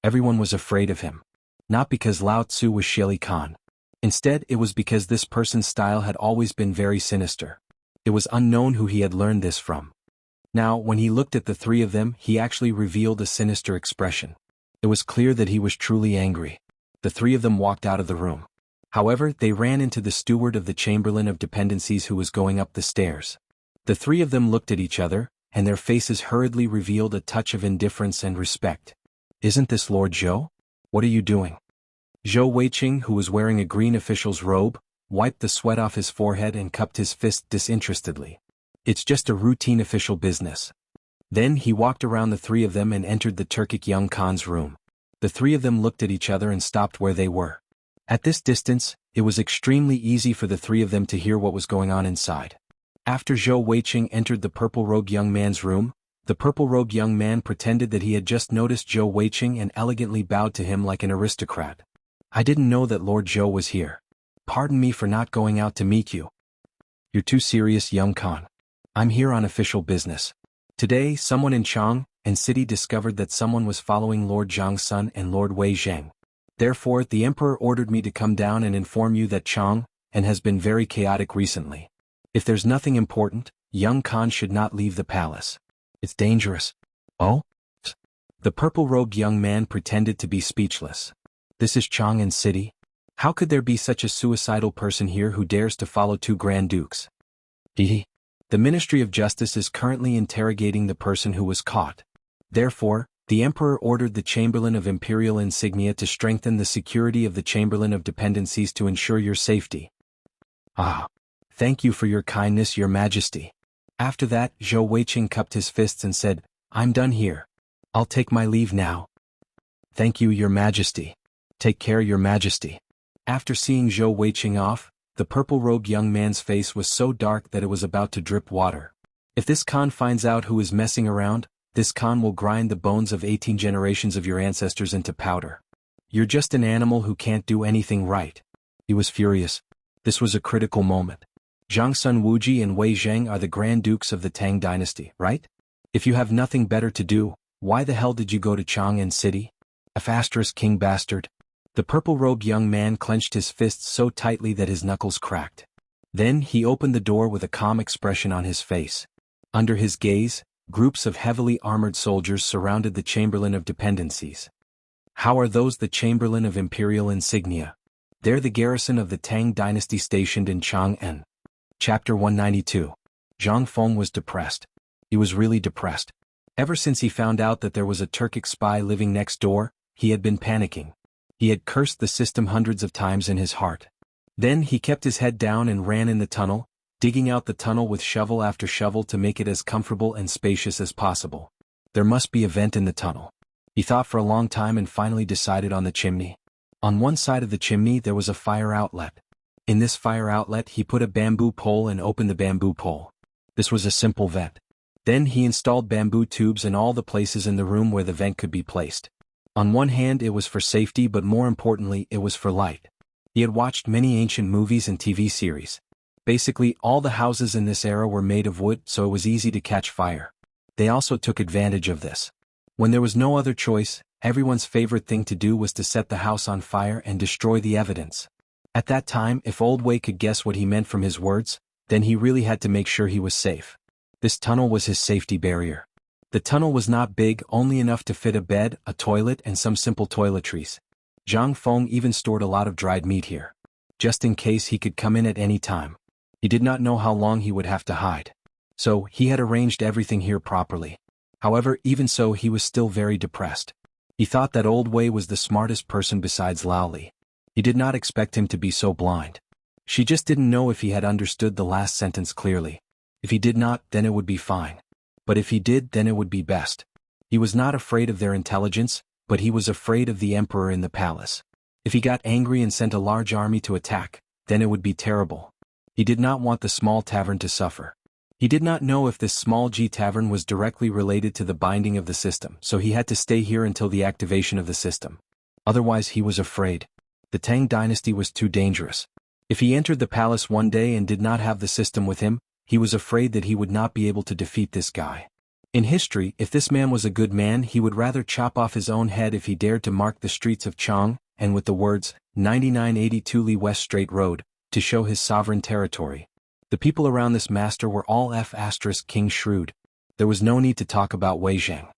Everyone was afraid of him. Not because Lao Tzu was Shili Khan. Instead, it was because this person's style had always been very sinister. It was unknown who he had learned this from. Now, when he looked at the three of them, he actually revealed a sinister expression. It was clear that he was truly angry. The three of them walked out of the room. However, they ran into the steward of the Chamberlain of Dependencies who was going up the stairs. The three of them looked at each other, and their faces hurriedly revealed a touch of indifference and respect. "Isn't this Lord Zhou? What are you doing?" Zhou Weiqing, who was wearing a green official's robe, wiped the sweat off his forehead and cupped his fist disinterestedly. "It's just a routine official business." Then he walked around the three of them and entered the Turkic young Khan's room. The three of them looked at each other and stopped where they were. At this distance, it was extremely easy for the three of them to hear what was going on inside. After Zhou Weiqing entered the purple-robed young man's room, the purple-robed young man pretended that he had just noticed Zhou Weiqing and elegantly bowed to him like an aristocrat. "I didn't know that Lord Zhou was here. Pardon me for not going out to meet you." "You're too serious, young Khan. I'm here on official business. Today, someone in Chang and city discovered that someone was following Lord Zhang's son and Lord Wei Zhang. Therefore, the emperor ordered me to come down and inform you that Chang and has been very chaotic recently. If there's nothing important, young Khan should not leave the palace. It's dangerous." "Oh?" The purple-robed young man pretended to be speechless. "This is Chang'an City? How could there be such a suicidal person here who dares to follow two Grand Dukes?" "Hehe. The Ministry of Justice is currently interrogating the person who was caught. Therefore, the Emperor ordered the Chamberlain of Imperial Insignia to strengthen the security of the Chamberlain of Dependencies to ensure your safety." "Ah. Thank you for your kindness, Your Majesty." After that, Zhou Weiqing cupped his fists and said, "I'm done here. I'll take my leave now." "Thank you, Your Majesty. Take care, Your Majesty." After seeing Zhou Weiqing off, the purple-robed young man's face was so dark that it was about to drip water. "If this Khan finds out who is messing around, this Khan will grind the bones of 18 generations of your ancestors into powder. You're just an animal who can't do anything right." He was furious. This was a critical moment. Zhang's son Wuji and Wei Zhang are the Grand Dukes of the Tang Dynasty, right? If you have nothing better to do, why the hell did you go to Chang'an City? F*** king bastard. The purple-robed young man clenched his fists so tightly that his knuckles cracked. Then he opened the door with a calm expression on his face. Under his gaze, groups of heavily armored soldiers surrounded the Chamberlain of Dependencies. "How are those the Chamberlain of Imperial Insignia? They're the garrison of the Tang Dynasty stationed in Chang'an." Chapter 192. Zhang Feng was depressed. He was really depressed. Ever since he found out that there was a Turkic spy living next door, he had been panicking. He had cursed the system hundreds of times in his heart. Then he kept his head down and ran in the tunnel, digging out the tunnel with shovel after shovel to make it as comfortable and spacious as possible. There must be a vent in the tunnel. He thought for a long time and finally decided on the chimney. On one side of the chimney there was a fire outlet. In this fire outlet he put a bamboo pole and opened the bamboo pole. This was a simple vent. Then he installed bamboo tubes in all the places in the room where the vent could be placed. On one hand it was for safety, but more importantly it was for light. He had watched many ancient movies and TV series. Basically all the houses in this era were made of wood, so it was easy to catch fire. They also took advantage of this. When there was no other choice, everyone's favorite thing to do was to set the house on fire and destroy the evidence. At that time, if Old Wei could guess what he meant from his words, then he really had to make sure he was safe. This tunnel was his safety barrier. The tunnel was not big, only enough to fit a bed, a toilet and some simple toiletries. Zhang Feng even stored a lot of dried meat here. Just in case he could come in at any time. He did not know how long he would have to hide. So, he had arranged everything here properly. However, even so he was still very depressed. He thought that Old Wei was the smartest person besides Lao Li. He did not expect him to be so blind. She just didn't know if he had understood the last sentence clearly. If he did not, then it would be fine. But if he did, then it would be best. He was not afraid of their intelligence, but he was afraid of the emperor in the palace. If he got angry and sent a large army to attack, then it would be terrible. He did not want the small tavern to suffer. He did not know if this small G tavern was directly related to the binding of the system, so he had to stay here until the activation of the system. Otherwise he was afraid. The Tang dynasty was too dangerous. If he entered the palace one day and did not have the system with him, he was afraid that he would not be able to defeat this guy. In history, if this man was a good man, he would rather chop off his own head if he dared to mark the streets of Chang, and with the words, 9982 Li West Straight Road, to show his sovereign territory. The people around this master were all King shrewd. There was no need to talk about Wei Zhang.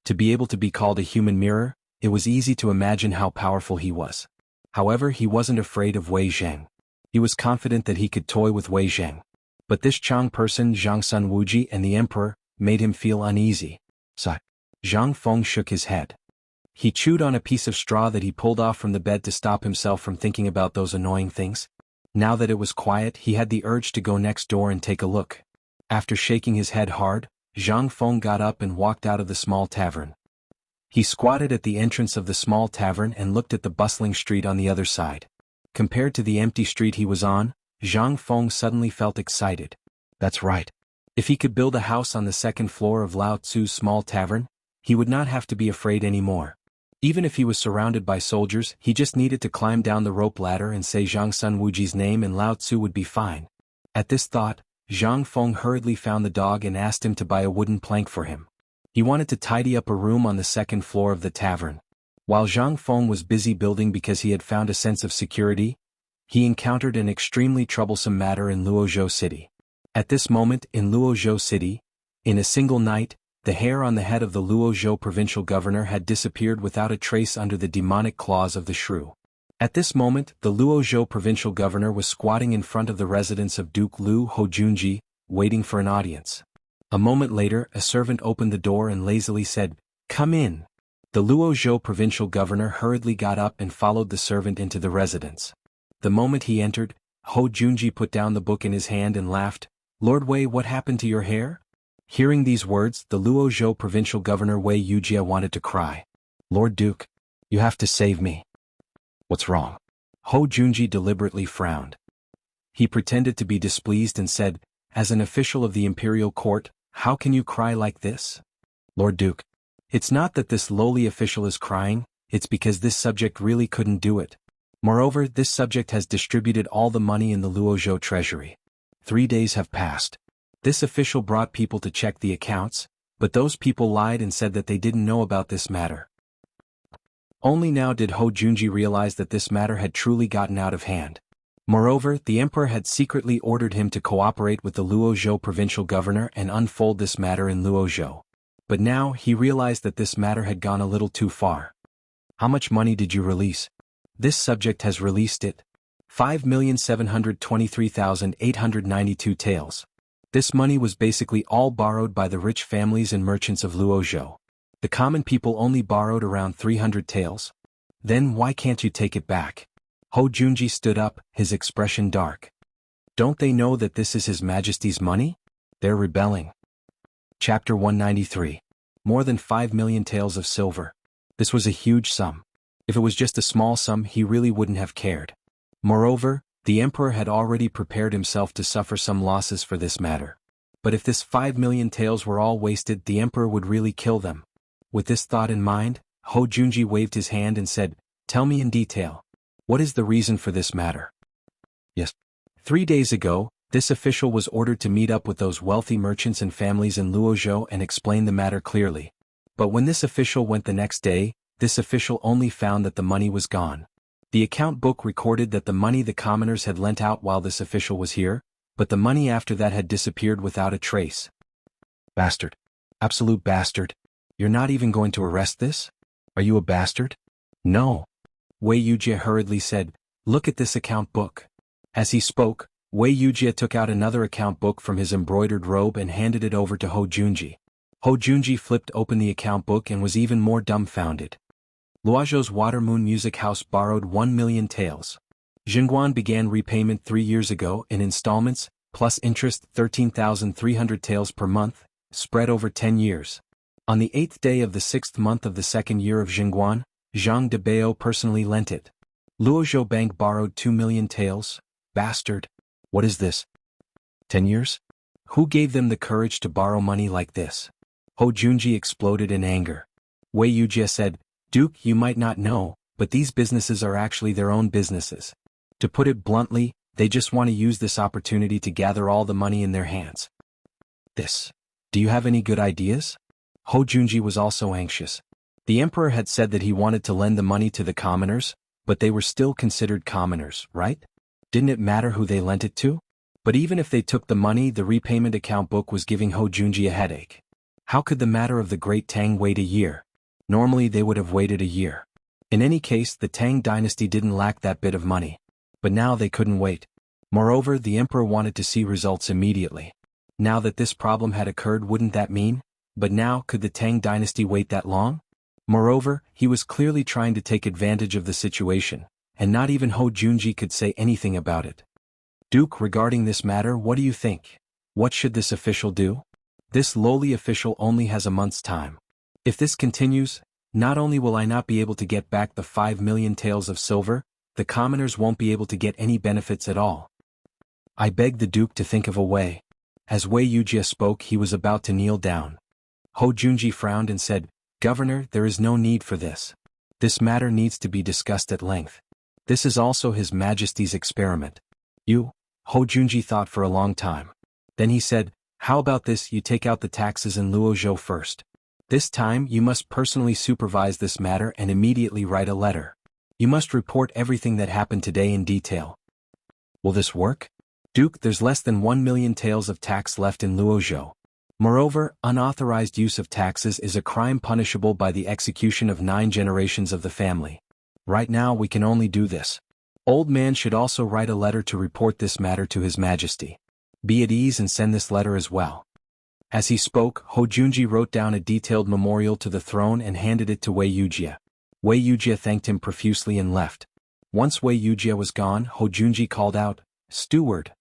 To be able to be called a human mirror, it was easy to imagine how powerful he was. However, he wasn't afraid of Wei Zheng. He was confident that he could toy with Wei Zheng. But this Chang person, Zhang Sun Wuji and the emperor, made him feel uneasy. Sigh. Zhang Feng shook his head. He chewed on a piece of straw that he pulled off from the bed to stop himself from thinking about those annoying things. Now that it was quiet, he had the urge to go next door and take a look. After shaking his head hard, Zhang Feng got up and walked out of the small tavern. He squatted at the entrance of the small tavern and looked at the bustling street on the other side. Compared to the empty street he was on, Zhang Feng suddenly felt excited. That's right. If he could build a house on the second floor of Lao Tzu's small tavern, he would not have to be afraid anymore. Even if he was surrounded by soldiers, he just needed to climb down the rope ladder and say Zhang Sun Wuji's name and Lao Tzu would be fine. At this thought, Zhang Feng hurriedly found the dog and asked him to buy a wooden plank for him. He wanted to tidy up a room on the second floor of the tavern. While Zhang Feng was busy building because he had found a sense of security, he encountered an extremely troublesome matter in Luozhou City. At this moment in Luozhou City, in a single night, the hair on the head of the Luozhou provincial governor had disappeared without a trace under the demonic claws of the shrew. At this moment, the Luozhou provincial governor was squatting in front of the residence of Duke Liu Hojunji, waiting for an audience. A moment later, a servant opened the door and lazily said, "Come in." The Luozhou provincial governor hurriedly got up and followed the servant into the residence. The moment he entered, Hojunji put down the book in his hand and laughed. "Lord Wei, what happened to your hair?" Hearing these words, the Luozhou provincial governor Wei Yujia wanted to cry. "Lord Duke, you have to save me." "What's wrong?" Hojunji deliberately frowned. He pretended to be displeased and said, "As an official of the imperial court, how can you cry like this?" "Lord Duke, it's not that this lowly official is crying, it's because this subject really couldn't do it. Moreover, this subject has distributed all the money in the Luozhou treasury. 3 days have passed. This official brought people to check the accounts, but those people lied and said that they didn't know about this matter." Only now did Hojunji realize that this matter had truly gotten out of hand. Moreover, the emperor had secretly ordered him to cooperate with the Luozhou provincial governor and unfold this matter in Luozhou. But now, he realized that this matter had gone a little too far. "How much money did you release?" "This subject has released it. 5,723,892 taels. This money was basically all borrowed by the rich families and merchants of Luozhou. The common people only borrowed around 300 taels. Then why can't you take it back?" Hojunji stood up, his expression dark. "Don't they know that this is His Majesty's money? They're rebelling." Chapter 193. More than 5 million taels of silver. This was a huge sum. If it was just a small sum, he really wouldn't have cared. Moreover, the emperor had already prepared himself to suffer some losses for this matter. But if this 5 million taels were all wasted, the emperor would really kill them. With this thought in mind, Hojunji waved his hand and said, "Tell me in detail. What is the reason for this matter?" "Yes. 3 days ago, this official was ordered to meet up with those wealthy merchants and families in Luozhou and explain the matter clearly. But when this official went the next day, this official only found that the money was gone. The account book recorded that the money the commoners had lent out while this official was here, but the money after that had disappeared without a trace." "Bastard. Absolute bastard. You're not even going to arrest this? Are you a bastard?" "No." Wei Yujia hurriedly said, "Look at this account book." As he spoke, Wei Yujia took out another account book from his embroidered robe and handed it over to Hojunji. Hojunji flipped open the account book and was even more dumbfounded. Luozhou's Water Moon Music House borrowed 1 million taels. Jingguan began repayment 3 years ago in installments, plus interest 13,300 taels per month, spread over 10 years. On the 8th day of the 6th month of the 2nd year of Jingguan, Zhang Debao personally lent it. Luozhou Bank borrowed 2 million taels. Bastard. What is this? 10 years? Who gave them the courage to borrow money like this? Hojunji exploded in anger. Wei Yujia said, "Duke, you might not know, but these businesses are actually their own businesses. To put it bluntly, they just want to use this opportunity to gather all the money in their hands." "This. Do you have any good ideas?" Hojunji was also anxious. The emperor had said that he wanted to lend the money to the commoners, but they were still considered commoners, right? Didn't it matter who they lent it to? But even if they took the money, the repayment account book was giving Hojunji a headache. How could the matter of the great Tang wait a year? Normally they would have waited a year. In any case, the Tang dynasty didn't lack that bit of money. But now they couldn't wait. Moreover, the emperor wanted to see results immediately. Now that this problem had occurred, wouldn't that mean? But now, could the Tang dynasty wait that long? Moreover, he was clearly trying to take advantage of the situation, and not even Ho Junji could say anything about it. Duke, regarding this matter, what do you think? What should this official do? This lowly official only has a month's time. If this continues, not only will I not be able to get back the 5 million taels of silver, the commoners won't be able to get any benefits at all. I begged the Duke to think of a way. As Wei Yujia spoke, he was about to kneel down. Ho Junji frowned and said, Governor, there is no need for this. This matter needs to be discussed at length. This is also His Majesty's experiment. Ho Junji thought for a long time. Then he said, how about this, you take out the taxes in Luozhou first. This time you must personally supervise this matter and immediately write a letter. You must report everything that happened today in detail. Will this work? Duke, there's less than 1 million taels of tax left in Luozhou. Moreover, unauthorized use of taxes is a crime punishable by the execution of 9 generations of the family. Right now we can only do this. Old man should also write a letter to report this matter to His Majesty. Be at ease and send this letter as well. As he spoke, Ho Junji wrote down a detailed memorial to the throne and handed it to Wei Yujia. Wei Yujia thanked him profusely and left. Once Wei Yujia was gone, Ho Junji called out, Steward.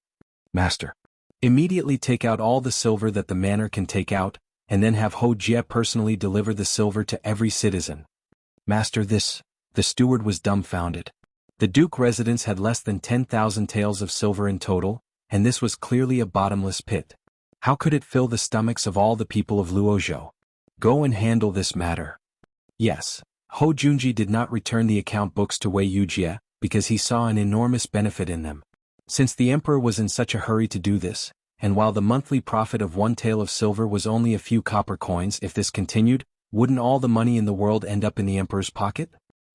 Master. Immediately take out all the silver that the manor can take out, and then have Ho Jia personally deliver the silver to every citizen. Master, this. The steward was dumbfounded. The Duke residence had less than 10,000 taels of silver in total, and this was clearly a bottomless pit. How could it fill the stomachs of all the people of Luozhou? Go and handle this matter. Yes. Ho Junji did not return the account books to Wei Yujia, because he saw an enormous benefit in them. Since the emperor was in such a hurry to do this, and while the monthly profit of 1 tael of silver was only a few copper coins, if this continued, wouldn't all the money in the world end up in the emperor's pocket?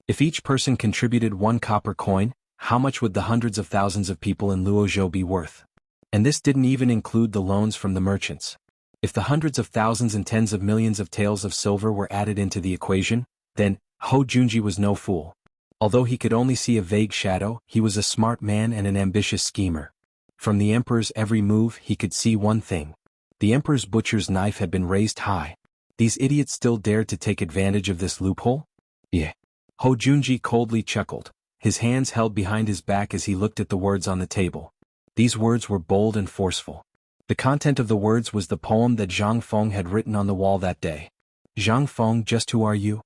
If each person contributed 1 copper coin, how much would the hundreds of thousands of people in Luozhou be worth? And this didn't even include the loans from the merchants. If the hundreds of thousands and tens of millions of taels of silver were added into the equation, then, Ho Junji was no fool. Although he could only see a vague shadow, he was a smart man and an ambitious schemer. From the emperor's every move he could see one thing. The emperor's butcher's knife had been raised high. These idiots still dared to take advantage of this loophole? Yeah. Ho Junji coldly chuckled, his hands held behind his back as he looked at the words on the table. These words were bold and forceful. The content of the words was the poem that Zhang Feng had written on the wall that day. Zhang Feng, just who are you?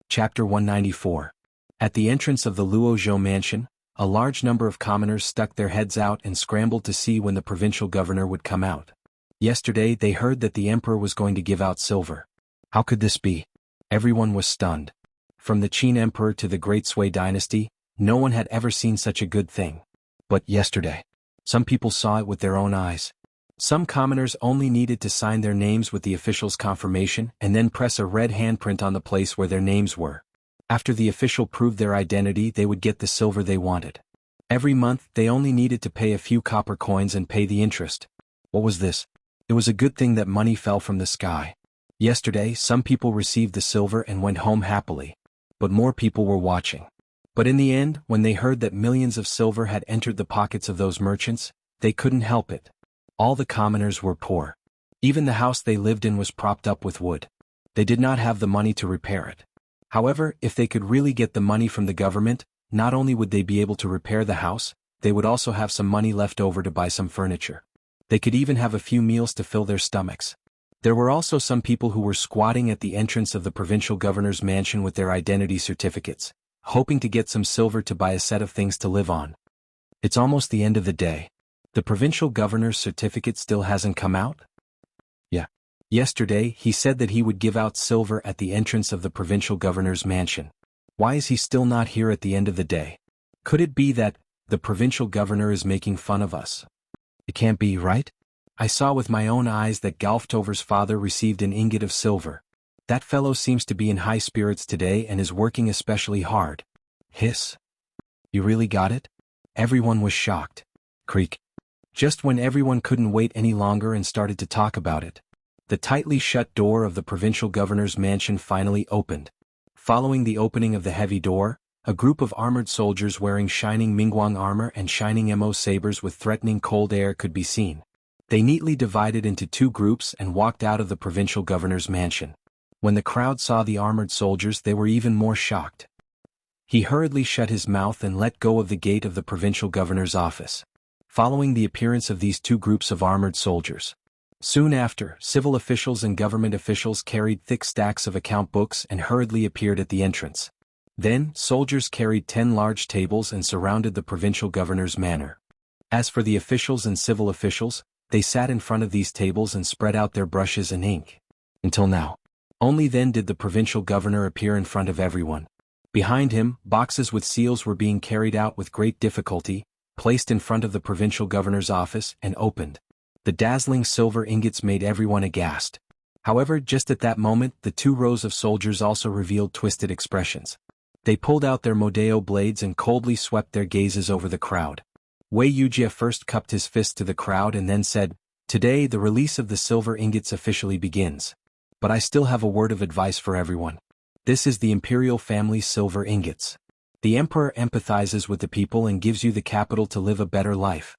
Chapter 194. At the entrance of the Luozhou mansion, a large number of commoners stuck their heads out and scrambled to see when the provincial governor would come out. Yesterday they heard that the emperor was going to give out silver. How could this be? Everyone was stunned. From the Qin emperor to the Great Sui dynasty, no one had ever seen such a good thing. But yesterday, some people saw it with their own eyes. Some commoners only needed to sign their names with the official's confirmation and then press a red handprint on the place where their names were. After the official proved their identity, they would get the silver they wanted. Every month, they only needed to pay a few copper coins and pay the interest. What was this? It was a good thing that money fell from the sky. Yesterday, some people received the silver and went home happily. But more people were watching. But in the end, when they heard that millions of silver had entered the pockets of those merchants, they couldn't help it. All the commoners were poor. Even the house they lived in was propped up with wood. They did not have the money to repair it. However, if they could really get the money from the government, not only would they be able to repair the house, they would also have some money left over to buy some furniture. They could even have a few meals to fill their stomachs. There were also some people who were squatting at the entrance of the provincial governor's mansion with their identity certificates, hoping to get some silver to buy a set of things to live on. It's almost the end of the day. The provincial governor's certificate still hasn't come out? Yeah. Yesterday, he said that he would give out silver at the entrance of the provincial governor's mansion. Why is he still not here at the end of the day? Could it be that the provincial governor is making fun of us? It can't be, right? I saw with my own eyes that Galftover's father received an ingot of silver. That fellow seems to be in high spirits today and is working especially hard. Hiss. You really got it? Everyone was shocked. Creak. Just when everyone couldn't wait any longer and started to talk about it, the tightly shut door of the provincial governor's mansion finally opened. Following the opening of the heavy door, a group of armored soldiers wearing shining Mingguang armor and shining Mo sabers with threatening cold air could be seen. They neatly divided into two groups and walked out of the provincial governor's mansion. When the crowd saw the armored soldiers, they were even more shocked. He hurriedly shut his mouth and let go of the gate of the provincial governor's office. Following the appearance of these two groups of armored soldiers, soon after, civil officials and government officials carried thick stacks of account books and hurriedly appeared at the entrance. Then, soldiers carried 10 large tables and surrounded the provincial governor's manor. As for the officials and civil officials, they sat in front of these tables and spread out their brushes and ink. Until now. Only then did the provincial governor appear in front of everyone. Behind him, boxes with seals were being carried out with great difficulty, placed in front of the provincial governor's office, and opened. The dazzling silver ingots made everyone aghast. However, just at that moment, the 2 rows of soldiers also revealed twisted expressions. They pulled out their Modeo blades and coldly swept their gazes over the crowd. Wei Yujie first cupped his fist to the crowd and then said, "Today the release of the silver ingots officially begins. But I still have a word of advice for everyone. This is the imperial family's silver ingots. The emperor empathizes with the people and gives you the capital to live a better life.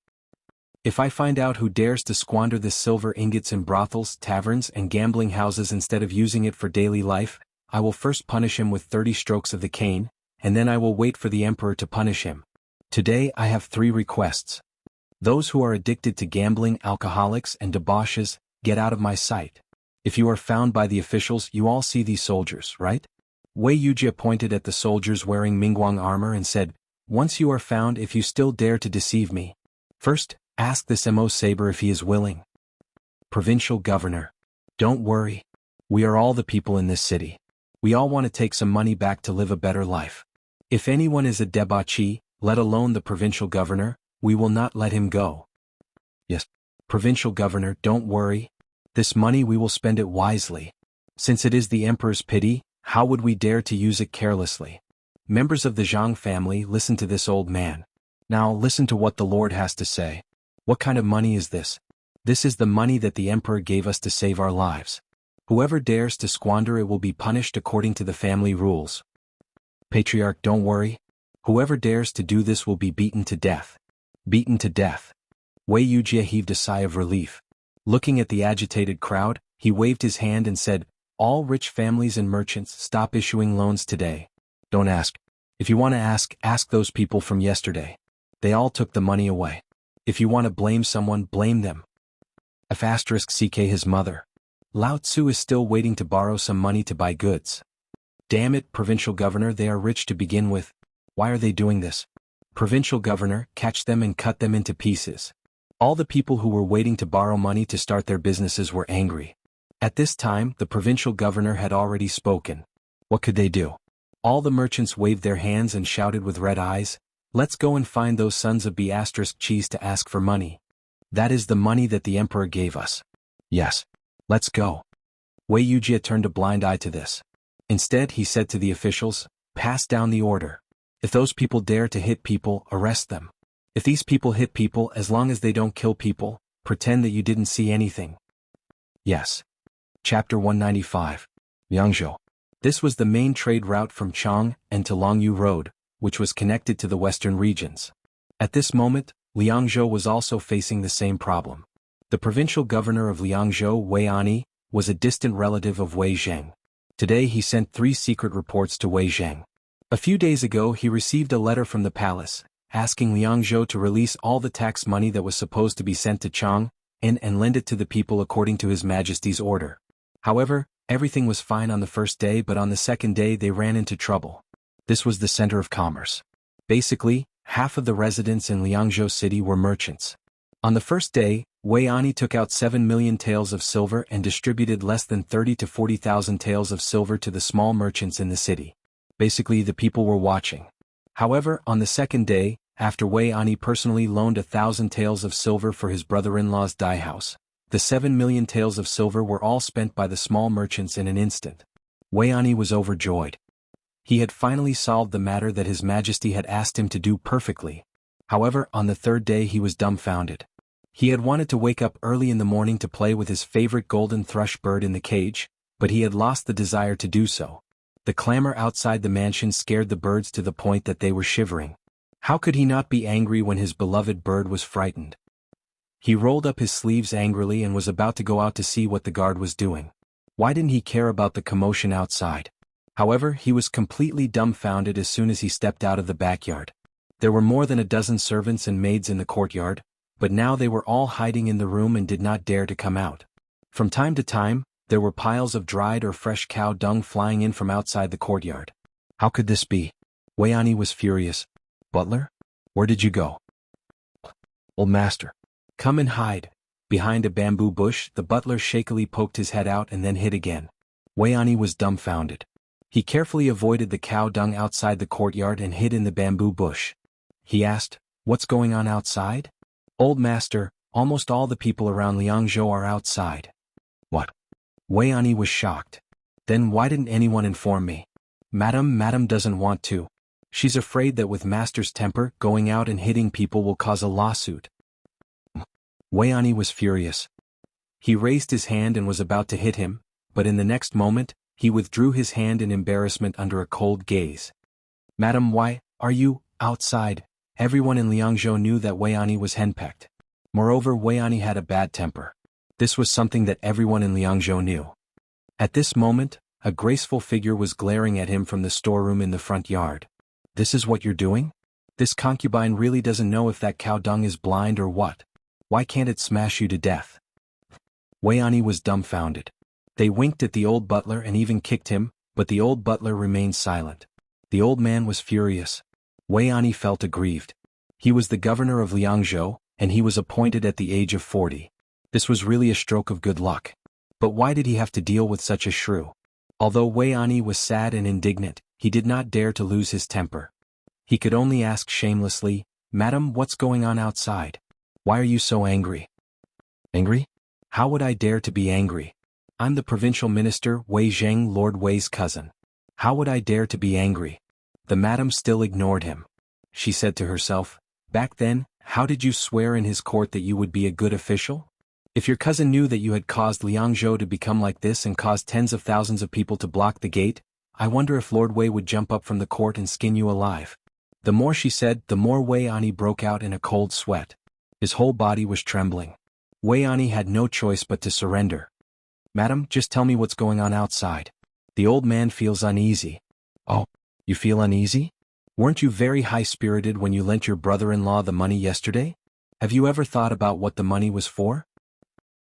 If I find out who dares to squander this silver ingots in brothels, taverns, and gambling houses instead of using it for daily life, I will first punish him with 30 strokes of the cane, and then I will wait for the emperor to punish him. Today I have 3 requests. Those who are addicted to gambling, alcoholics, and debauches, get out of my sight. If you are found by the officials, you all see these soldiers, right?" Wei Yujie pointed at the soldiers wearing Mingguang armor and said, "Once you are found, if you still dare to deceive me, first, ask this Mo saber if he is willing." Provincial governor. Don't worry. We are all the people in this city. We all want to take some money back to live a better life. If anyone is a debauchee, let alone the provincial governor, we will not let him go. Yes. Provincial governor, don't worry. This money we will spend it wisely. Since it is the emperor's pity, how would we dare to use it carelessly? Members of the Zhang family, listen to this old man. Now listen to what the Lord has to say. What kind of money is this? This is the money that the emperor gave us to save our lives. Whoever dares to squander it will be punished according to the family rules. Patriarch, don't worry. Whoever dares to do this will be beaten to death. Beaten to death. Wei Yujie heaved a sigh of relief. Looking at the agitated crowd, he waved his hand and said, "All rich families and merchants, stop issuing loans today. Don't ask. If you want to ask those people from yesterday. They all took the money away. If you want to blame someone, blame them." *CK his mother. Lao Tzu is still waiting to borrow some money to buy goods. Damn it, provincial governor, they are rich to begin with. Why are they doing this? Provincial governor, catch them and cut them into pieces. All the people who were waiting to borrow money to start their businesses were angry. At this time, the provincial governor had already spoken. What could they do? All the merchants waved their hands and shouted with red eyes, "Let's go and find those sons of cheese to ask for money. That is the money that the emperor gave us. Yes. Let's go." Wei Yujie turned a blind eye to this. Instead, he said to the officials, "Pass down the order. If those people dare to hit people, arrest them. If these people hit people, as long as they don't kill people, pretend that you didn't see anything." Yes. Chapter 195. Liangzhou. This was the main trade route from Chang and to Longyu Road, which was connected to the western regions. At this moment, Liangzhou was also facing the same problem. The provincial governor of Liangzhou, Wei Ani, was a distant relative of Wei Zheng. Today he sent 3 secret reports to Wei Zheng. A few days ago he received a letter from the palace, asking Liangzhou to release all the tax money that was supposed to be sent to Chang, and lend it to the people according to His Majesty's order. However, everything was fine on the first day, but on the second day they ran into trouble. This was the center of commerce. Basically, half of the residents in Liangzhou city were merchants. On the first day, Wei Ani took out 7 million taels of silver and distributed less than 30 to 40,000 taels of silver to the small merchants in the city. Basically, the people were watching. However, on the second day, after Wei Ani personally loaned 1,000 taels of silver for his brother-in-law's dye house, the 7 million taels of silver were all spent by the small merchants in an instant. Wei Ani was overjoyed. He had finally solved the matter that His Majesty had asked him to do perfectly. However, on the third day he was dumbfounded. He had wanted to wake up early in the morning to play with his favorite golden thrush bird in the cage, but he had lost the desire to do so. The clamor outside the mansion scared the birds to the point that they were shivering. How could he not be angry when his beloved bird was frightened? He rolled up his sleeves angrily and was about to go out to see what the guard was doing. Why didn't he care about the commotion outside? However, he was completely dumbfounded as soon as he stepped out of the backyard. There were more than a dozen servants and maids in the courtyard, but now they were all hiding in the room and did not dare to come out. From time to time, there were piles of dried or fresh cow dung flying in from outside the courtyard. How could this be? Weiani was furious. Butler? Where did you go? Old master. Come and hide. Behind a bamboo bush, the butler shakily poked his head out and then hid again. Weiani was dumbfounded. He carefully avoided the cow dung outside the courtyard and hid in the bamboo bush. He asked, "What's going on outside?" "Old master, almost all the people around Liangzhou are outside." "What?" Weiani was shocked. "Then why didn't anyone inform me?" Madam doesn't want to. She's afraid that with master's temper, going out and hitting people will cause a lawsuit." Weiani was furious. He raised his hand and was about to hit him, but in the next moment, he withdrew his hand in embarrassment under a cold gaze. "Madam, why are you outside?" Everyone in Liangzhou knew that Weiani was henpecked. Moreover, Weiani had a bad temper. This was something that everyone in Liangzhou knew. At this moment, a graceful figure was glaring at him from the storeroom in the front yard. "This is what you're doing? This concubine really doesn't know if that cow dung is blind or what. Why can't it smash you to death?" Weiani was dumbfounded. They winked at the old butler and even kicked him, but the old butler remained silent. The old man was furious. Weiani felt aggrieved. He was the governor of Liangzhou, and he was appointed at the age of 40. This was really a stroke of good luck. But why did he have to deal with such a shrew? Although Weiani was sad and indignant, he did not dare to lose his temper. He could only ask shamelessly, "Madam, what's going on outside? Why are you so angry?" "Angry? How would I dare to be angry? I'm the provincial minister, Wei Zheng, Lord Wei's cousin. How would I dare to be angry?" The madam still ignored him. She said to herself, "Back then, how did you swear in his court that you would be a good official? If your cousin knew that you had caused Liangzhou to become like this and caused tens of thousands of people to block the gate, I wonder if Lord Wei would jump up from the court and skin you alive." The more she said, the more Weiani broke out in a cold sweat. His whole body was trembling. Weiani had no choice but to surrender. "Madam, just tell me what's going on outside. The old man feels uneasy." "Oh, you feel uneasy? Weren't you very high-spirited when you lent your brother-in-law the money yesterday? Have you ever thought about what the money was for?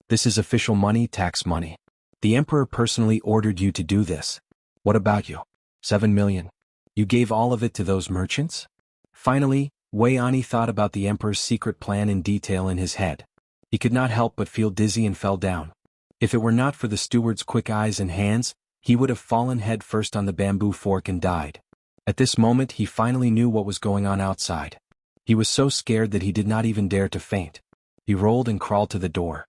This is official money, tax money. The emperor personally ordered you to do this. What about you? 7 million. You gave all of it to those merchants?" Finally, Weiani thought about the emperor's secret plan in detail in his head. He could not help but feel dizzy and fell down. If it were not for the steward's quick eyes and hands, he would have fallen head first on the bamboo fork and died. At this moment he finally knew what was going on outside. He was so scared that he did not even dare to faint. He rolled and crawled to the door.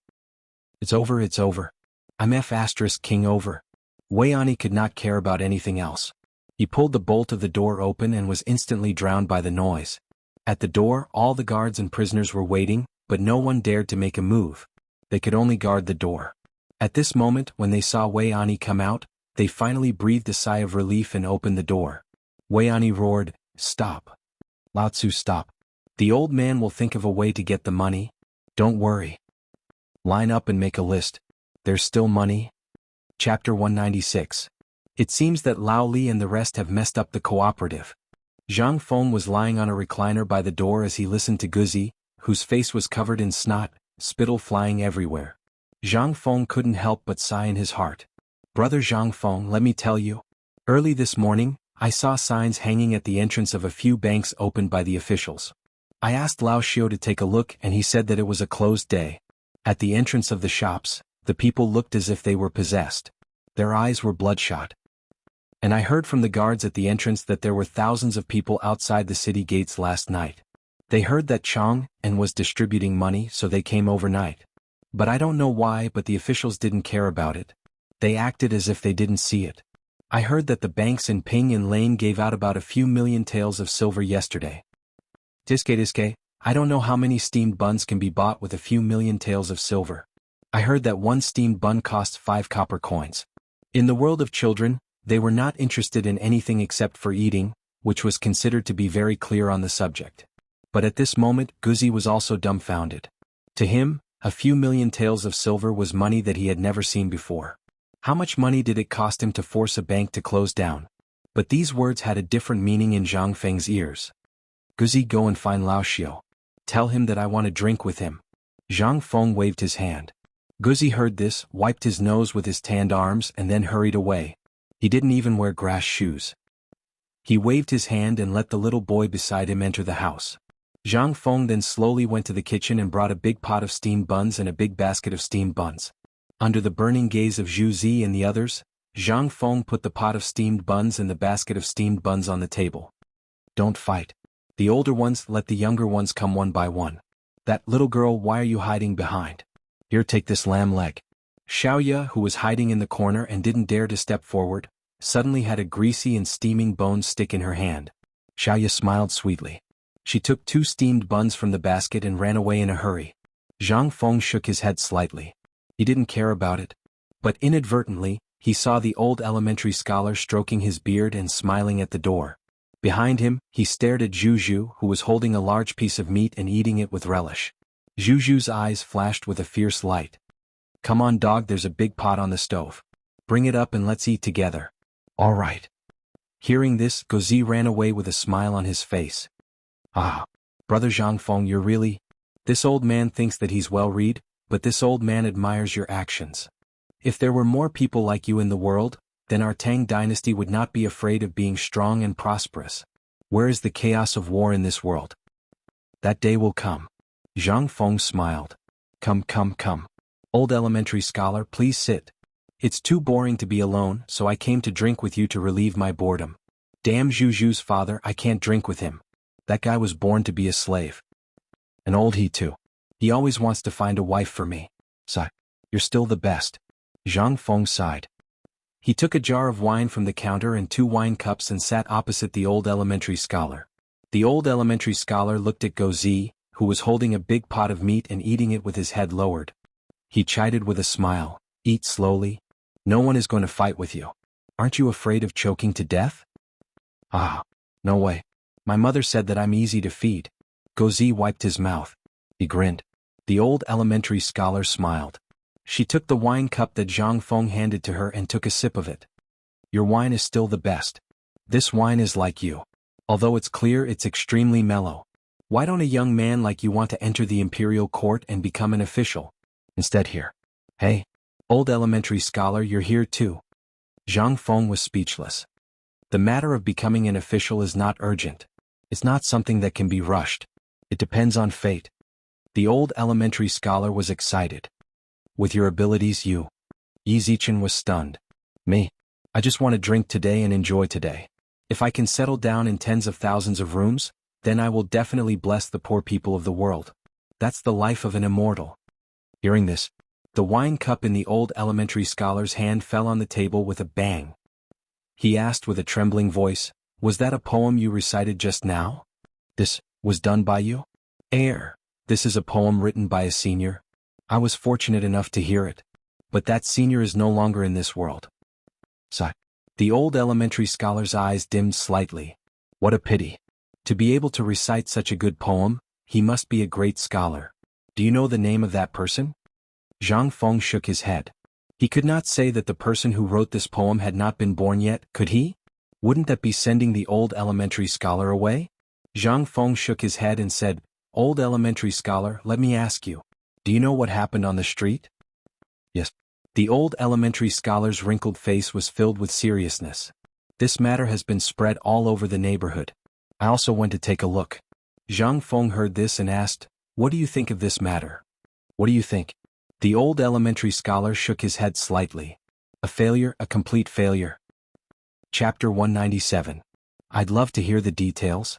It's over. I'm F***king over. Weiani could not care about anything else. He pulled the bolt of the door open and was instantly drowned by the noise. At the door, all the guards and prisoners were waiting, but no one dared to make a move. They could only guard the door. At this moment, when they saw Weiani come out, they finally breathed a sigh of relief and opened the door. Weiani roared, "Stop. Lao Tzu, stop. The old man will think of a way to get the money. Don't worry. Line up and make a list. There's still money." Chapter 196. It seems that Lao Li and the rest have messed up the cooperative. Zhang Feng was lying on a recliner by the door as he listened to Guzi, whose face was covered in snot, spittle flying everywhere. Zhang Feng couldn't help but sigh in his heart. "Brother Zhang Feng, let me tell you. Early this morning, I saw signs hanging at the entrance of a few banks opened by the officials. I asked Lao Xiu to take a look and he said that it was a closed day. At the entrance of the shops, the people looked as if they were possessed. Their eyes were bloodshot. And I heard from the guards at the entrance that there were thousands of people outside the city gates last night. They heard that Chang and was distributing money, so they came overnight. But I don't know why, but the officials didn't care about it. They acted as if they didn't see it. I heard that the banks in Ping and Lane gave out about a few million taels of silver yesterday. Diske, I don't know how many steamed buns can be bought with a few million taels of silver. I heard that one steamed bun costs 5 copper coins. In the world of children, They were not interested in anything except for eating, which was considered to be very clear on the subject. But at this moment Guzi was also dumbfounded. To him, a few million taels of silver was money that he had never seen before. How much money did it cost him to force a bank to close down? But these words had a different meaning in Zhang Feng's ears. Guzi, go and find Lao Xiu. Tell him that I want to drink with him. Zhang Feng waved his hand. Guzi heard this, wiped his nose with his tanned arms and then hurried away. He didn't even wear grass shoes. He waved his hand and let the little boy beside him enter the house. Zhang Feng then slowly went to the kitchen and brought a big pot of steamed buns and a big basket of steamed buns. Under the burning gaze of Zhu Zi and the others, Zhang Feng put the pot of steamed buns and the basket of steamed buns on the table. Don't fight. The older ones let the younger ones come one by one. That little girl, why are you hiding behind? Here, take this lamb leg. Xiaoya, who was hiding in the corner and didn't dare to step forward, suddenly had a greasy and steaming bone stick in her hand. Xiaoya smiled sweetly. She took 2 steamed buns from the basket and ran away in a hurry. Zhang Feng shook his head slightly. He didn't care about it. But inadvertently, he saw the old elementary scholar stroking his beard and smiling at the door. Behind him, he stared at Zhu, who was holding a large piece of meat and eating it with relish. Zhu's eyes flashed with a fierce light. Come on, dog, there's a big pot on the stove. Bring it up and let's eat together. All right. Hearing this, Guzi ran away with a smile on his face. Ah, brother Zhang Feng, you're really... This old man thinks that he's well read, but this old man admires your actions. If there were more people like you in the world, then our Tang dynasty would not be afraid of being strong and prosperous. Where is the chaos of war in this world? That day will come. Zhang Feng smiled. Come. Old elementary scholar, please sit. It's too boring to be alone, so I came to drink with you to relieve my boredom. Damn Zhu's father, I can't drink with him. That guy was born to be a slave. And old he too. He always wants to find a wife for me. Sigh. You're still the best. Zhang Feng sighed. He took a jar of wine from the counter and 2 wine cups and sat opposite the old elementary scholar. The old elementary scholar looked at Guzi, who was holding a big pot of meat and eating it with his head lowered. He chided with a smile, eat slowly. No one is going to fight with you. Aren't you afraid of choking to death? Ah, no way. My mother said that I'm easy to feed. Guzi wiped his mouth. He grinned. The old elementary scholar smiled. She took the wine cup that Zhang Feng handed to her and took a sip of it. Your wine is still the best. This wine is like you. Although it's clear, it's extremely mellow. Why don't a young man like you want to enter the imperial court and become an official? Instead here. Hey, old elementary scholar, you're here too. Zhang Feng was speechless. The matter of becoming an official is not urgent. It's not something that can be rushed. It depends on fate. The old elementary scholar was excited. With your abilities, you. Yi Zichen was stunned. Me? I just want to drink today and enjoy today. If I can settle down in tens of thousands of rooms, then I will definitely bless the poor people of the world. That's the life of an immortal. Hearing this, the wine cup in the old elementary scholar's hand fell on the table with a bang. He asked with a trembling voice, was that a poem you recited just now? This was done by you? This is a poem written by a senior. I was fortunate enough to hear it. But that senior is no longer in this world. Sigh. The old elementary scholar's eyes dimmed slightly. What a pity. To be able to recite such a good poem, he must be a great scholar. Do you know the name of that person? Zhang Feng shook his head. He could not say that the person who wrote this poem had not been born yet, could he? Wouldn't that be sending the old elementary scholar away? Zhang Feng shook his head and said, Old elementary scholar, let me ask you. Do you know what happened on the street? Yes. The old elementary scholar's wrinkled face was filled with seriousness. This matter has been spread all over the neighborhood. I also went to take a look. Zhang Feng heard this and asked, what do you think of this matter? What do you think? The old elementary scholar shook his head slightly. A failure, a complete failure. Chapter 197. I'd love to hear the details.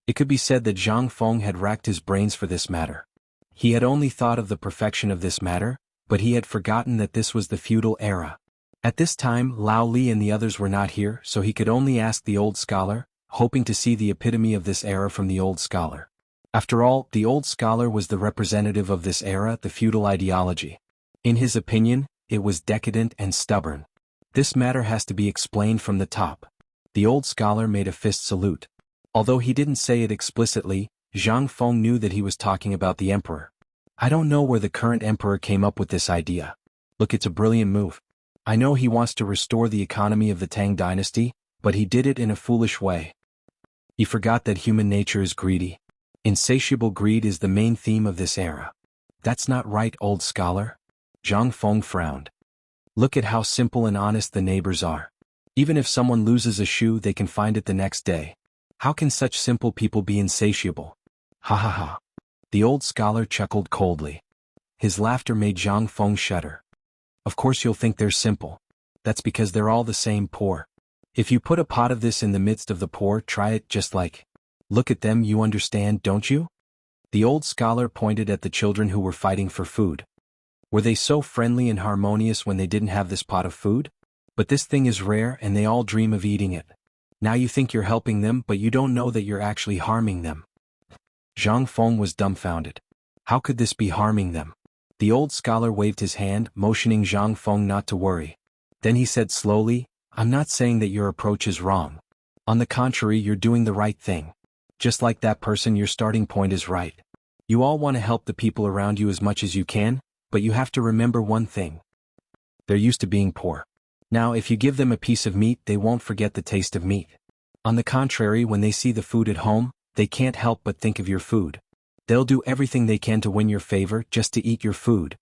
It could be said that Zhang Feng had racked his brains for this matter. He had only thought of the perfection of this matter, but he had forgotten that this was the feudal era. At this time, Lao Li and the others were not here, so he could only ask the old scholar, hoping to see the epitome of this era from the old scholar. After all, the old scholar was the representative of this era, the feudal ideology. In his opinion, it was decadent and stubborn. This matter has to be explained from the top. The old scholar made a fist salute. Although he didn't say it explicitly, Zhang Feng knew that he was talking about the emperor. I don't know where the current emperor came up with this idea. Look, it's a brilliant move. I know he wants to restore the economy of the Tang dynasty, but he did it in a foolish way. He forgot that human nature is greedy. Insatiable greed is the main theme of this era. That's not right, old scholar. Zhang Feng frowned. Look at how simple and honest the neighbors are. Even if someone loses a shoe, they can find it the next day. How can such simple people be insatiable? Ha ha ha. The old scholar chuckled coldly. His laughter made Zhang Feng shudder. Of course you'll think they're simple. That's because they're all the same poor. If you put a pot of this in the midst of the poor, try it just like. Look at them, you understand, don't you? The old scholar pointed at the children who were fighting for food. Were they so friendly and harmonious when they didn't have this pot of food? But this thing is rare and they all dream of eating it. Now you think you're helping them, but you don't know that you're actually harming them. Zhang Feng was dumbfounded. How could this be harming them? The old scholar waved his hand, motioning Zhang Feng not to worry. Then he said slowly, I'm not saying that your approach is wrong. On the contrary, you're doing the right thing. Just like that person, your starting point is right. You all want to help the people around you as much as you can, but you have to remember one thing. They're used to being poor. Now, if you give them a piece of meat, they won't forget the taste of meat. On the contrary, when they see the food at home, they can't help but think of your food. They'll do everything they can to win your favor just to eat your food.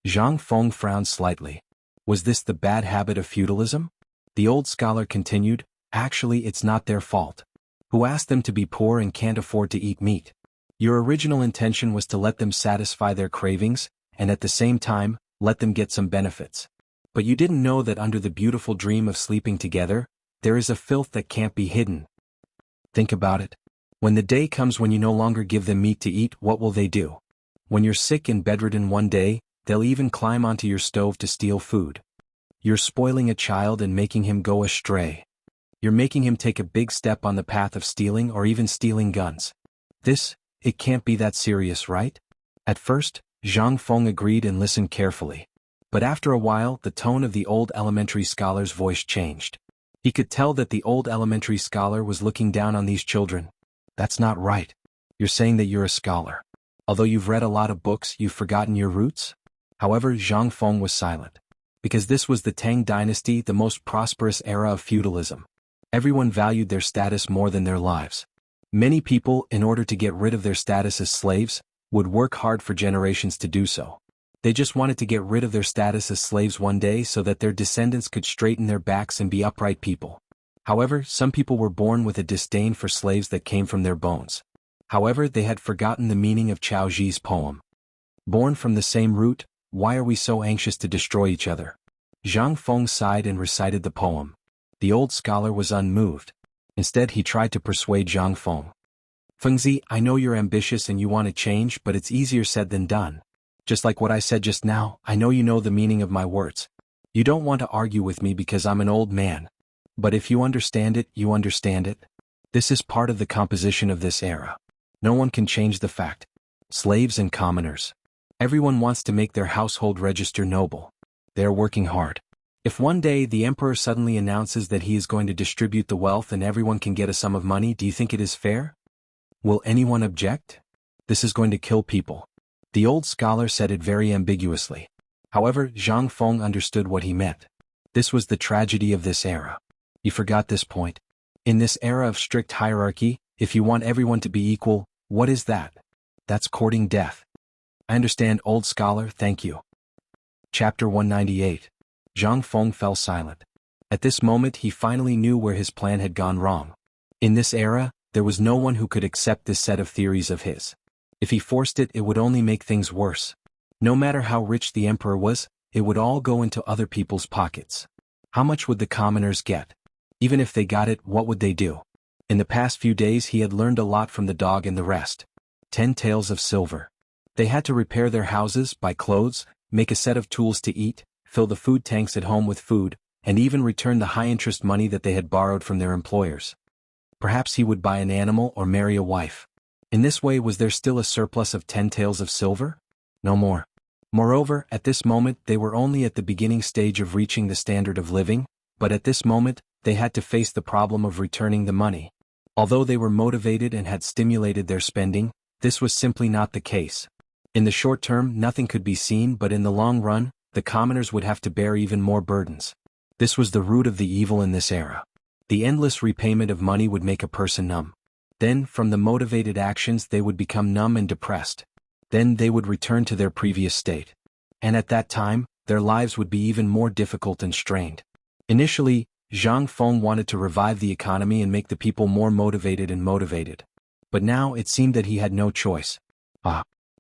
Zhang Feng frowned slightly. Was this the bad habit of feudalism? The old scholar continued, actually it's not their fault. Who asked them to be poor and can't afford to eat meat? Your original intention was to let them satisfy their cravings, and at the same time, let them get some benefits. But you didn't know that under the beautiful dream of sleeping together, there is a filth that can't be hidden. Think about it. When the day comes when you no longer give them meat to eat, what will they do? When you're sick and bedridden one day, they'll even climb onto your stove to steal food. You're spoiling a child and making him go astray. You're making him take a big step on the path of stealing or even stealing guns. It can't be that serious, right? At first, Zhang Feng agreed and listened carefully. But after a while, the tone of the old elementary scholar's voice changed. He could tell that the old elementary scholar was looking down on these children. That's not right. You're saying that you're a scholar. Although you've read a lot of books, you've forgotten your roots? However, Zhang Feng was silent. Because this was the Tang Dynasty, the most prosperous era of feudalism. Everyone valued their status more than their lives. Many people, in order to get rid of their status as slaves, would work hard for generations to do so. They just wanted to get rid of their status as slaves one day so that their descendants could straighten their backs and be upright people. However, some people were born with a disdain for slaves that came from their bones. However, they had forgotten the meaning of Cao Ji's poem. Born from the same root, why are we so anxious to destroy each other? Zhang Feng sighed and recited the poem. The old scholar was unmoved. Instead, he tried to persuade Zhang Feng. Fengzi, I know you're ambitious and you want to change, but it's easier said than done. Just like what I said just now, I know you know the meaning of my words. You don't want to argue with me because I'm an old man. But if you understand it, you understand it. This is part of the composition of this era. No one can change the fact. Slaves and commoners. Everyone wants to make their household register noble. They are working hard. If one day the emperor suddenly announces that he is going to distribute the wealth and everyone can get a sum of money, do you think it is fair? Will anyone object? This is going to kill people. The old scholar said it very ambiguously. However, Zhang Feng understood what he meant. This was the tragedy of this era. You forgot this point. In this era of strict hierarchy, if you want everyone to be equal, what is that? That's courting death. I understand, old scholar, thank you. Chapter 198. Zhang Feng fell silent. At this moment he finally knew where his plan had gone wrong. In this era, there was no one who could accept this set of theories of his. If he forced it, it would only make things worse. No matter how rich the emperor was, it would all go into other people's pockets. How much would the commoners get? Even if they got it, what would they do? In the past few days he had learned a lot from the dog and the rest. 10 taels of silver. They had to repair their houses, buy clothes, make a set of tools to eat, fill the food tanks at home with food, and even return the high-interest money that they had borrowed from their employers. Perhaps he would buy an animal or marry a wife. In this way, was there still a surplus of 10 taels of silver? No more. Moreover, at this moment they were only at the beginning stage of reaching the standard of living, But at this moment, they had to face the problem of returning the money. Although they were motivated and had stimulated their spending, this was simply not the case. In the short term, nothing could be seen, but in the long run, the commoners would have to bear even more burdens. This was the root of the evil in this era. The endless repayment of money would make a person numb. Then, from the motivated actions, they would become numb and depressed. Then they would return to their previous state. And at that time, their lives would be even more difficult and strained. Initially, Zhang Feng wanted to revive the economy and make the people more motivated. But now it seemed that he had no choice.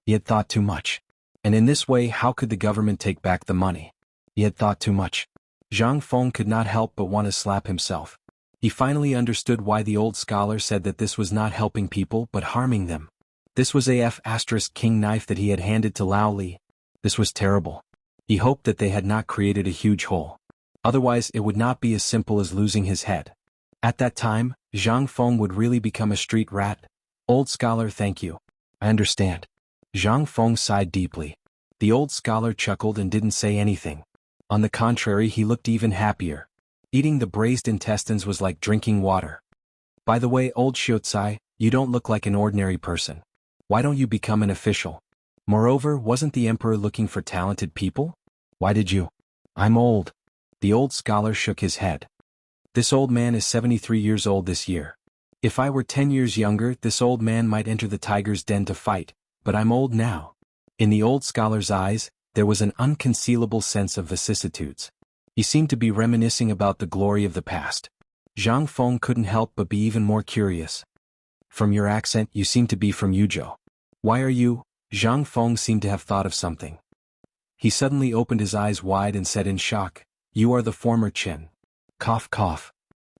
He had thought too much. And in this way, how could the government take back the money? He had thought too much. Zhang Feng could not help but want to slap himself. He finally understood why the old scholar said that this was not helping people but harming them. This was a F***king knife that he had handed to Lao Li. This was terrible. He hoped that they had not created a huge hole. Otherwise it would not be as simple as losing his head. At that time, Zhang Feng would really become a street rat. Old scholar, thank you. I understand. Zhang Feng sighed deeply. The old scholar chuckled and didn't say anything. On the contrary, he looked even happier. Eating the braised intestines was like drinking water. By the way, old Xiaocai, you don't look like an ordinary person. Why don't you become an official? Moreover, wasn't the emperor looking for talented people? Why did you? I'm old. The old scholar shook his head. This old man is 73 years old this year. If I were 10 years younger, this old man might enter the tiger's den to fight, but I'm old now. In the old scholar's eyes, there was an unconcealable sense of vicissitudes. He seemed to be reminiscing about the glory of the past. Zhang Feng couldn't help but be even more curious. From your accent, you seem to be from Yuzhou. Why are you? Zhang Feng seemed to have thought of something. He suddenly opened his eyes wide and said in shock, "You are the former Qin." Cough cough.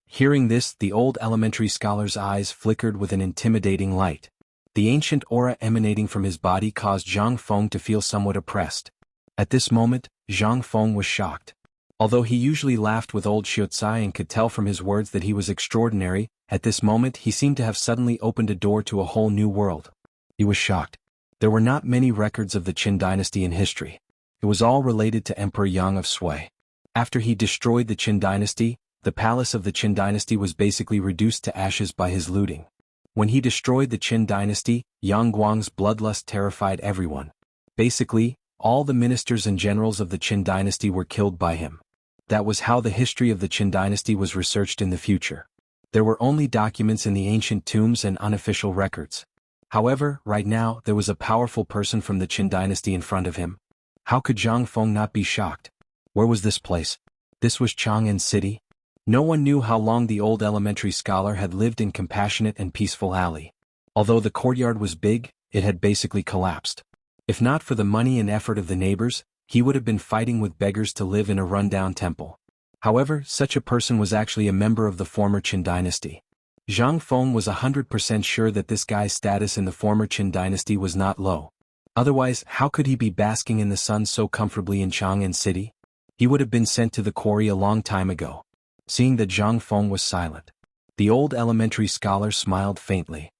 Hearing this, the old elementary scholar's eyes flickered with an intimidating light. The ancient aura emanating from his body caused Zhang Feng to feel somewhat oppressed. At this moment, Zhang Feng was shocked. Although he usually laughed with old Xiaocai and could tell from his words that he was extraordinary, at this moment he seemed to have suddenly opened a door to a whole new world. He was shocked. There were not many records of the Qin dynasty in history. It was all related to Emperor Yang of Sui. After he destroyed the Qin dynasty, the palace of the Qin dynasty was basically reduced to ashes by his looting. When he destroyed the Qin dynasty, Yang Guang's bloodlust terrified everyone. Basically, all the ministers and generals of the Qin dynasty were killed by him. That was how the history of the Qin dynasty was researched in the future. There were only documents in the ancient tombs and unofficial records. However, right now, there was a powerful person from the Qin dynasty in front of him. How could Zhang Feng not be shocked? Where was this place? This was Chang'an City. No one knew how long the old elementary scholar had lived in compassionate and peaceful alley. Although the courtyard was big, it had basically collapsed. If not for the money and effort of the neighbors, he would have been fighting with beggars to live in a rundown temple. However, such a person was actually a member of the former Qin dynasty. Zhang Feng was 100% sure that this guy's status in the former Qin dynasty was not low. Otherwise, how could he be basking in the sun so comfortably in Chang'an City? He would have been sent to the quarry a long time ago. Seeing that Zhang Feng was silent, the old elementary scholar smiled faintly.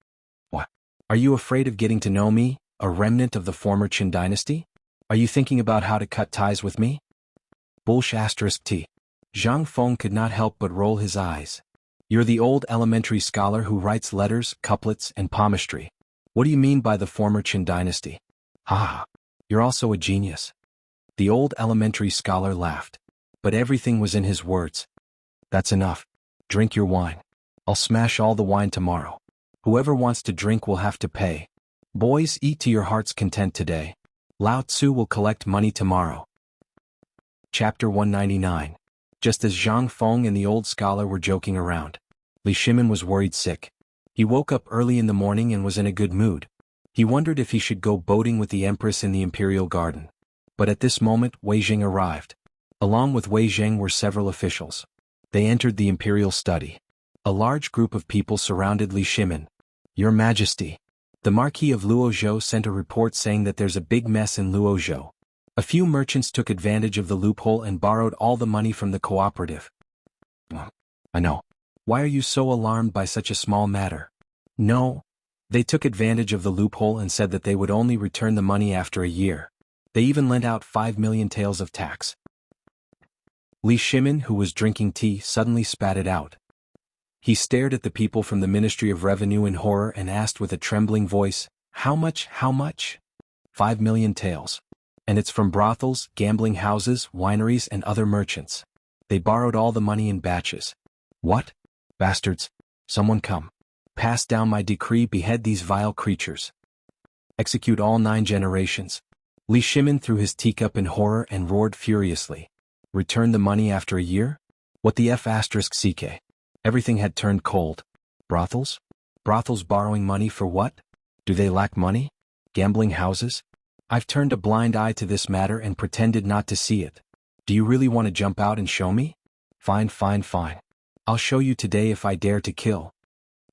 What? Are you afraid of getting to know me, a remnant of the former Qin dynasty? Are you thinking about how to cut ties with me? T. Zhang Feng could not help but roll his eyes. You're the old elementary scholar who writes letters, couplets, and palmistry. What do you mean by the former Qin dynasty? You're also a genius. The old elementary scholar laughed. But everything was in his words. That's enough. Drink your wine. I'll smash all the wine tomorrow. Whoever wants to drink will have to pay. Boys, eat to your heart's content today. Lao Tzu will collect money tomorrow. Chapter 199. Just as Zhang Feng and the old scholar were joking around, Li Shimin was worried sick. He woke up early in the morning and was in a good mood. He wondered if he should go boating with the Empress in the imperial garden. But at this moment, Wei Zheng arrived. Along with Wei Zheng were several officials. They entered the imperial study. A large group of people surrounded Li Shimin. Your Majesty. The Marquis of Luozhou sent a report saying that there's a big mess in Luozhou. A few merchants took advantage of the loophole and borrowed all the money from the cooperative. I know. Why are you so alarmed by such a small matter? No. They took advantage of the loophole and said that they would only return the money after a year. They even lent out 5 million taels of tax. Li Shimin, who was drinking tea, suddenly spat it out. He stared at the people from the Ministry of Revenue in horror and asked with a trembling voice, "How much, how much?" 5 million taels. And it's from brothels, gambling houses, wineries and other merchants. They borrowed all the money in batches. What? Bastards. Someone come. Pass down my decree, behead these vile creatures. Execute all 9 generations. Li Shimin threw his teacup in horror and roared furiously. Return the money after a year? What the F***? Everything had turned cold. Brothels? Brothels borrowing money for what? Do they lack money? Gambling houses? I've turned a blind eye to this matter and pretended not to see it. Do you really want to jump out and show me? Fine, fine, fine. I'll show you today if I dare to kill.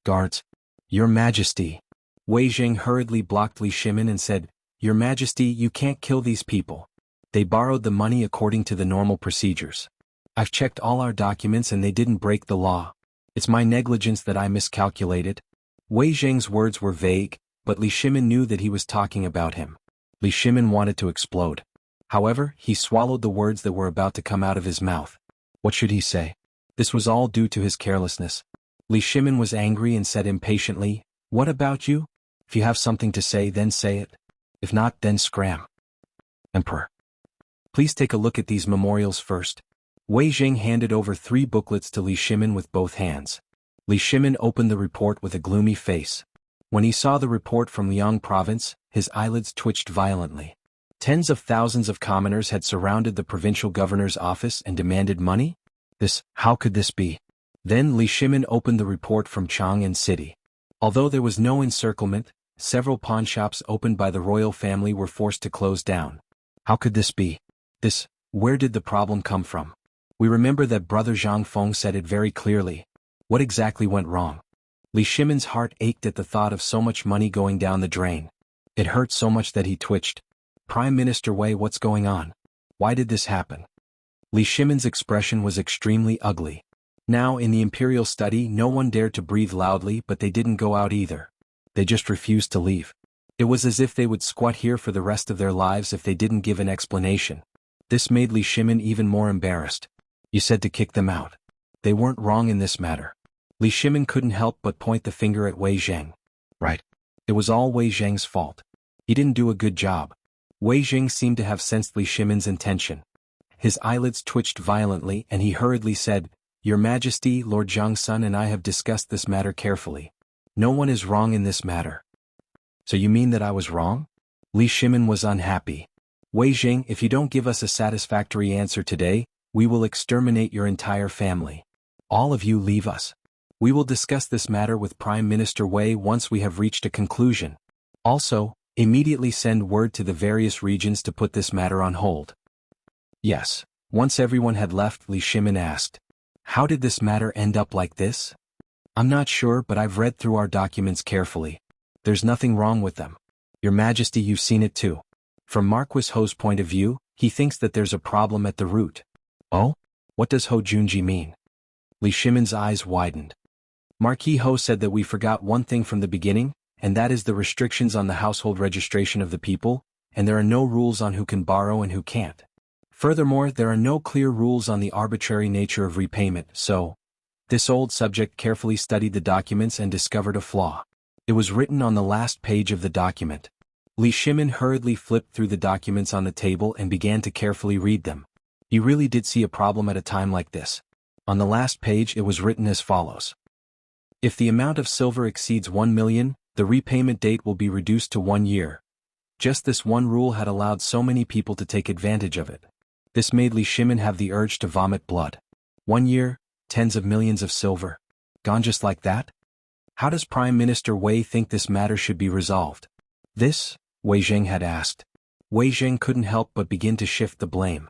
Guards. Your Majesty. Wei Zheng hurriedly blocked Li Shimin and said, Your Majesty, you can't kill these people. They borrowed the money according to the normal procedures. I've checked all our documents and they didn't break the law. It's my negligence that I miscalculated. Wei Zheng's words were vague, but Li Shimin knew that he was talking about him. Li Shimin wanted to explode. However, he swallowed the words that were about to come out of his mouth. What should he say? This was all due to his carelessness. Li Shimin was angry and said impatiently, What about you? If you have something to say, then say it. If not, then scram. Emperor. Please take a look at these memorials first. Wei Zheng handed over 3 booklets to Li Shimin with both hands. Li Shimin opened the report with a gloomy face. When he saw the report from Liang province, his eyelids twitched violently. Tens of thousands of commoners had surrounded the provincial governor's office and demanded money? How could this be? Then Li Shimin opened the report from Chang'an City. Although there was no encirclement, several pawnshops opened by the royal family were forced to close down. How could this be? Where did the problem come from? We remember that Brother Zhang Feng said it very clearly. What exactly went wrong? Li Shimin's heart ached at the thought of so much money going down the drain. It hurt so much that he twitched. Prime Minister Wei, what's going on? Why did this happen? Li Shimin's expression was extremely ugly. Now in the imperial study no one dared to breathe loudly, but they didn't go out either. They just refused to leave. It was as if they would squat here for the rest of their lives if they didn't give an explanation. This made Li Shimin even more embarrassed. You said to kick them out. They weren't wrong in this matter. Li Shimin couldn't help but point the finger at Wei Zheng. Right. It was all Wei Zheng's fault. He didn't do a good job. Wei Zheng seemed to have sensed Li Shimin's intention. His eyelids twitched violently and he hurriedly said, Your Majesty, Lord Zhang's son and I have discussed this matter carefully. No one is wrong in this matter. So you mean that I was wrong? Li Shimin was unhappy. Wei Zheng, if you don't give us a satisfactory answer today, we will exterminate your entire family. All of you leave us. We will discuss this matter with Prime Minister Wei once we have reached a conclusion. Also, immediately send word to the various regions to put this matter on hold. Yes. Once everyone had left, Li Shimin asked, How did this matter end up like this? I'm not sure, but I've read through our documents carefully. There's nothing wrong with them. Your Majesty, you've seen it too. From Marquis Ho's point of view, he thinks that there's a problem at the root. Oh? What does Ho Junji mean? Li Shimin's eyes widened. Marquis Ho said that we forgot one thing from the beginning, and that is the restrictions on the household registration of the people, and there are no rules on who can borrow and who can't. Furthermore, there are no clear rules on the arbitrary nature of repayment, so this old subject carefully studied the documents and discovered a flaw. It was written on the last page of the document. Li Shimin hurriedly flipped through the documents on the table and began to carefully read them. He really did see a problem at a time like this. On the last page it was written as follows. If the amount of silver exceeds 1 million, the repayment date will be reduced to 1 year. Just this one rule had allowed so many people to take advantage of it. This made Li Shimin have the urge to vomit blood. 1 year, tens of millions of silver. Gone just like that? How does Prime Minister Wei think this matter should be resolved? This? Wei Zheng had asked. Wei Zheng couldn't help but begin to shift the blame.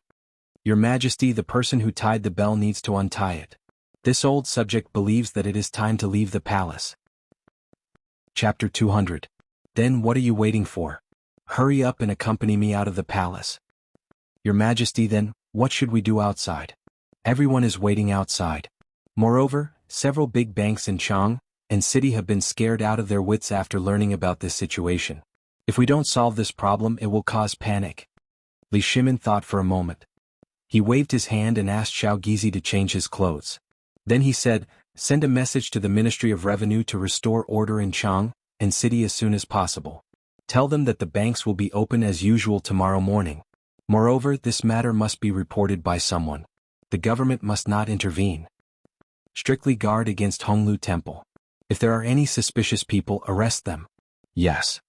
Your Majesty, the person who tied the bell needs to untie it. This old subject believes that it is time to leave the palace. Chapter 200. Then what are you waiting for? Hurry up and accompany me out of the palace. Your Majesty, then, what should we do outside? Everyone is waiting outside. Moreover, several big banks in Chang'an City have been scared out of their wits after learning about this situation. If we don't solve this problem, it will cause panic. Li Shimin thought for a moment. He waved his hand and asked Xiao Gizi to change his clothes. Then he said, "Send a message to the Ministry of Revenue to restore order in Chang and city as soon as possible. Tell them that the banks will be open as usual tomorrow morning. Moreover, this matter must be reported by someone. The government must not intervene. Strictly guard against Honglu Temple. If there are any suspicious people, arrest them." Yes.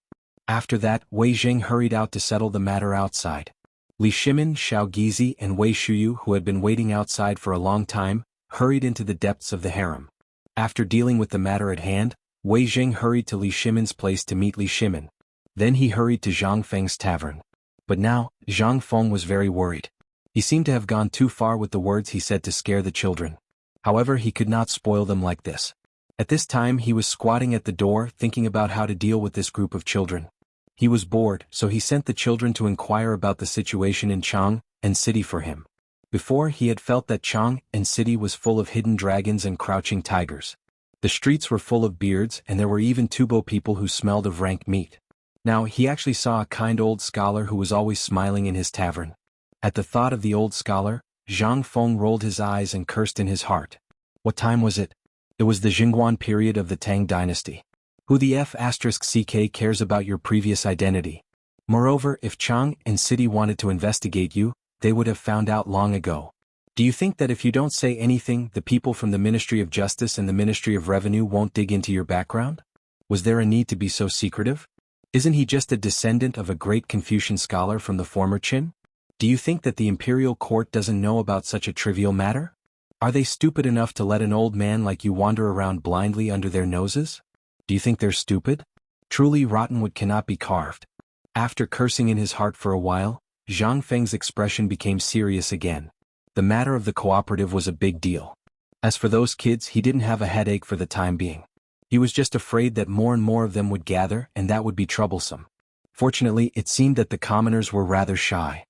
After that, Wei Zheng hurried out to settle the matter outside. Li Shimin, Xiao Gizi, and Wei Shuyu, who had been waiting outside for a long time, hurried into the depths of the harem. After dealing with the matter at hand, Wei Zheng hurried to Li Shimin's place to meet Li Shimin. Then he hurried to Zhang Feng's tavern. But now, Zhang Feng was very worried. He seemed to have gone too far with the words he said to scare the children. However, he could not spoil them like this. At this time he was squatting at the door thinking about how to deal with this group of children. He was bored, so he sent the children to inquire about the situation in Chang and city for him. Before, he had felt that Chang and city was full of hidden dragons and crouching tigers. The streets were full of beards, and there were even Tubo people who smelled of rank meat. Now he actually saw a kind old scholar who was always smiling in his tavern. At the thought of the old scholar, Zhang Feng rolled his eyes and cursed in his heart. What time was it? It was the Jingguan period of the Tang Dynasty. Who the F***ck cares about your previous identity? Moreover, if Chang and city wanted to investigate you, they would have found out long ago. Do you think that if you don't say anything, the people from the Ministry of Justice and the Ministry of Revenue won't dig into your background? Was there a need to be so secretive? Isn't he just a descendant of a great Confucian scholar from the former Qin? Do you think that the imperial court doesn't know about such a trivial matter? Are they stupid enough to let an old man like you wander around blindly under their noses? Do you think they're stupid? Truly rotten wood cannot be carved. After cursing in his heart for a while, Zhang Feng's expression became serious again. The matter of the cooperative was a big deal. As for those kids, he didn't have a headache for the time being. He was just afraid that more and more of them would gather, and that would be troublesome. Fortunately, it seemed that the commoners were rather shy.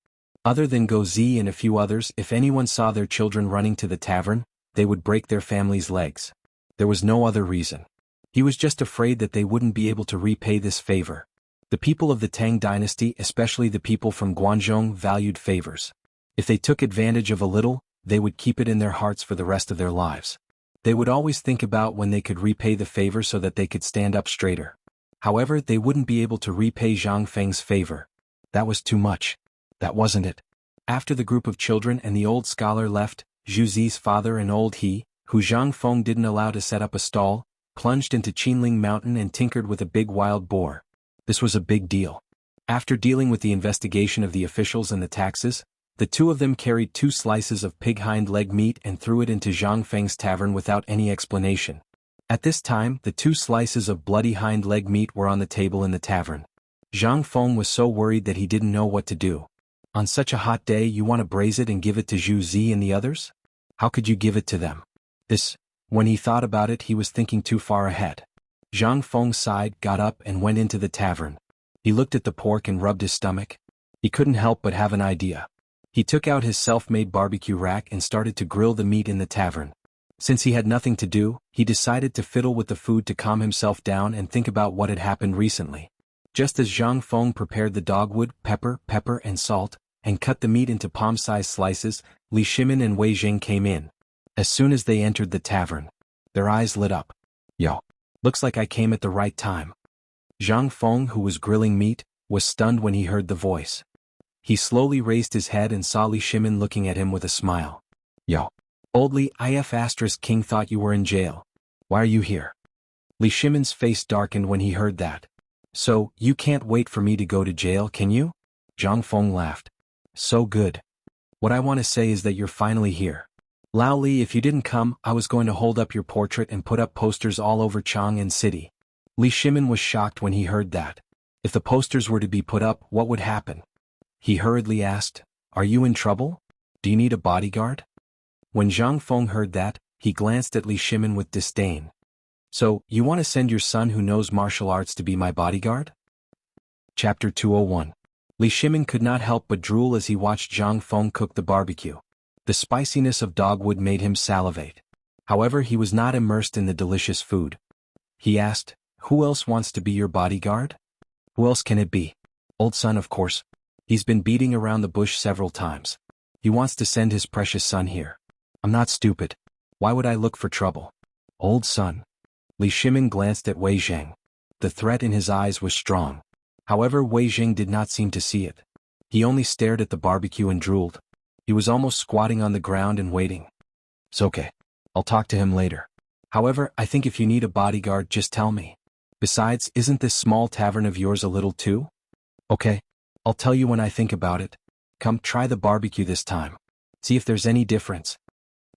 Other than Go Zi and a few others, if anyone saw their children running to the tavern, they would break their family's legs. There was no other reason. He was just afraid that they wouldn't be able to repay this favor. The people of the Tang Dynasty, especially the people from Guangzhou, valued favors. If they took advantage of a little, they would keep it in their hearts for the rest of their lives. They would always think about when they could repay the favor so that they could stand up straighter. However, they wouldn't be able to repay Zhang Feng's favor. That was too much. That wasn't it. After the group of children and the old scholar left, Zhu Zi's father and old he, who Zhang Feng didn't allow to set up a stall, plunged into Qinling Mountain and tinkered with a big wild boar. This was a big deal. After dealing with the investigation of the officials and the taxes, the two of them carried 2 slices of pig hind leg meat and threw it into Zhang Feng's tavern without any explanation. At this time, the 2 slices of bloody hind leg meat were on the table in the tavern. Zhang Feng was so worried that he didn't know what to do. On such a hot day, you want to braise it and give it to Zhu Zi and the others? How could you give it to them? When he thought about it, he was thinking too far ahead. Zhang Feng sighed, got up and went into the tavern. He looked at the pork and rubbed his stomach. He couldn't help but have an idea. He took out his self-made barbecue rack and started to grill the meat in the tavern. Since he had nothing to do, he decided to fiddle with the food to calm himself down and think about what had happened recently. Just as Zhang Feng prepared the dogwood, pepper, and salt, and cut the meat into palm-sized slices, Li Shimin and Wei Zheng came in. As soon as they entered the tavern, their eyes lit up. Yo, looks like I came at the right time. Zhang Feng, who was grilling meat, was stunned when he heard the voice. He slowly raised his head and saw Li Shimin looking at him with a smile. Yo, old Li King thought you were in jail. Why are you here? Li Shimin's face darkened when he heard that. So, you can't wait for me to go to jail, can you? Zhang Feng laughed. So good. What I want to say is that you're finally here. Lao Li, if you didn't come, I was going to hold up your portrait and put up posters all over Chang and city. Li Shimin was shocked when he heard that. If the posters were to be put up, what would happen? He hurriedly asked, "Are you in trouble? Do you need a bodyguard?" When Zhang Feng heard that, he glanced at Li Shimin with disdain. So, you want to send your son who knows martial arts to be my bodyguard? Chapter 201. Li Shimin could not help but drool as he watched Zhang Feng cook the barbecue. The spiciness of dogwood made him salivate. However, he was not immersed in the delicious food. He asked, "Who else wants to be your bodyguard?" "Who else can it be? Old son, of course. He's been beating around the bush several times. He wants to send his precious son here. I'm not stupid. Why would I look for trouble? Old son. Li Shimin glanced at Wei Zhang. The threat in his eyes was strong. However, Wei Zhang did not seem to see it. He only stared at the barbecue and drooled. He was almost squatting on the ground and waiting. It's okay. I'll talk to him later. However, I think if you need a bodyguard, just tell me. Besides, isn't this small tavern of yours a little too? Okay. I'll tell you when I think about it. Come, try the barbecue this time. See if there's any difference.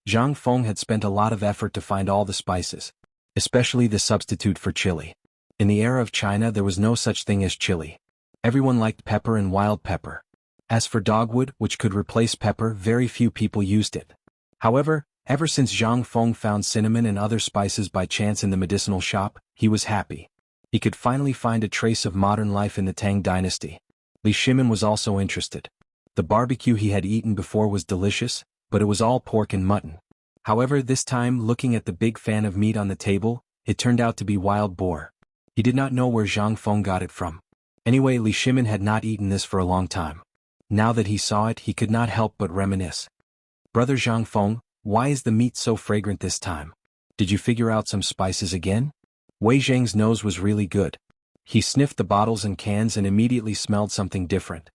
Zhang Feng had spent a lot of effort to find all the spices, especially the substitute for chili. In the era of China, there was no such thing as chili. Everyone liked pepper and wild pepper. As for dogwood, which could replace pepper, very few people used it. However, ever since Zhang Feng found cinnamon and other spices by chance in the medicinal shop, he was happy. He could finally find a trace of modern life in the Tang Dynasty. Li Shimin was also interested. The barbecue he had eaten before was delicious, but it was all pork and mutton. However, this time, looking at the big fan of meat on the table, it turned out to be wild boar. He did not know where Zhang Feng got it from. Anyway, Li Shimin had not eaten this for a long time. Now that he saw it, he could not help but reminisce. Brother Zhang Feng, why is the meat so fragrant this time? Did you figure out some spices again? Wei Zhang's nose was really good. He sniffed the bottles and cans and immediately smelled something different.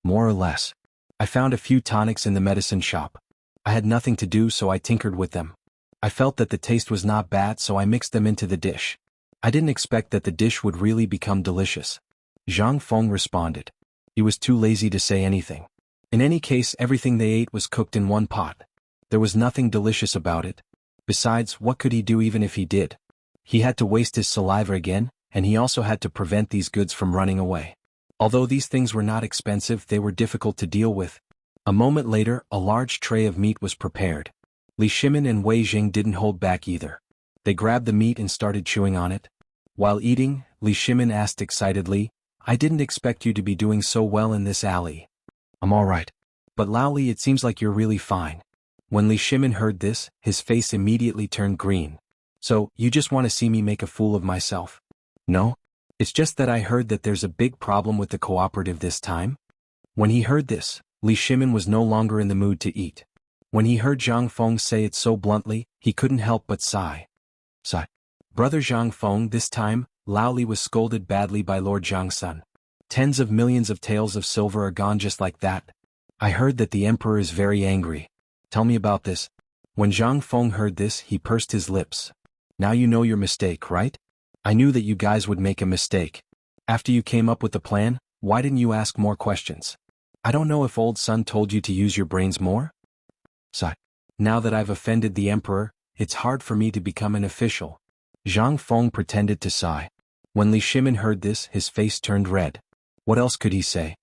More or less. I found a few tonics in the medicine shop. I had nothing to do, so I tinkered with them. I felt that the taste was not bad, so I mixed them into the dish. I didn't expect that the dish would really become delicious. Zhang Feng responded. He was too lazy to say anything. In any case, everything they ate was cooked in one pot. There was nothing delicious about it. Besides, what could he do even if he did? He had to waste his saliva again, and he also had to prevent these goods from running away. Although these things were not expensive, they were difficult to deal with. A moment later, a large tray of meat was prepared. Li Shimin and Wei Zhang didn't hold back either. They grabbed the meat and started chewing on it. While eating, Li Shimin asked excitedly, I didn't expect you to be doing so well in this alley. I'm alright. But Lao Li, it seems like you're really fine. When Li Shimin heard this, his face immediately turned green. So, you just want to see me make a fool of myself? No? It's just that I heard that there's a big problem with the cooperative this time. When he heard this, Li Shimin was no longer in the mood to eat. When he heard Zhang Feng say it so bluntly, he couldn't help but sigh. Sigh. Brother Zhang Feng, this time, Lao Li was scolded badly by Lord Zhang's son. Tens of millions of taels of silver are gone just like that. I heard that the emperor is very angry. Tell me about this. When Zhang Feng heard this, he pursed his lips. Now you know your mistake, right? I knew that you guys would make a mistake. After you came up with the plan, why didn't you ask more questions? I don't know if old son told you to use your brains more? Sigh. Now that I've offended the emperor, it's hard for me to become an official. Zhang Feng pretended to sigh. When Li Shimin heard this, his face turned red. What else could he say?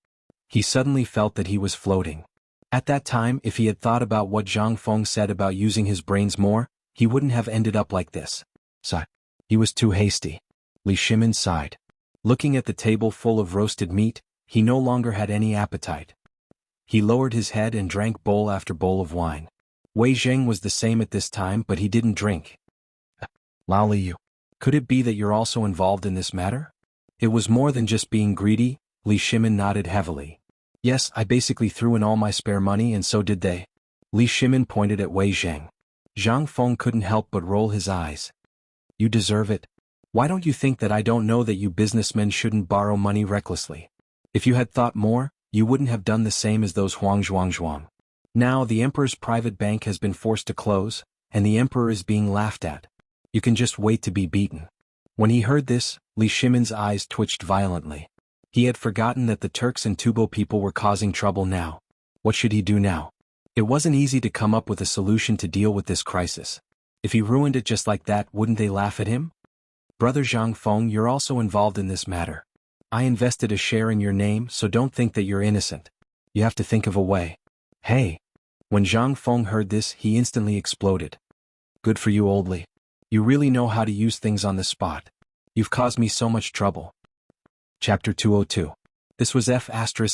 He suddenly felt that he was floating. At that time, if he had thought about what Zhang Feng said about using his brains more, he wouldn't have ended up like this. Sigh. He was too hasty. Li Shimin sighed. Looking at the table full of roasted meat, he no longer had any appetite. He lowered his head and drank bowl after bowl of wine. Wei Zhang was the same at this time, but he didn't drink. Lao Li, you. Could it be that you're also involved in this matter? It was more than just being greedy. Li Shimin nodded heavily. Yes, I basically threw in all my spare money and so did they. Li Shimin pointed at Wei Zhang. Zhang Feng couldn't help but roll his eyes. You deserve it. Why don't you think that I don't know that you businessmen shouldn't borrow money recklessly? If you had thought more, you wouldn't have done the same as those Huang. Now the emperor's private bank has been forced to close, and the emperor is being laughed at. You can just wait to be beaten. When he heard this, Li Shimin's eyes twitched violently. He had forgotten that the Turks and Tubo people were causing trouble now. What should he do now? It wasn't easy to come up with a solution to deal with this crisis. If he ruined it just like that, wouldn't they laugh at him? Brother Zhang Feng, you're also involved in this matter. I invested a share in your name, so don't think that you're innocent. You have to think of a way. Hey! When Zhang Feng heard this, he instantly exploded. Good for you, Old Li. You really know how to use things on the spot. You've caused me so much trouble. Chapter 202. This was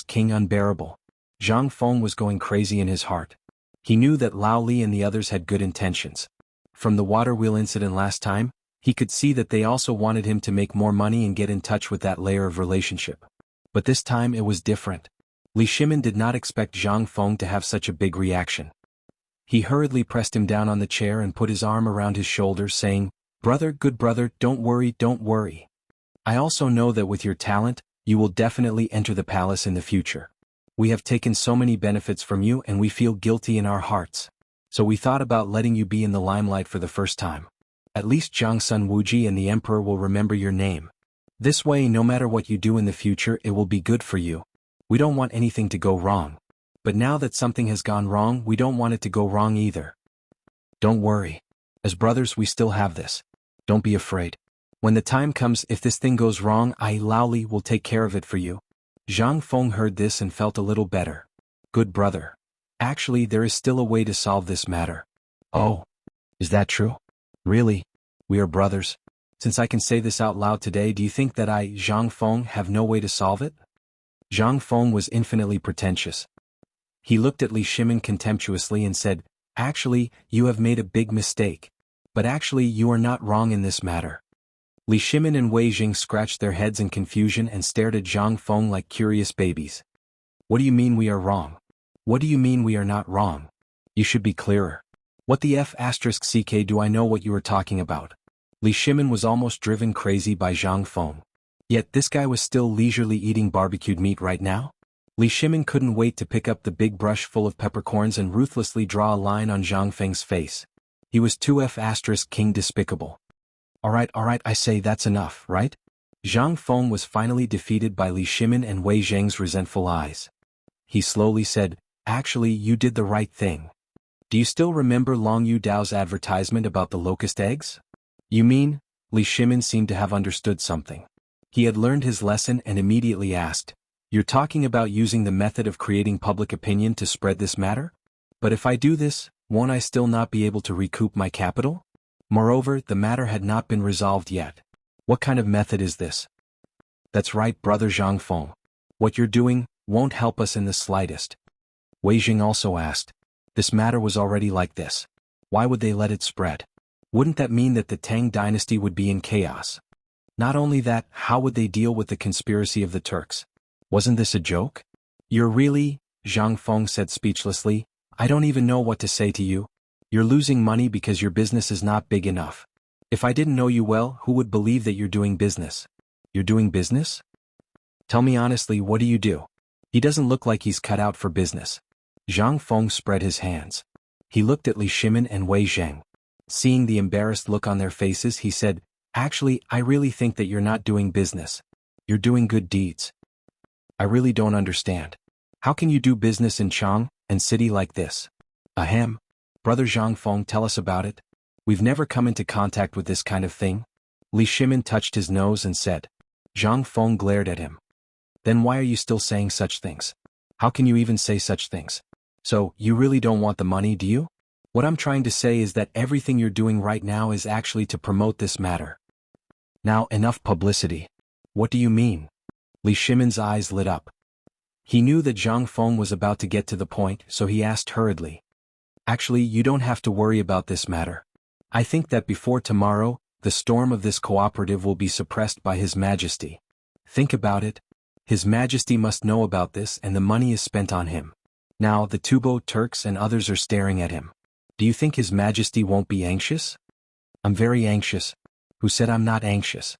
King Unbearable. Zhang Feng was going crazy in his heart. He knew that Lao Li and the others had good intentions. From the water wheel incident last time, he could see that they also wanted him to make more money and get in touch with that layer of relationship. But this time it was different. Li Shimin did not expect Zhang Feng to have such a big reaction. He hurriedly pressed him down on the chair and put his arm around his shoulder, saying, "Brother, good brother, don't worry, don't worry. I also know that with your talent, you will definitely enter the palace in the future. We have taken so many benefits from you and we feel guilty in our hearts. So we thought about letting you be in the limelight for the first time. At least Zhang Sun Wuji and the Emperor will remember your name. This way, no matter what you do in the future, it will be good for you. We don't want anything to go wrong. But now that something has gone wrong, we don't want it to go wrong either. Don't worry. As brothers, we still have this. Don't be afraid. When the time comes, if this thing goes wrong, Lao Li will take care of it for you." Zhang Feng heard this and felt a little better. "Good brother. Actually, there is still a way to solve this matter." "Oh, is that true? Really? We are brothers? Since I can say this out loud today, do you think that I, Zhang Feng, have no way to solve it?" Zhang Feng was infinitely pretentious. He looked at Li Shimin contemptuously and said, "Actually, you have made a big mistake. But actually, you are not wrong in this matter." Li Shimin and Wei Jing scratched their heads in confusion and stared at Zhang Feng like curious babies. "What do you mean we are wrong? What do you mean we are not wrong? You should be clearer. What the F***ck do I know what you are talking about?" Li Shimin was almost driven crazy by Zhang Feng. Yet this guy was still leisurely eating barbecued meat right now? Li Shimin couldn't wait to pick up the big brush full of peppercorns and ruthlessly draw a line on Zhang Feng's face. He was too F***king despicable. Alright, I say that's enough, right? Zhang Feng was finally defeated by Li Shimin and Wei Zheng's resentful eyes. He slowly said, "Actually, you did the right thing. Do you still remember Long Yu Dao's advertisement about the locust eggs?" "You mean?" Li Shimin seemed to have understood something. He had learned his lesson and immediately asked, "You're talking about using the method of creating public opinion to spread this matter? But if I do this, won't I still not be able to recoup my capital? Moreover, the matter had not been resolved yet. What kind of method is this?" "That's right, brother Zhang Feng. What you're doing won't help us in the slightest." Wei Jing also asked, "This matter was already like this. Why would they let it spread? Wouldn't that mean that the Tang dynasty would be in chaos? Not only that, how would they deal with the conspiracy of the Turks? Wasn't this a joke?" "You're really," Zhang Feng said speechlessly, "I don't even know what to say to you. You're losing money because your business is not big enough. If I didn't know you well, who would believe that you're doing business? You're doing business? Tell me honestly, what do you do? He doesn't look like he's cut out for business." Zhang Feng spread his hands. He looked at Li Shimin and Wei Zheng. Seeing the embarrassed look on their faces, he said, "Actually, I really think that you're not doing business. You're doing good deeds. I really don't understand. How can you do business in Chang and city like this?" "Ahem. Brother Zhang Feng, tell us about it. We've never come into contact with this kind of thing." Li Shimin touched his nose and said. Zhang Feng glared at him. "Then why are you still saying such things? How can you even say such things? So, you really don't want the money, do you? What I'm trying to say is that everything you're doing right now is actually to promote this matter." "Now, enough publicity. What do you mean?" Li Shimin's eyes lit up. He knew that Zhang Feng was about to get to the point, so he asked hurriedly. "Actually, you don't have to worry about this matter. I think that before tomorrow, the storm of this cooperative will be suppressed by His Majesty. Think about it. His Majesty must know about this and the money is spent on him. Now the Tubo Turks and others are staring at him. Do you think His Majesty won't be anxious?" "I'm very anxious." "Who said I'm not anxious?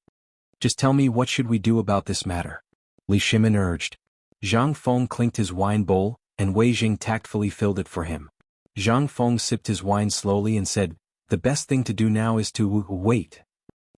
Just tell me, what should we do about this matter?" Li Shimin urged. Zhang Feng clinked his wine bowl, and Wei Jing tactfully filled it for him. Zhang Feng sipped his wine slowly and said, "The best thing to do now is to wait."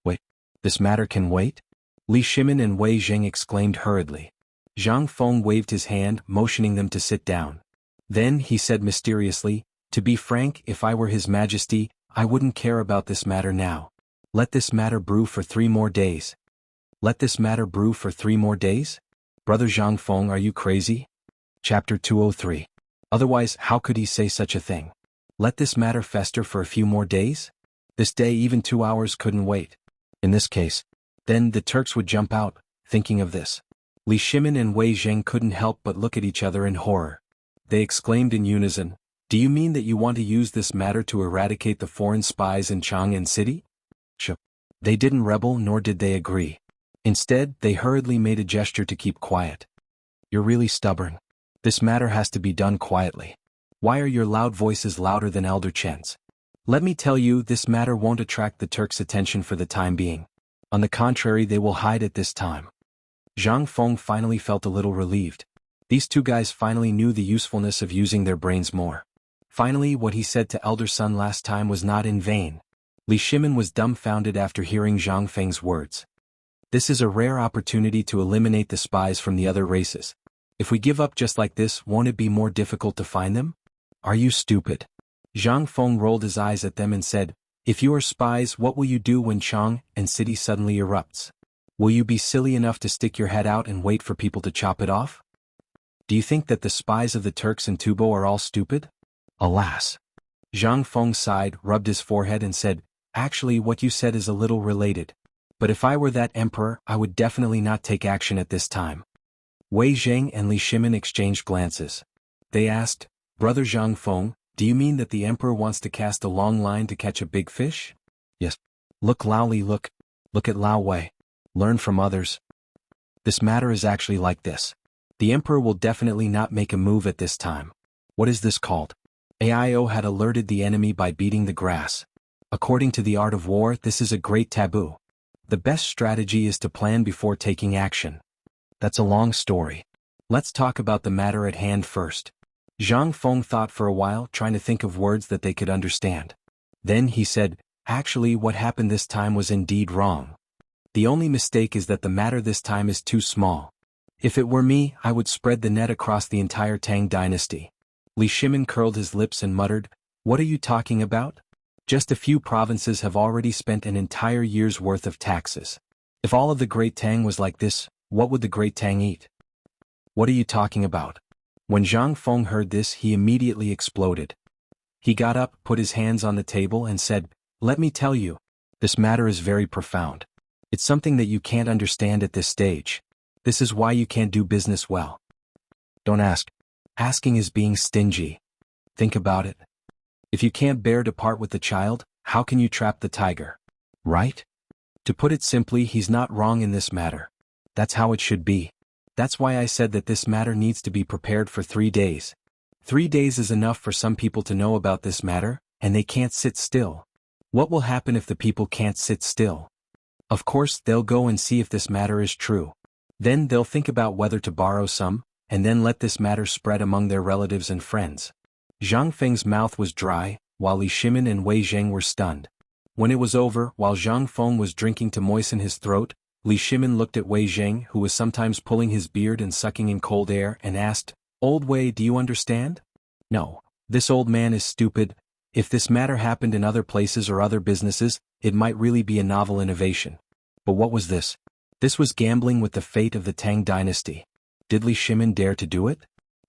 "Wait? This matter can wait?" Li Shimin and Wei Jing exclaimed hurriedly. Zhang Feng waved his hand, motioning them to sit down. Then he said mysteriously, "To be frank, if I were His Majesty, I wouldn't care about this matter now. Let this matter brew for 3 more days." "Let this matter brew for 3 more days? Brother Zhang Feng, are you crazy?" Chapter 203. Otherwise, how could he say such a thing? Let this matter fester for a few more days? This day, even 2 hours couldn't wait. In this case, then the Turks would jump out, thinking of this. Li Shimin and Wei Zheng couldn't help but look at each other in horror. They exclaimed in unison, "Do you mean that you want to use this matter to eradicate the foreign spies in Chang'an City?" They didn't rebel, nor did they agree. Instead, they hurriedly made a gesture to keep quiet. "You're really stubborn. This matter has to be done quietly. Why are your loud voices louder than Elder Chen's? Let me tell you, this matter won't attract the Turks' attention for the time being. On the contrary, they will hide at this time. Zhang Feng finally felt a little relieved. These two guys finally knew the usefulness of using their brains more. Finally, what he said to Elder Sun last time was not in vain. Li Shimin was dumbfounded after hearing Zhang Feng's words. This is a rare opportunity to eliminate the spies from the other races. If we give up just like this, won't it be more difficult to find them? Are you stupid? Zhang Feng rolled his eyes at them and said, if you are spies, what will you do when Chang and city suddenly erupts? Will you be silly enough to stick your head out and wait for people to chop it off? Do you think that the spies of the Turks and Tubo are all stupid? Alas. Zhang Feng sighed, rubbed his forehead and said, actually what you said is a little related. But if I were that emperor, I would definitely not take action at this time. Wei Zheng and Li Shimin exchanged glances. They asked, Brother Zhang Feng, do you mean that the emperor wants to cast a long line to catch a big fish? Yes. Look Lao Li, look at Lao Wei. Learn from others. This matter is actually like this. The emperor will definitely not make a move at this time. What is this called? AIO had alerted the enemy by beating the grass. According to the art of war, this is a great taboo. The best strategy is to plan before taking action. That's a long story. Let's talk about the matter at hand first. Zhang Feng thought for a while, trying to think of words that they could understand. Then he said, actually what happened this time was indeed wrong. The only mistake is that the matter this time is too small. If it were me, I would spread the net across the entire Tang dynasty. Li Shimin curled his lips and muttered, what are you talking about? Just a few provinces have already spent an entire year's worth of taxes. If all of the Great Tang was like this, what would the Great Tang eat? What are you talking about? When Zhang Feng heard this, he immediately exploded. He got up, put his hands on the table and said, let me tell you, this matter is very profound. It's something that you can't understand at this stage. This is why you can't do business well. Don't ask. Asking is being stingy. Think about it. If you can't bear to part with the child, how can you trap the tiger? Right? To put it simply, he's not wrong in this matter. That's how it should be. That's why I said that this matter needs to be prepared for 3 days. 3 days is enough for some people to know about this matter, and they can't sit still. What will happen if the people can't sit still? Of course, they'll go and see if this matter is true. Then they'll think about whether to borrow some, and then let this matter spread among their relatives and friends. Zhang Feng's mouth was dry, while Li Shimin and Wei Zheng were stunned. When it was over, while Zhang Feng was drinking to moisten his throat, Li Shimin looked at Wei Zheng, who was sometimes pulling his beard and sucking in cold air, and asked, Old Wei, do you understand? No. This old man is stupid. If this matter happened in other places or other businesses, it might really be a novel innovation. But what was this? This was gambling with the fate of the Tang dynasty. Did Li Shimin dare to do it?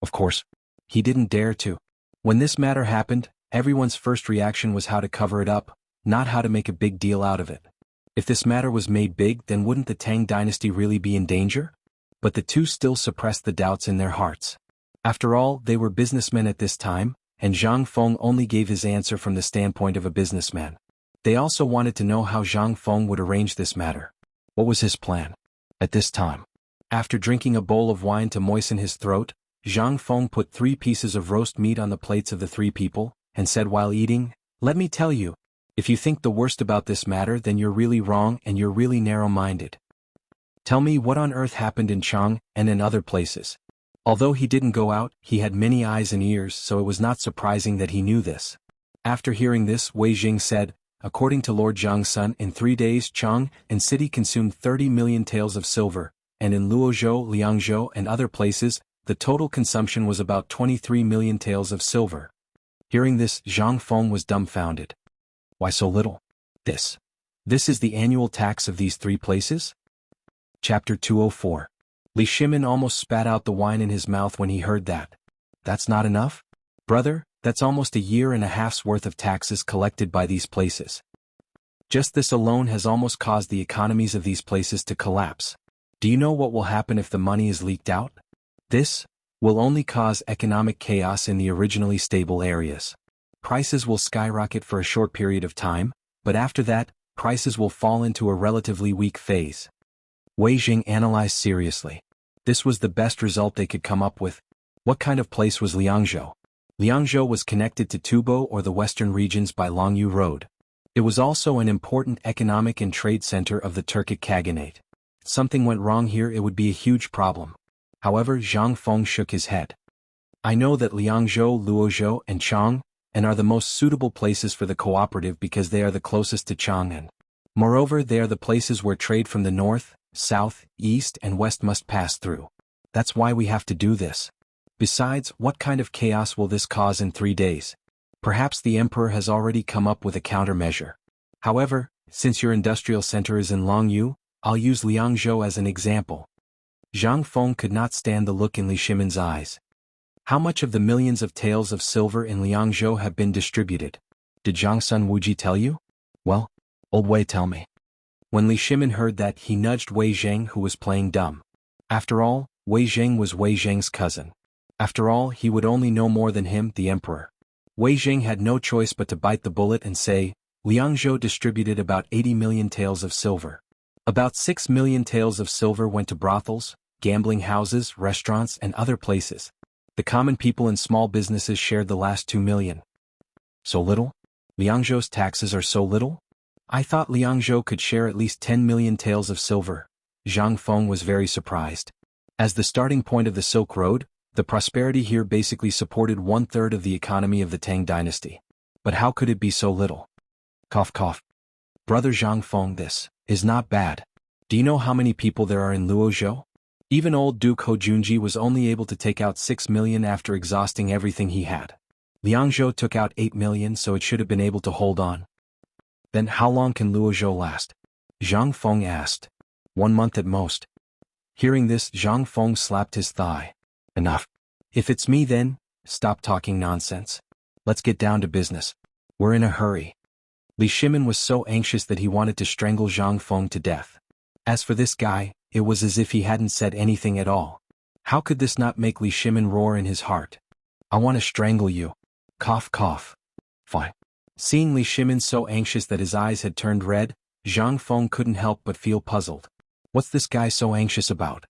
Of course. He didn't dare to. When this matter happened, everyone's first reaction was how to cover it up, not how to make a big deal out of it. If this matter was made big, then wouldn't the Tang dynasty really be in danger? But the two still suppressed the doubts in their hearts. After all, they were businessmen at this time, and Zhang Feng only gave his answer from the standpoint of a businessman. They also wanted to know how Zhang Feng would arrange this matter. What was his plan? At this time, after drinking a bowl of wine to moisten his throat, Zhang Feng put 3 pieces of roast meat on the plates of the 3 people, and said while eating, let me tell you, if you think the worst about this matter, then you're really wrong and you're really narrow-minded. Tell me what on earth happened in Chang and in other places. Although he didn't go out, he had many eyes and ears, so it was not surprising that he knew this. After hearing this, Wei Jing said, according to Lord Zhang's son, in 3 days Chang and city consumed 30 million taels of silver, and in Luozhou, Liangzhou and other places, the total consumption was about 23 million taels of silver. Hearing this, Zhang Feng was dumbfounded. Why so little? This is the annual tax of these 3 places? Chapter 204. Li Shimin almost spat out the wine in his mouth when he heard that. That's not enough? Brother, that's almost a year and a half's worth of taxes collected by these places. Just this alone has almost caused the economies of these places to collapse. Do you know what will happen if the money is leaked out? This will only cause economic chaos in the originally stable areas. Prices will skyrocket for a short period of time, but after that, prices will fall into a relatively weak phase. Wei Jing analyzed seriously. This was the best result they could come up with. What kind of place was Liangzhou? Liangzhou was connected to Tubo or the western regions by Longyu Road. It was also an important economic and trade center of the Turkic Khaganate. If something went wrong here, it would be a huge problem. However, Zhang Feng shook his head. I know that Liangzhou, Luozhou, and Chang'an are the most suitable places for the cooperative because they are the closest to Chang'an. Moreover, they are the places where trade from the north, south, east, and west must pass through. That's why we have to do this. Besides, what kind of chaos will this cause in 3 days? Perhaps the emperor has already come up with a countermeasure. However, since your industrial center is in Longyu, I'll use Liangzhou as an example. Zhang Feng could not stand the look in Li Shimin's eyes. How much of the millions of taels of silver in Liangzhou have been distributed? Did Zhang Sun Wuji tell you? Well, old Wei tell me. When Li Shimin heard that, he nudged Wei Zheng, who was playing dumb. After all, Wei Zheng was Wei Zheng's cousin. After all, he would only know more than him, the emperor. Wei Zheng had no choice but to bite the bullet and say, Liangzhou distributed about 80 million taels of silver. About 6 million taels of silver went to brothels, gambling houses, restaurants, and other places. The common people and small businesses shared the last 2 million. So little? Liangzhou's taxes are so little? I thought Liangzhou could share at least 10 million taels of silver. Zhang Feng was very surprised. As the starting point of the Silk Road, the prosperity here basically supported 1/3 of the economy of the Tang Dynasty. But how could it be so little? Cough cough. Brother Zhang Feng, this is not bad. Do you know how many people there are in Luozhou? Even old Duke Hojunji was only able to take out 6 million after exhausting everything he had. Liangzhou took out 8 million, so it should have been able to hold on. Then how long can Luozhou last? Zhang Feng asked. 1 month at most. Hearing this, Zhang Feng slapped his thigh. Enough. If it's me then, stop talking nonsense. Let's get down to business. We're in a hurry. Li Shimin was so anxious that he wanted to strangle Zhang Feng to death. As for this guy, it was as if he hadn't said anything at all. How could this not make Li Shimin roar in his heart? I want to strangle you. Cough cough. Fine. Seeing Li Shimin so anxious that his eyes had turned red, Zhang Feng couldn't help but feel puzzled. What's this guy so anxious about?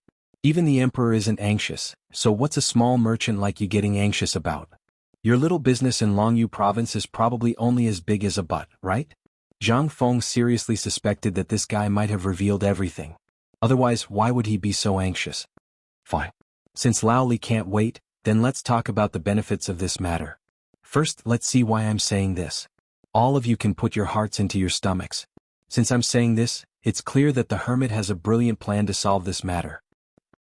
Even the emperor isn't anxious, so what's a small merchant like you getting anxious about? Your little business in Longyu province is probably only as big as a butt, right? Zhang Feng seriously suspected that this guy might have revealed everything. Otherwise, why would he be so anxious? Fine. Since Lao Li can't wait, then let's talk about the benefits of this matter. First, let's see why I'm saying this. All of you can put your hearts into your stomachs. Since I'm saying this, it's clear that the hermit has a brilliant plan to solve this matter.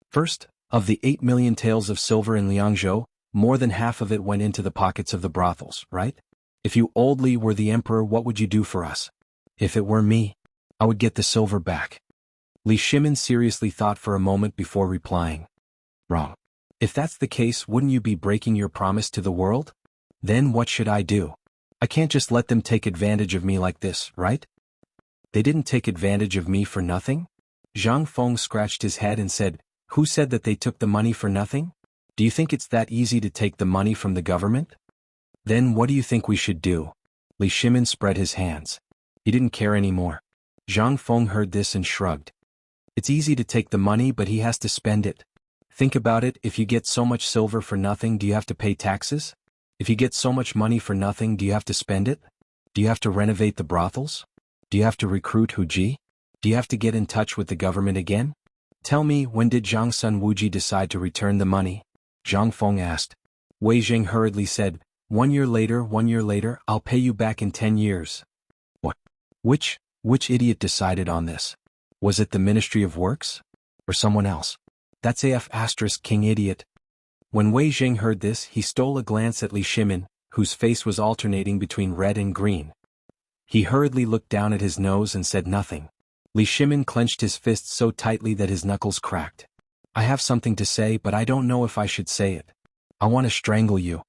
First, of the 8 million taels of silver in Liangzhou, more than half of it went into the pockets of the brothels, right? If you old Li were the emperor, what would you do for us? If it were me, I would get the silver back. Li Shimin seriously thought for a moment before replying. Wrong. If that's the case, wouldn't you be breaking your promise to the world? Then what should I do? I can't just let them take advantage of me like this, right? They didn't take advantage of me for nothing? Zhang Feng scratched his head and said, who said that they took the money for nothing? Do you think it's that easy to take the money from the government? Then what do you think we should do? Li Shimin spread his hands. He didn't care anymore. Zhang Feng heard this and shrugged. It's easy to take the money, but he has to spend it. Think about it, if you get so much silver for nothing, do you have to pay taxes? If you get so much money for nothing, do you have to spend it? Do you have to renovate the brothels? Do you have to recruit Huji? Do you have to get in touch with the government again? Tell me, when did Zhang Sun Wuji decide to return the money? Zhang Feng asked. Wei Zheng hurriedly said, 1 year later, I'll pay you back in 10 years. What? Which idiot decided on this? Was it the Ministry of Works? Or someone else? That's AF * King idiot. When Wei Zheng heard this, he stole a glance at Li Shimin, whose face was alternating between red and green. He hurriedly looked down at his nose and said nothing. Li Shimin clenched his fists so tightly that his knuckles cracked. I have something to say, but I don't know if I should say it. I want to strangle you.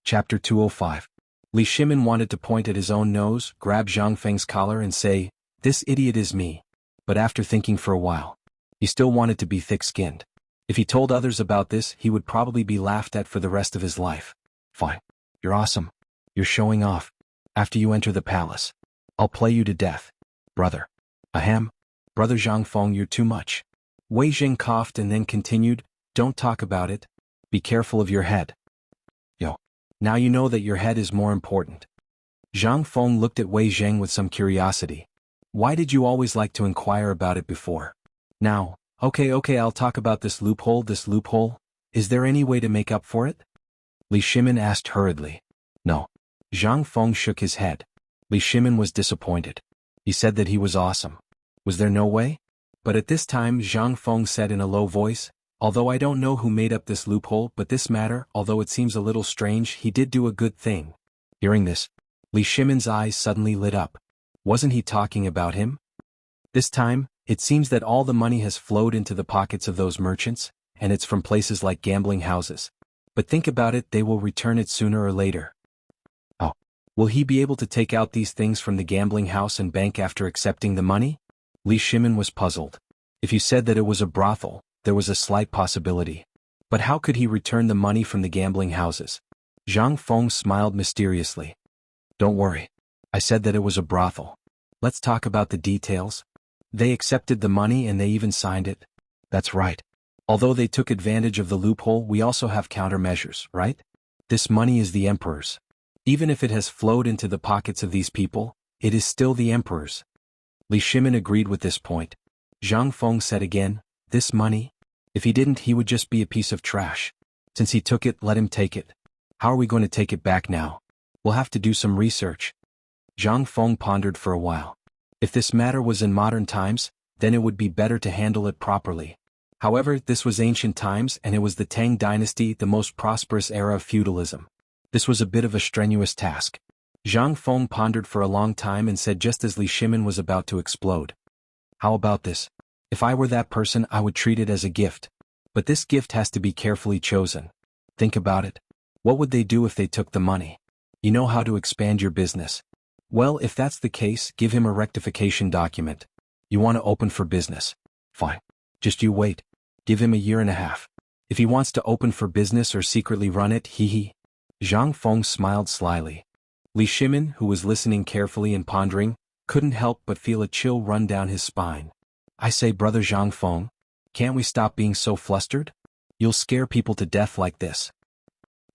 Chapter 205. Li Shimin wanted to point at his own nose, grab Zhang Feng's collar and say, this idiot is me. But after thinking for a while, he still wanted to be thick-skinned. If he told others about this, he would probably be laughed at for the rest of his life. Fine. You're awesome. You're showing off. After you enter the palace, I'll play you to death. Brother. Ahem. Brother Zhang Feng, you're too much. Wei Zheng coughed and then continued, don't talk about it. Be careful of your head. Yo. Now you know that your head is more important. Zhang Feng looked at Wei Zheng with some curiosity. Why did you always like to inquire about it before? Now, okay, I'll talk about this loophole. Is there any way to make up for it? Li Shimin asked hurriedly. No. Zhang Feng shook his head. Li Shimin was disappointed. He said that he was awesome. Was there no way? But at this time Zhang Feng said in a low voice, although I don't know who made up this loophole, but this matter, although it seems a little strange, he did do a good thing. Hearing this, Li Shimin's eyes suddenly lit up. Wasn't he talking about him? This time, it seems that all the money has flowed into the pockets of those merchants, and it's from places like gambling houses. But think about it, they will return it sooner or later. Oh. Will he be able to take out these things from the gambling house and bank after accepting the money? Li Shimin was puzzled. If you said that it was a brothel, there was a slight possibility. But how could he return the money from the gambling houses? Zhang Feng smiled mysteriously. Don't worry. I said that it was a brothel. Let's talk about the details. They accepted the money and they even signed it. That's right. Although they took advantage of the loophole, we also have countermeasures, right? This money is the emperor's. Even if it has flowed into the pockets of these people, it is still the emperor's. Li Shimin agreed with this point. Zhang Feng said again, this money? If he didn't, he would just be a piece of trash. Since he took it, let him take it. How are we going to take it back now? We'll have to do some research. Zhang Feng pondered for a while. If this matter was in modern times, then it would be better to handle it properly. However, this was ancient times and it was the Tang Dynasty, the most prosperous era of feudalism. This was a bit of a strenuous task. Zhang Feng pondered for a long time and said just as Li Shimin was about to explode. How about this? If I were that person, I would treat it as a gift. But this gift has to be carefully chosen. Think about it. What would they do if they took the money? You know how to expand your business. Well, if that's the case, give him a rectification document. You want to open for business. Fine. Just you wait. Give him a year and a half. If he wants to open for business or secretly run it, hee. Zhang Feng smiled slyly. Li Shimin, who was listening carefully and pondering, couldn't help but feel a chill run down his spine. I say, brother Zhang Feng, can't we stop being so flustered? You'll scare people to death like this.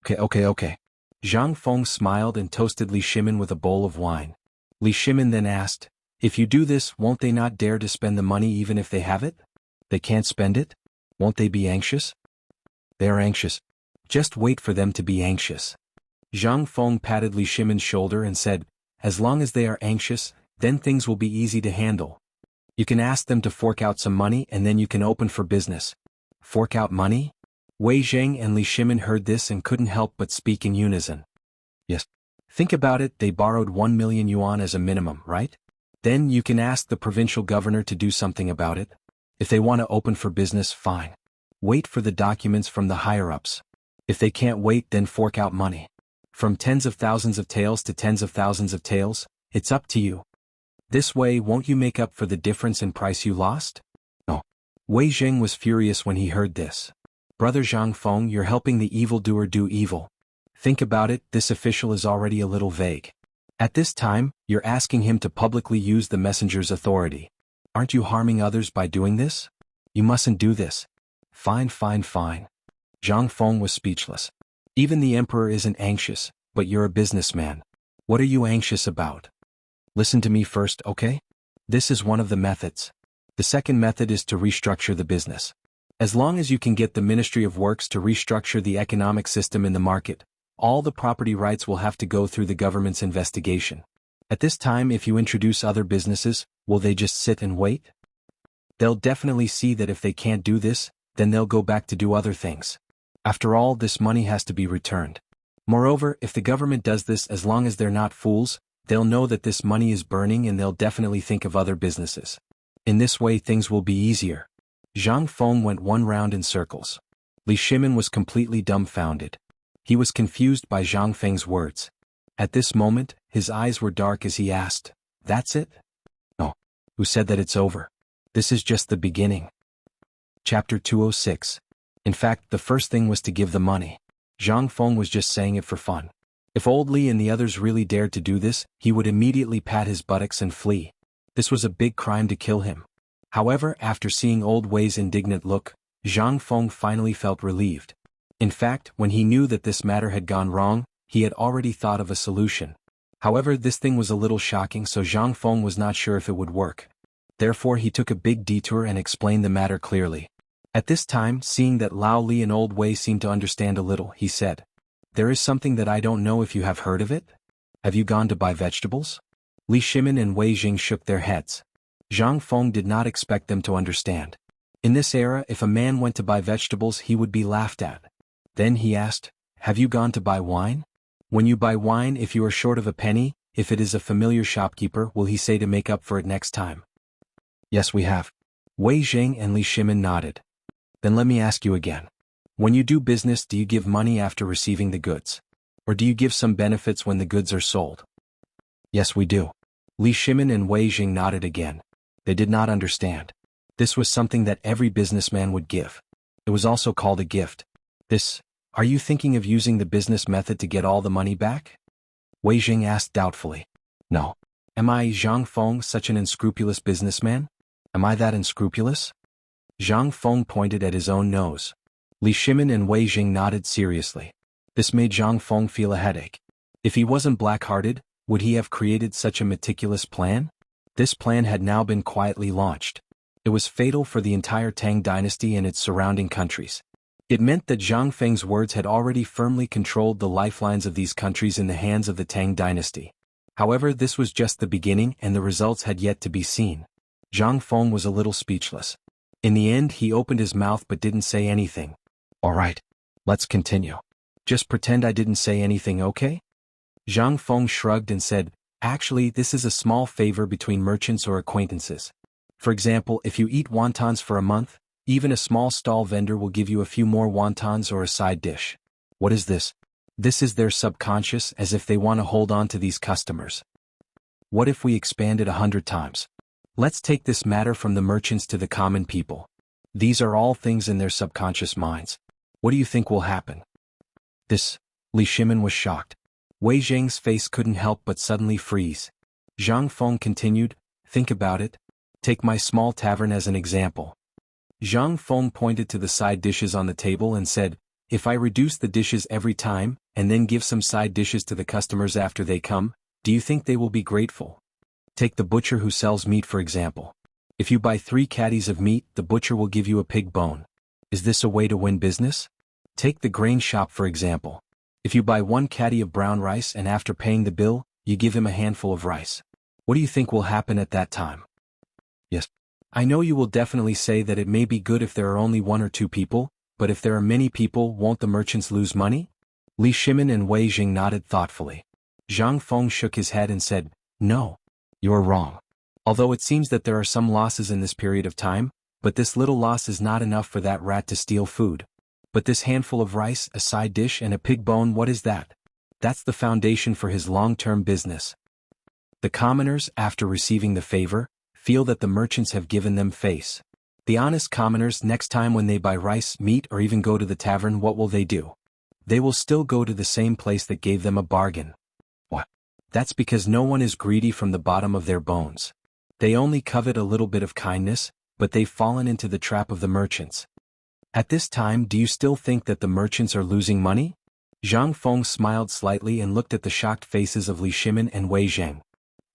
Okay. Zhang Feng smiled and toasted Li Shimin with a bowl of wine. Li Shimin then asked, if you do this, won't they not dare to spend the money even if they have it? They can't spend it? Won't they be anxious? They are anxious. Just wait for them to be anxious. Zhang Feng patted Li Shimin's shoulder and said, as long as they are anxious, then things will be easy to handle. You can ask them to fork out some money and then you can open for business. Fork out money? Wei Zheng and Li Shimin heard this and couldn't help but speak in unison. Yes. Think about it, they borrowed 1 million yuan as a minimum, right? Then you can ask the provincial governor to do something about it. If they want to open for business, fine. Wait for the documents from the higher-ups. If they can't wait, then fork out money. From tens of thousands of taels to tens of thousands of taels, it's up to you. This way, won't you make up for the difference in price you lost? No. Wei Zheng was furious when he heard this. Brother Zhang Feng, you're helping the evildoer do evil. Think about it, this official is already a little vague. At this time, you're asking him to publicly use the messenger's authority. Aren't you harming others by doing this? You mustn't do this. Fine. Zhang Feng was speechless. Even the emperor isn't anxious, but you're a businessman. What are you anxious about? Listen to me first, okay? This is one of the methods. The second method is to restructure the business. As long as you can get the Ministry of Works to restructure the economic system in the market, all the property rights will have to go through the government's investigation. At this time, if you introduce other businesses, will they just sit and wait? They'll definitely see that if they can't do this, then they'll go back to do other things. After all, this money has to be returned. Moreover, if the government does this, as long as they're not fools, they'll know that this money is burning and they'll definitely think of other businesses. In this way, things will be easier. Zhang Feng went one round in circles. Li Shimin was completely dumbfounded. He was confused by Zhang Feng's words. At this moment, his eyes were dark as he asked, that's it? No. Who said that it's over? This is just the beginning. Chapter 206. In fact, the first thing was to give the money. Zhang Feng was just saying it for fun. If old Li and the others really dared to do this, he would immediately pat his buttocks and flee. This was a big crime to kill him. However, after seeing old Wei's indignant look, Zhang Feng finally felt relieved. In fact, when he knew that this matter had gone wrong, he had already thought of a solution. However, this thing was a little shocking, so Zhang Feng was not sure if it would work. Therefore he took a big detour and explained the matter clearly. At this time, seeing that Lao Li and Old Wei seemed to understand a little, he said, "There is something that I don't know if you have heard of it? Have you gone to buy vegetables?" Li Shimin and Wei Jing shook their heads. Zhang Feng did not expect them to understand. In this era, if a man went to buy vegetables, he would be laughed at. Then he asked, "Have you gone to buy wine? When you buy wine, if you are short of a penny, if it is a familiar shopkeeper, will he say to make up for it next time?" "Yes, we have." Wei Jing and Li Shimin nodded. "Then let me ask you again. When you do business, do you give money after receiving the goods? Or do you give some benefits when the goods are sold?" "Yes, we do." Li Shimin and Wei Jing nodded again. They did not understand. This was something that every businessman would give. It was also called a gift. Are you thinking of using the business method to get all the money back?" Wei Jing asked doubtfully. "No. Am I, Zhang Feng, such an unscrupulous businessman? Am I that unscrupulous?" Zhang Feng pointed at his own nose. Li Shimin and Wei Jing nodded seriously. This made Zhang Feng feel a headache. If he wasn't black-hearted, would he have created such a meticulous plan? This plan had now been quietly launched. It was fatal for the entire Tang dynasty and its surrounding countries. It meant that Zhang Feng's words had already firmly controlled the lifelines of these countries in the hands of the Tang dynasty. However, this was just the beginning and the results had yet to be seen. Zhang Feng was a little speechless. In the end, he opened his mouth but didn't say anything. "All right. Let's continue. Just pretend I didn't say anything, okay?" Zhang Feng shrugged and said, "Actually, this is a small favor between merchants or acquaintances. For example, if you eat wontons for a month, even a small stall vendor will give you a few more wontons or a side dish." "What is this?" "This is their subconscious, as if they want to hold on to these customers." "What if we expand it 100 times? Let's take this matter from the merchants to the common people. These are all things in their subconscious minds. What do you think will happen?" Li Shimin was shocked. Wei Jing's face couldn't help but suddenly freeze. Zhang Feng continued, "Think about it. Take my small tavern as an example." Zhang Feng pointed to the side dishes on the table and said, "If I reduce the dishes every time, and then give some side dishes to the customers after they come, do you think they will be grateful? Take the butcher who sells meat for example. If you buy 3 caddies of meat, the butcher will give you a pig bone. Is this a way to win business? Take the grain shop for example. If you buy 1 caddy of brown rice and after paying the bill, you give him a handful of rice. What do you think will happen at that time?" "Yes. I know you will definitely say that it may be good if there are only 1 or 2 people, but if there are many people, won't the merchants lose money?" Li Shimin and Wei Jing nodded thoughtfully. Zhang Feng shook his head and said, "No. You're wrong. Although it seems that there are some losses in this period of time, but this little loss is not enough for that rat to steal food. But this handful of rice, a side dish and a pig bone, what is that? That's the foundation for his long-term business." The commoners, after receiving the favor, feel that the merchants have given them face. The honest commoners, next time when they buy rice, meat or even go to the tavern, what will they do? They will still go to the same place that gave them a bargain. What? That's because no one is greedy from the bottom of their bones. They only covet a little bit of kindness, but they've fallen into the trap of the merchants. At this time, do you still think that the merchants are losing money? Zhang Feng smiled slightly and looked at the shocked faces of Li Shimin and Wei Jing.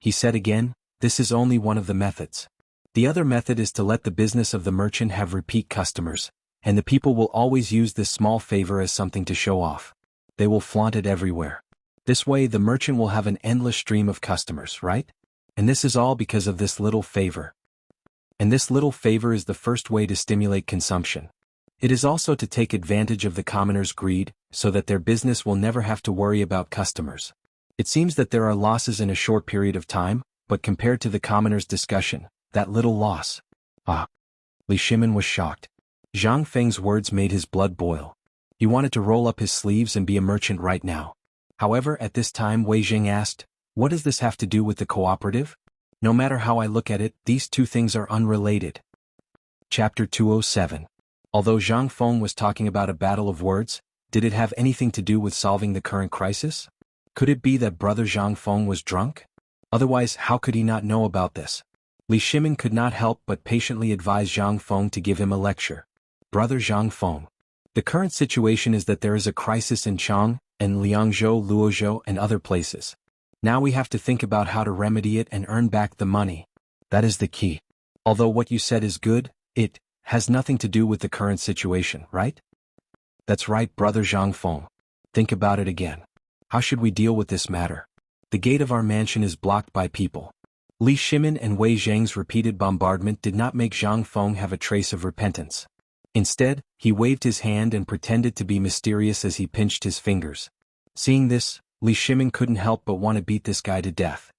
He said again, "This is only one of the methods. The other method is to let the business of the merchant have repeat customers, and the people will always use this small favor as something to show off. They will flaunt it everywhere. This way the merchant will have an endless stream of customers, right? And this is all because of this little favor. And this little favor is the first way to stimulate consumption. It is also to take advantage of the commoners' greed, so that their business will never have to worry about customers. It seems that there are losses in a short period of time, but compared to the commoners' discussion, that little loss." "Ah." Li Shimin was shocked. Zhang Feng's words made his blood boil. He wanted to roll up his sleeves and be a merchant right now. However, at this time Wei Jing asked, "What does this have to do with the cooperative? No matter how I look at it, these two things are unrelated." Chapter 207. Although Zhang Feng was talking about a battle of words, did it have anything to do with solving the current crisis? Could it be that brother Zhang Feng was drunk? Otherwise, how could he not know about this? Li Shimin could not help but patiently advise Zhang Feng to give him a lecture. "Brother Zhang Feng, The current situation is that there is a crisis in Chang, and Liangzhou, Luozhou, and other places. Now we have to think about how to remedy it and earn back the money. That is the key. Although what you said is good, it has nothing to do with the current situation, right? That's right, brother Zhang Feng. Think about it again. How should we deal with this matter? The gate of our mansion is blocked by people. Li Shimin and Wei Zhang's repeated bombardment did not make Zhang Feng have a trace of repentance. Instead, he waved his hand and pretended to be mysterious as he pinched his fingers. Seeing this, Li Shimin couldn't help but want to beat this guy to death.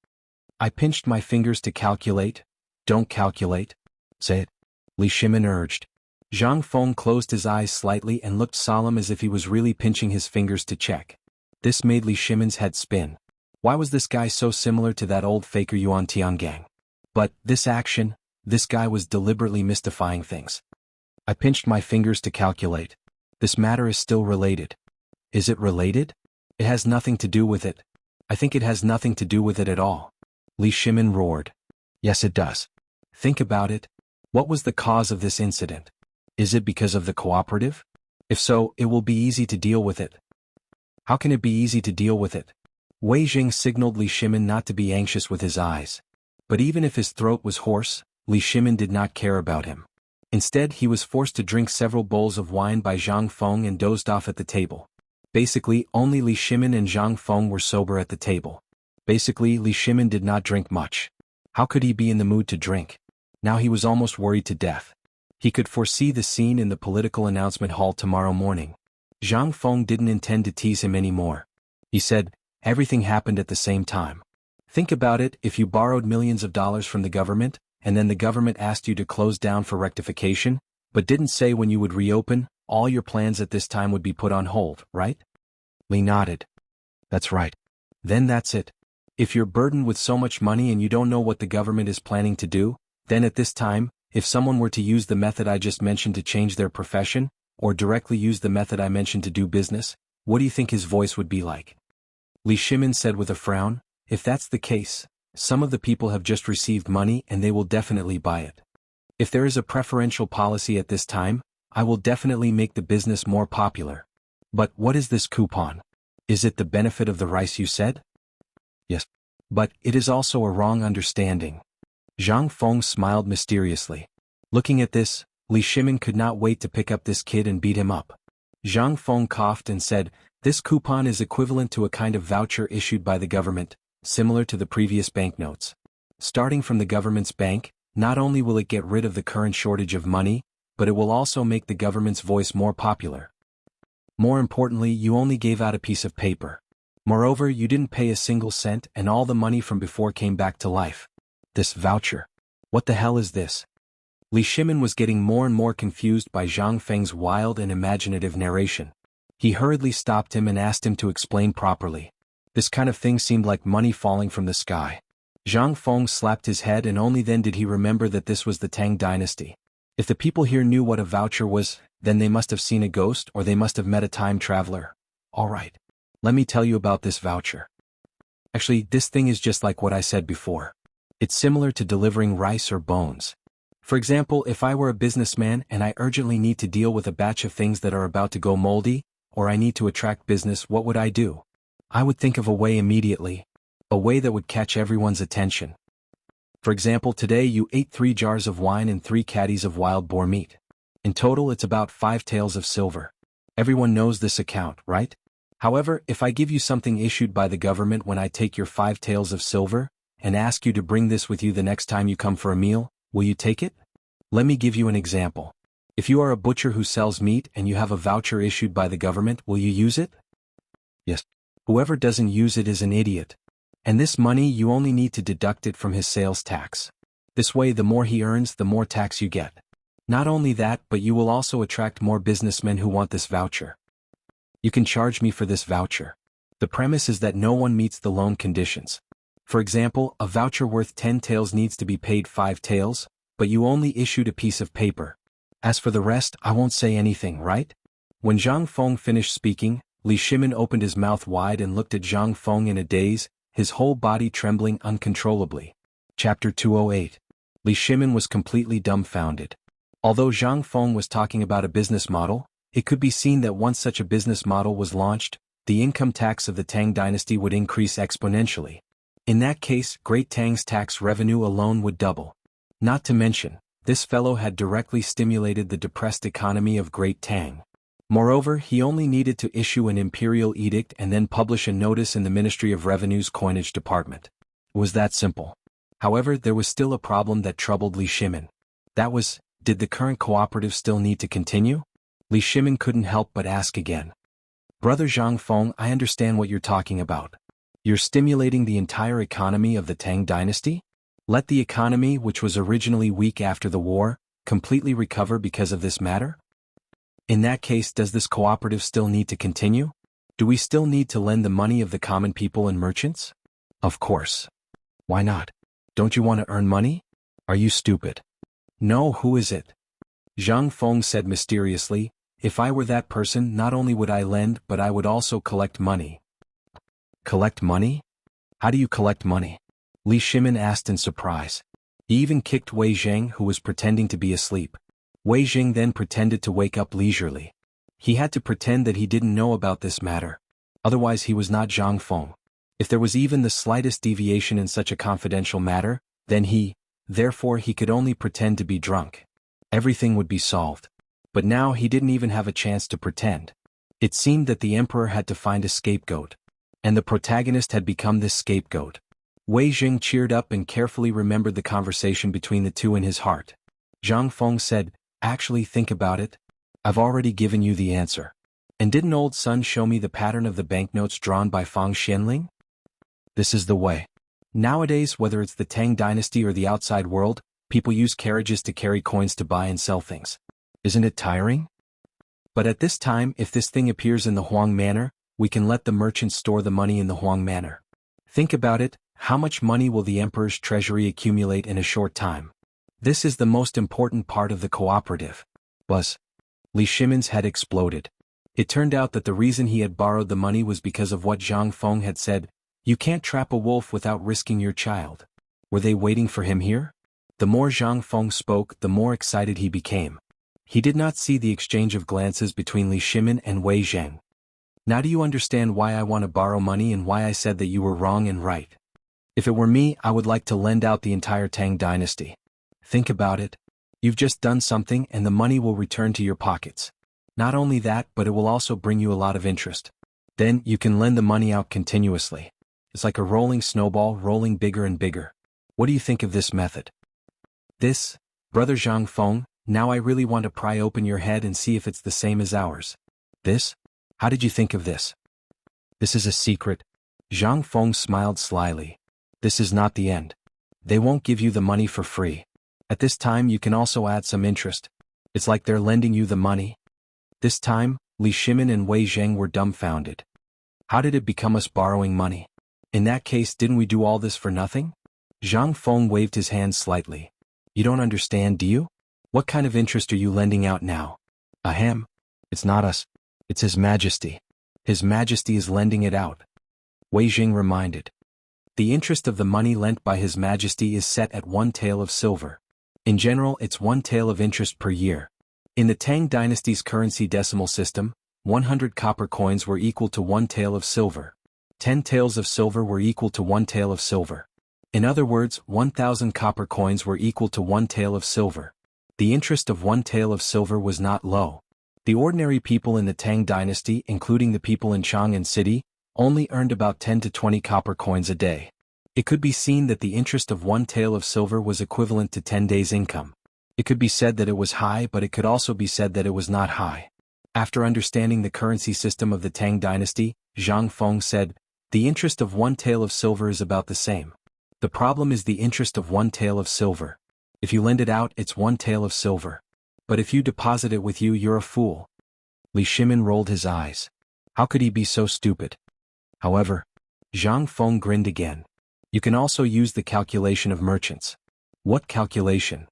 I pinched my fingers to calculate. Don't calculate. Say it. Li Shimin urged. Zhang Feng closed his eyes slightly and looked solemn as if he was really pinching his fingers to check. This made Li Shimin's head spin. Why was this guy so similar to that old faker Yuan Tiangang? But this guy was deliberately mystifying things. I pinched my fingers to calculate. This matter is still related. Is it related? It has nothing to do with it. I think it has nothing to do with it at all. Li Shimin roared. Yes, it does. Think about it. What was the cause of this incident? Is it because of the cooperative? If so, it will be easy to deal with it. How can it be easy to deal with it? Wei Jing signaled Li Shimin not to be anxious with his eyes. But even if his throat was hoarse, Li Shimin did not care about him. Instead, he was forced to drink several bowls of wine by Zhang Feng and dozed off at the table. Basically, only Li Shimin and Zhang Feng were sober at the table. Basically, Li Shimin did not drink much. How could he be in the mood to drink? Now he was almost worried to death. He could foresee the scene in the political announcement hall tomorrow morning. Zhang Feng didn't intend to tease him anymore. He said, everything happened at the same time. Think about it, if you borrowed millions of dollars from the government, and then the government asked you to close down for rectification, but didn't say when you would reopen, all your plans at this time would be put on hold, right? Li nodded. That's right. Then that's it. If you're burdened with so much money and you don't know what the government is planning to do, then at this time, if someone were to use the method I just mentioned to change their profession, or directly use the method I mentioned to do business, what do you think his voice would be like? Li Shimin said with a frown, if that's the case, some of the people have just received money and they will definitely buy it. If there is a preferential policy at this time, I will definitely make the business more popular. But what is this coupon? Is it the benefit of the rice you said? Yes. But it is also a wrong understanding. Zhang Feng smiled mysteriously. Looking at this, Li Shimin could not wait to pick up this kid and beat him up. Zhang Feng coughed and said, this coupon is equivalent to a kind of voucher issued by the government, similar to the previous banknotes. Starting from the government's bank, not only will it get rid of the current shortage of money, but it will also make the government's voice more popular. More importantly, you only gave out a piece of paper. Moreover, you didn't pay a single cent and all the money from before came back to life. This voucher. What the hell is this? Li Shimin was getting more and more confused by Zhang Feng's wild and imaginative narration. He hurriedly stopped him and asked him to explain properly. This kind of thing seemed like money falling from the sky. Zhang Feng slapped his head and only then did he remember that this was the Tang Dynasty. If the people here knew what a voucher was, then they must have seen a ghost or they must have met a time traveler. Alright. Let me tell you about this voucher. Actually, this thing is just like what I said before. It's similar to delivering rice or bones. For example, if I were a businessman and I urgently need to deal with a batch of things that are about to go moldy, or I need to attract business, what would I do? I would think of a way immediately. A way that would catch everyone's attention. For example, today you ate 3 jars of wine and 3 caddies of wild boar meat. In total, it's about 5 taels of silver. Everyone knows this account, right? However, if I give you something issued by the government when I take your 5 taels of silver, and ask you to bring this with you the next time you come for a meal, will you take it? Let me give you an example. If you are a butcher who sells meat and you have a voucher issued by the government, will you use it? Yes. Whoever doesn't use it is an idiot. And this money you only need to deduct it from his sales tax. This way the more he earns, the more tax you get. Not only that, but you will also attract more businessmen who want this voucher. You can charge me for this voucher. The premise is that no one meets the loan conditions. For example, a voucher worth 10 taels needs to be paid 5 taels, but you only issued a piece of paper. As for the rest, I won't say anything, right? When Zhang Feng finished speaking, Li Shimin opened his mouth wide and looked at Zhang Feng in a daze, his whole body trembling uncontrollably. Chapter 208. Li Shimin was completely dumbfounded. Although Zhang Feng was talking about a business model, It could be seen that once such a business model was launched, the income tax of the Tang dynasty would increase exponentially. In that case, Great Tang's tax revenue alone would double. Not to mention, this fellow had directly stimulated the depressed economy of Great Tang. Moreover, he only needed to issue an imperial edict and then publish a notice in the Ministry of Revenue's coinage department. It was that simple. However, there was still a problem that troubled Li Shimin. That was, did the current cooperative still need to continue? Li Shimin couldn't help but ask again. Brother Zhang Feng, I understand what you're talking about. You're stimulating the entire economy of the Tang dynasty? Let the economy, which was originally weak after the war, completely recover because of this matter? In that case, does this cooperative still need to continue? Do we still need to lend the money of the common people and merchants? Of course. Why not? Don't you want to earn money? Are you stupid? No, who is it? Zhang Feng said mysteriously, if I were that person, not only would I lend, but I would also collect money. Collect money? How do you collect money? Li Shimin asked in surprise. He even kicked Wei Zheng, who was pretending to be asleep. Wei Zheng then pretended to wake up leisurely. He had to pretend that he didn't know about this matter. Otherwise he was not Zhang Feng. If there was even the slightest deviation in such a confidential matter, then therefore he could only pretend to be drunk. Everything would be solved. But now he didn't even have a chance to pretend. It seemed that the emperor had to find a scapegoat. And the protagonist had become this scapegoat. Wei Zheng cheered up and carefully remembered the conversation between the two in his heart. Zhang Feng said, actually think about it. I've already given you the answer. And didn't old Sun show me the pattern of the banknotes drawn by Fang Xianling? This is the way. Nowadays, whether it's the Tang dynasty or the outside world, people use carriages to carry coins to buy and sell things. Isn't it tiring? But at this time, if this thing appears in the Huang manor, we can let the merchants store the money in the Huang manor. Think about it, how much money will the emperor's treasury accumulate in a short time? This is the most important part of the cooperative. Buzz. Li Shimin's head exploded. It turned out that the reason he had borrowed the money was because of what Zhang Feng had said, you can't trap a wolf without risking your child. Were they waiting for him here? The more Zhang Feng spoke, the more excited he became. He did not see the exchange of glances between Li Shimin and Wei Zheng. Now do you understand why I want to borrow money and why I said that you were wrong and right? If it were me, I would like to lend out the entire Tang dynasty. Think about it. You've just done something and the money will return to your pockets. Not only that, but it will also bring you a lot of interest. Then, you can lend the money out continuously. It's like a rolling snowball rolling bigger and bigger. What do you think of this method? This, Brother Zhang Feng, now I really want to pry open your head and see if it's the same as ours. This? How did you think of this? This is a secret. Zhang Feng smiled slyly. This is not the end. They won't give you the money for free. At this time you can also add some interest. It's like they're lending you the money. This time, Li Shimin and Wei Zheng were dumbfounded. How did it become us borrowing money? In that case, didn't we do all this for nothing? Zhang Feng waved his hand slightly. You don't understand, do you? What kind of interest are you lending out now? Ahem. It's not us. It's His Majesty. His Majesty is lending it out. Wei Zheng reminded. The interest of the money lent by His Majesty is set at 1 tael of silver. In general, it's 1 tael of interest per year. In the Tang dynasty's currency decimal system, 100 copper coins were equal to 1 tael of silver. 10 taels of silver were equal to 1 tael of silver. In other words, 1,000 copper coins were equal to 1 tael of silver. The interest of 1 tael of silver was not low. The ordinary people in the Tang dynasty, including the people in Chang'an City, only earned about 10 to 20 copper coins a day. It could be seen that the interest of 1 tael of silver was equivalent to 10 days' income. It could be said that it was high, but it could also be said that it was not high. After understanding the currency system of the Tang dynasty, Zhang Feng said, the interest of 1 tael of silver is about the same. The problem is the interest of 1 tael of silver. If you lend it out, it's 1 tael of silver. But if you deposit it with you, you're a fool. Li Shimin rolled his eyes. How could he be so stupid? However, Zhang Feng grinned again. You can also use the calculation of merchants. What calculation?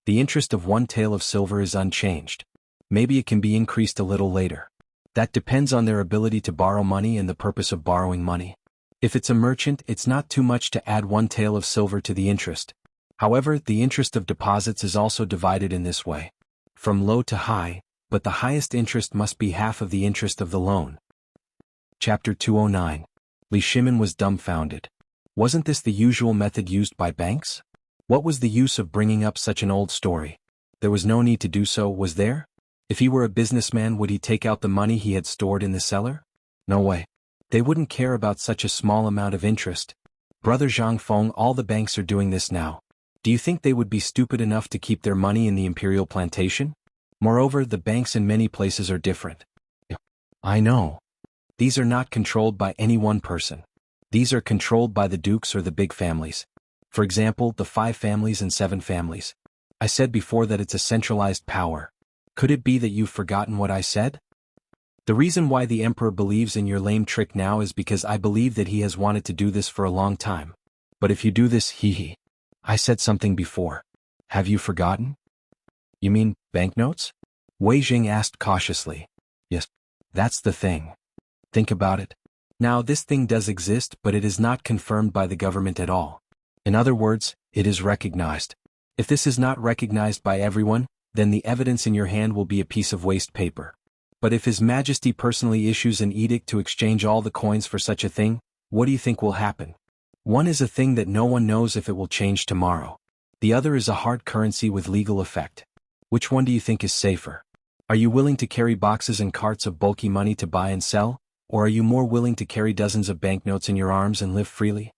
The interest of 1 tael of silver is unchanged. Maybe it can be increased a little later. That depends on their ability to borrow money and the purpose of borrowing money. If it's a merchant, it's not too much to add 1 tael of silver to the interest. However, the interest of deposits is also divided in this way. From low to high, but the highest interest must be half of the interest of the loan. Chapter 209. Li Shimin was dumbfounded. Wasn't this the usual method used by banks? What was the use of bringing up such an old story? There was no need to do so, was there? If he were a businessman, would he take out the money he had stored in the cellar? No way. They wouldn't care about such a small amount of interest. Brother Zhang Feng, all the banks are doing this now. Do you think they would be stupid enough to keep their money in the imperial plantation? Moreover, the banks in many places are different. I know. These are not controlled by any one person. These are controlled by the dukes or the big families. For example, the 5 families and 7 families. I said before that it's a centralized power. Could it be that you've forgotten what I said? The reason why the emperor believes in your lame trick now is because I believe that he has wanted to do this for a long time. But if you do this, I said something before. Have you forgotten? You mean, banknotes? Wei Jing asked cautiously. Yes. That's the thing. Think about it. Now this thing does exist, but it is not confirmed by the government at all. In other words, it is recognized. If this is not recognized by everyone, then the evidence in your hand will be a piece of waste paper. But if His Majesty personally issues an edict to exchange all the coins for such a thing, what do you think will happen? One is a thing that no one knows if it will change tomorrow. The other is a hard currency with legal effect. Which one do you think is safer? Are you willing to carry boxes and carts of bulky money to buy and sell, or are you more willing to carry dozens of banknotes in your arms and live freely?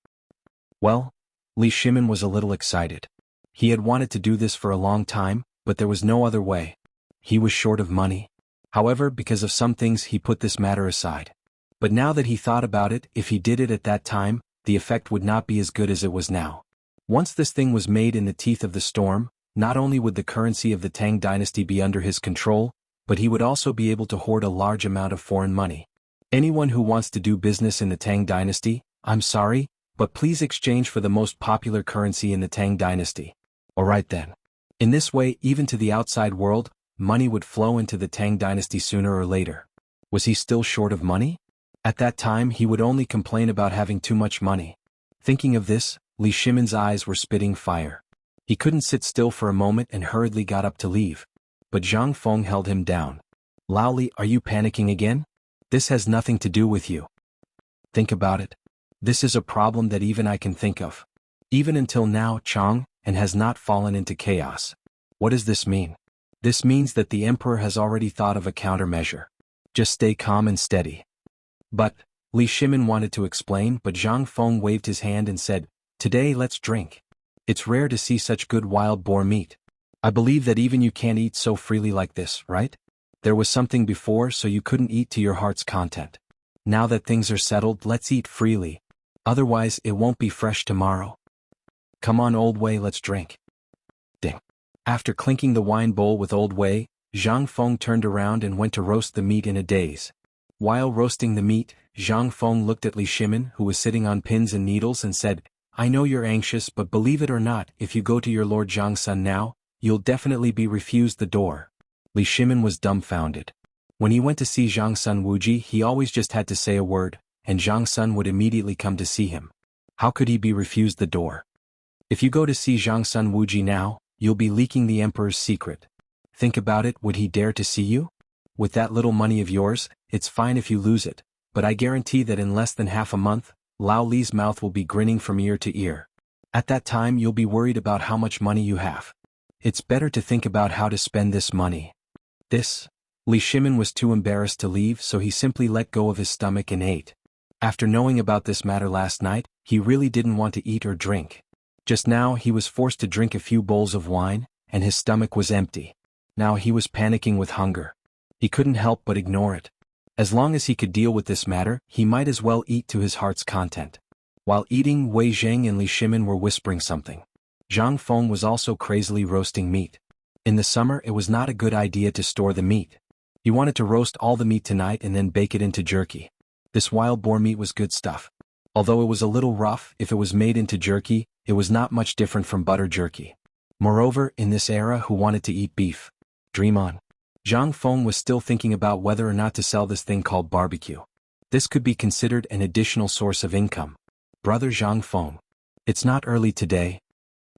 Well, Li Shimin was a little excited. He had wanted to do this for a long time, but there was no other way. He was short of money. However, because of some things he put this matter aside. But now that he thought about it, if he did it at that time, the effect would not be as good as it was now. Once this thing was made in the teeth of the storm, not only would the currency of the Tang Dynasty be under his control, but he would also be able to hoard a large amount of foreign money. Anyone who wants to do business in the Tang Dynasty, I'm sorry, but please exchange for the most popular currency in the Tang Dynasty. Alright then. In this way, even to the outside world, money would flow into the Tang Dynasty sooner or later. Was he still short of money? At that time he would only complain about having too much money. Thinking of this, Li Shimin's eyes were spitting fire. He couldn't sit still for a moment and hurriedly got up to leave. But Zhang Feng held him down. Lao Li, are you panicking again? This has nothing to do with you. Think about it. This is a problem that even I can think of. Even until now, Chang, and has not fallen into chaos. What does this mean? This means that the emperor has already thought of a countermeasure. Just stay calm and steady. But, Li Shimin wanted to explain, but Zhang Feng waved his hand and said, Today let's drink. It's rare to see such good wild boar meat. I believe that even you can't eat so freely like this, right? There was something before, so you couldn't eat to your heart's content. Now that things are settled, let's eat freely. Otherwise, it won't be fresh tomorrow. Come on, Old Wei, let's drink. Ding. After clinking the wine bowl with Old Wei, Zhang Feng turned around and went to roast the meat in a daze. While roasting the meat, Zhang Feng looked at Li Shimin, who was sitting on pins and needles, and said, I know you're anxious, but believe it or not, if you go to your Lord Zhang Sun now, you'll definitely be refused the door. Li Shimin was dumbfounded. When he went to see Zhang Sun Wuji, he always just had to say a word, and Zhang Sun would immediately come to see him. How could he be refused the door? If you go to see Zhang Sun Wuji now, you'll be leaking the emperor's secret. Think about it, would he dare to see you? With that little money of yours, it's fine if you lose it, but I guarantee that in less than half a month, Lao Li's mouth will be grinning from ear to ear. At that time you'll be worried about how much money you have. It's better to think about how to spend this money. Li Shimin was too embarrassed to leave, so he simply let go of his stomach and ate. After knowing about this matter last night, he really didn't want to eat or drink. Just now he was forced to drink a few bowls of wine, and his stomach was empty. Now he was panicking with hunger. He couldn't help but ignore it. As long as he could deal with this matter, he might as well eat to his heart's content. While eating, Wei Zheng and Li Shimin were whispering something. Zhang Feng was also crazily roasting meat. In the summer it was not a good idea to store the meat. He wanted to roast all the meat tonight and then bake it into jerky. This wild boar meat was good stuff. Although it was a little rough, if it was made into jerky, it was not much different from butter jerky. Moreover, in this era, who wanted to eat beef? Dream on. Zhang Feng was still thinking about whether or not to sell this thing called barbecue. This could be considered an additional source of income. Brother Zhang Feng. It's not early today.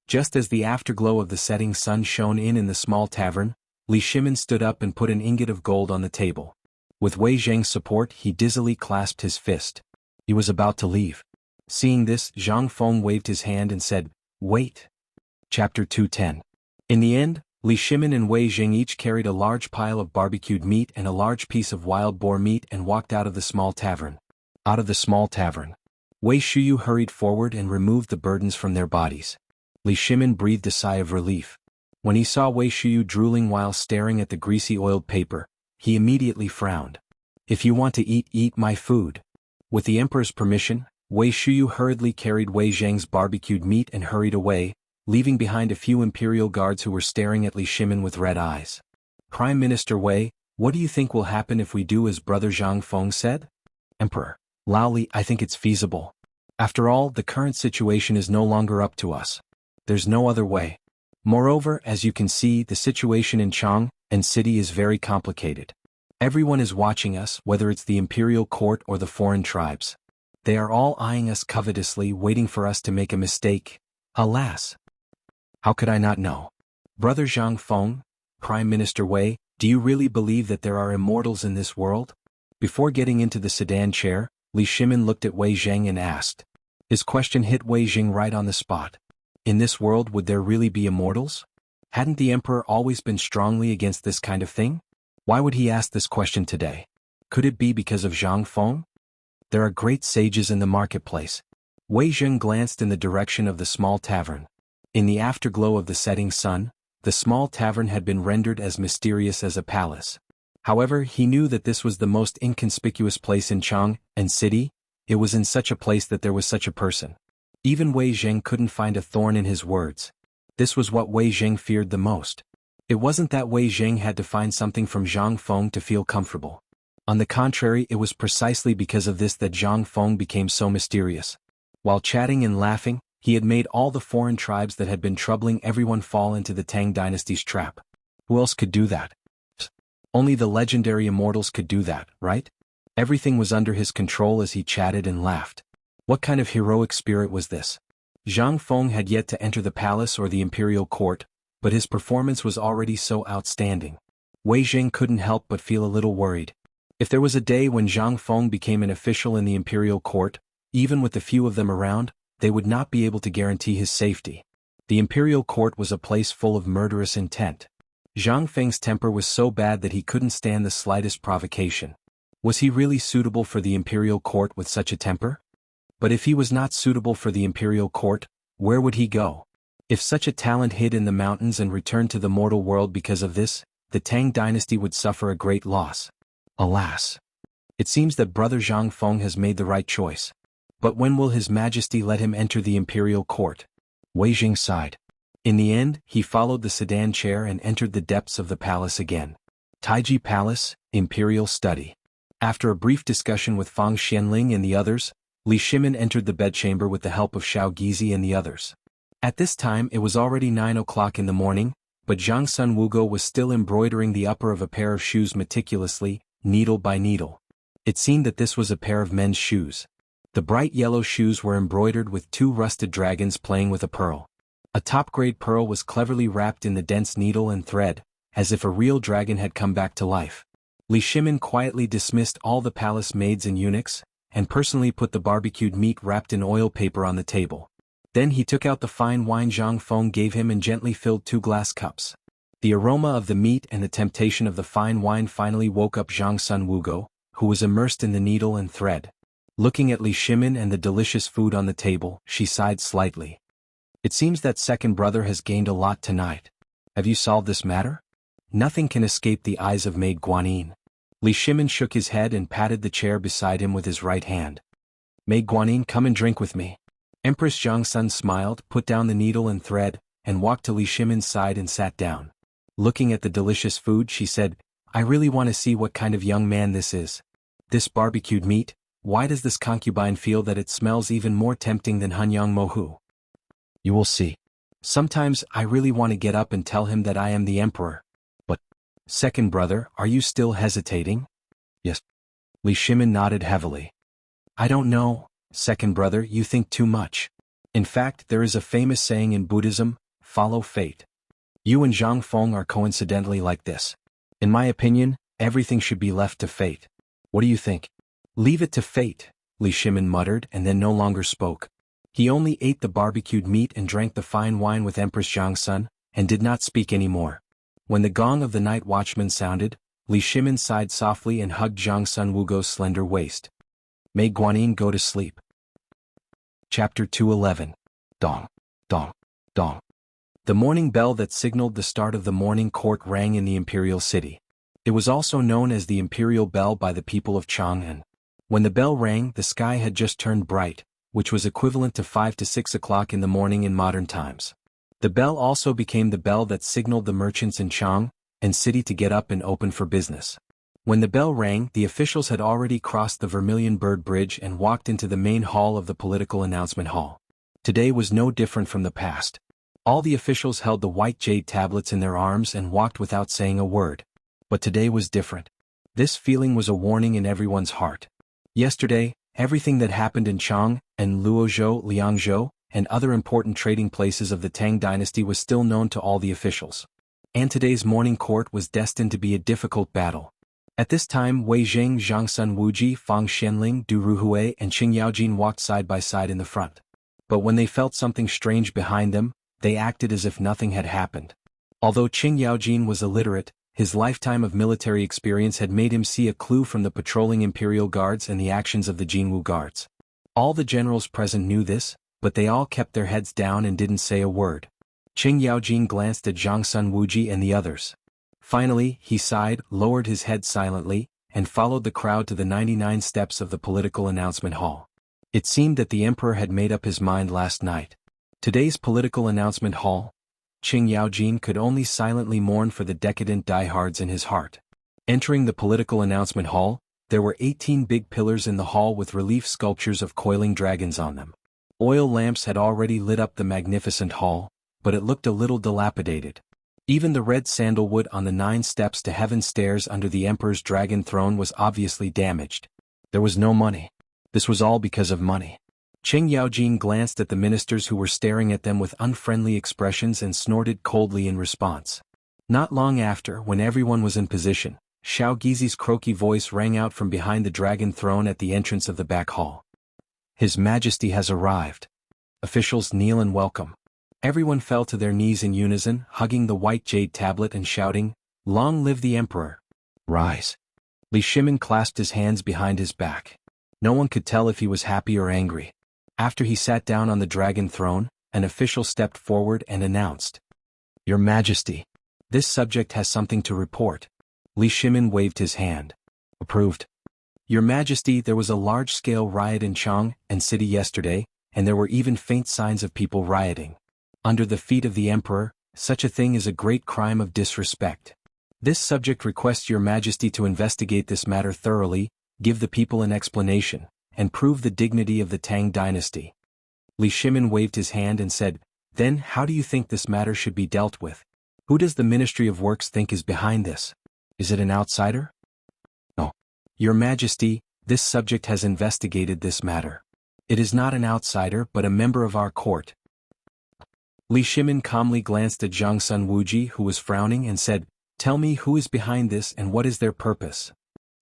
Just as the afterglow of the setting sun shone in the small tavern, Li Shimin stood up and put an ingot of gold on the table. With Wei Zheng's support, he dizzily clasped his fist. He was about to leave. Seeing this, Zhang Feng waved his hand and said, "Wait." Chapter 210. In the end, Li Shimin and Wei Zheng each carried a large pile of barbecued meat and a large piece of wild boar meat and walked out of the small tavern. Out of the small tavern, Wei Shuyu hurried forward and removed the burdens from their bodies. Li Shimin breathed a sigh of relief. When he saw Wei Shuyu drooling while staring at the greasy oiled paper, he immediately frowned. "If you want to eat my food." With the emperor's permission, Wei Shuyu hurriedly carried Wei Zheng's barbecued meat and hurried away, leaving behind a few imperial guards who were staring at Li Shimin with red eyes. "Prime Minister Wei, what do you think will happen if we do as Brother Zhang Feng said?" "Emperor Lao Li, I think it's feasible. After all, the current situation is no longer up to us. There's no other way. Moreover, as you can see, the situation in Chang and city is very complicated. Everyone is watching us, whether it's the imperial court or the foreign tribes. They are all eyeing us covetously, waiting for us to make a mistake. Alas! How could I not know? Brother Zhang Feng, Prime Minister Wei, do you really believe that there are immortals in this world?" Before getting into the sedan chair, Li Shimin looked at Wei Zheng and asked. His question hit Wei Zheng right on the spot. In this world, would there really be immortals? Hadn't the emperor always been strongly against this kind of thing? Why would he ask this question today? Could it be because of Zhang Feng? There are great sages in the marketplace. Wei Zheng glanced in the direction of the small tavern. In the afterglow of the setting sun, the small tavern had been rendered as mysterious as a palace. However, he knew that this was the most inconspicuous place in Chang and city. It was in such a place that there was such a person. Even Wei Zheng couldn't find a thorn in his words. This was what Wei Zheng feared the most. It wasn't that Wei Zheng had to find something from Zhang Feng to feel comfortable. On the contrary, it was precisely because of this that Zhang Feng became so mysterious. While chatting and laughing, he had made all the foreign tribes that had been troubling everyone fall into the Tang dynasty's trap. Who else could do that? Only the legendary immortals could do that, right? Everything was under his control as he chatted and laughed. What kind of heroic spirit was this? Zhang Feng had yet to enter the palace or the imperial court, but his performance was already so outstanding. Wei Zheng couldn't help but feel a little worried. If there was a day when Zhang Feng became an official in the imperial court, even with the few of them around, they would not be able to guarantee his safety. The imperial court was a place full of murderous intent. Zhang Feng's temper was so bad that he couldn't stand the slightest provocation. Was he really suitable for the imperial court with such a temper? But if he was not suitable for the imperial court, where would he go? If such a talent hid in the mountains and returned to the mortal world because of this, the Tang dynasty would suffer a great loss. Alas! It seems that Brother Zhang Feng has made the right choice. But when will His Majesty let him enter the imperial court? Wei Zheng sighed. In the end, he followed the sedan chair and entered the depths of the palace again. Taiji Palace, Imperial Study. After a brief discussion with Fang Xianling and the others, Li Shimin entered the bedchamber with the help of Xiao Gizi and the others. At this time it was already 9 o'clock in the morning, but Zhang Sun Wugo was still embroidering the upper of a pair of shoes meticulously, needle by needle. It seemed that this was a pair of men's shoes. The bright yellow shoes were embroidered with 2 rusted dragons playing with a pearl. A top-grade pearl was cleverly wrapped in the dense needle and thread, as if a real dragon had come back to life. Li Shimin quietly dismissed all the palace maids and eunuchs, and personally put the barbecued meat wrapped in oil paper on the table. Then he took out the fine wine Zhang Feng gave him and gently filled 2 glass cups. The aroma of the meat and the temptation of the fine wine finally woke up Zhang Sun Wugo, who was immersed in the needle and thread. Looking at Li Shimin and the delicious food on the table, she sighed slightly. It seems that second brother has gained a lot tonight. Have you solved this matter? Nothing can escape the eyes of Maid Guanyin. Li Shimin shook his head and patted the chair beside him with his right hand. Maid Guanyin, come and drink with me. Empress Zhang Sun smiled, put down the needle and thread, and walked to Li Shimin's side and sat down. Looking at the delicious food, she said, I really want to see what kind of young man this is. This barbecued meat, why does this concubine feel that it smells even more tempting than Hanyang Mohu? You will see. Sometimes I really want to get up and tell him that I am the emperor. But, second brother, are you still hesitating? Yes. Li Shimin nodded heavily. I don't know, second brother, you think too much. In fact, there is a famous saying in Buddhism, follow fate. You and Zhang Feng are coincidentally like this. In my opinion, everything should be left to fate. What do you think? Leave it to fate, Li Shimin muttered and then no longer spoke. He only ate the barbecued meat and drank the fine wine with Empress Zhang's son, and did not speak any more. When the gong of the night watchman sounded, Li Shimin sighed softly and hugged Zhang Sun Wugo's slender waist. May Guanyin go to sleep. Chapter 211. Dong, dong, dong. The morning bell that signaled the start of the morning court rang in the imperial city. It was also known as the imperial bell by the people of Chang'an. When the bell rang, the sky had just turned bright, which was equivalent to 5 to 6 o'clock in the morning in modern times. The bell also became the bell that signaled the merchants in Chang'an city to get up and open for business. When the bell rang, the officials had already crossed the Vermilion Bird Bridge and walked into the main hall of the political announcement hall. Today was no different from the past. All the officials held the white jade tablets in their arms and walked without saying a word. But today was different. This feeling was a warning in everyone's heart. Yesterday, everything that happened in Chang'an, Luozhou, Liangzhou, and other important trading places of the Tang Dynasty was still known to all the officials. And today's morning court was destined to be a difficult battle. At this time, Wei Zheng, Zhang Sun Wuji, Fang Xianling, Du Ruhui, and Qing Yaojin walked side by side in the front. But when they felt something strange behind them, they acted as if nothing had happened. Although Qing Yaojin was illiterate, his lifetime of military experience had made him see a clue from the patrolling imperial guards and the actions of the Jinwu guards. All the generals present knew this, but they all kept their heads down and didn't say a word. Qing Yaojin glanced at Zhang Sun Wuji and the others. Finally, he sighed, lowered his head silently, and followed the crowd to the 99 steps of the political announcement hall. It seemed that the emperor had made up his mind last night. Today's political announcement hall, Qing Yaojin could only silently mourn for the decadent diehards in his heart. Entering the political announcement hall, there were 18 big pillars in the hall with relief sculptures of coiling dragons on them. Oil lamps had already lit up the magnificent hall, but it looked a little dilapidated. Even the red sandalwood on the 9 steps to heaven stairs under the emperor's dragon throne was obviously damaged. There was no money. This was all because of money. Qing Yaojin glanced at the ministers who were staring at them with unfriendly expressions and snorted coldly in response. Not long after, when everyone was in position, Xiao Gizi's croaky voice rang out from behind the dragon throne at the entrance of the back hall. His Majesty has arrived. Officials kneel and welcome. Everyone fell to their knees in unison, hugging the white jade tablet and shouting, "Long live the Emperor!" Rise. Li Shimin clasped his hands behind his back. No one could tell if he was happy or angry. After he sat down on the dragon throne, an official stepped forward and announced, "Your Majesty, this subject has something to report." Li Shimin waved his hand. Approved. Your Majesty, there was a large-scale riot in Chang'an city yesterday, and there were even faint signs of people rioting. Under the feet of the Emperor, such a thing is a great crime of disrespect. This subject requests Your Majesty to investigate this matter thoroughly, give the people an explanation, and prove the dignity of the Tang Dynasty. Li Shimin waved his hand and said, "Then how do you think this matter should be dealt with? Who does the Ministry of Works think is behind this? Is it an outsider?" "No. Your Majesty, this subject has investigated this matter. It is not an outsider but a member of our court." Li Shimin calmly glanced at Zhang Sun Wuji, who was frowning, and said, "Tell me who is behind this and what is their purpose?"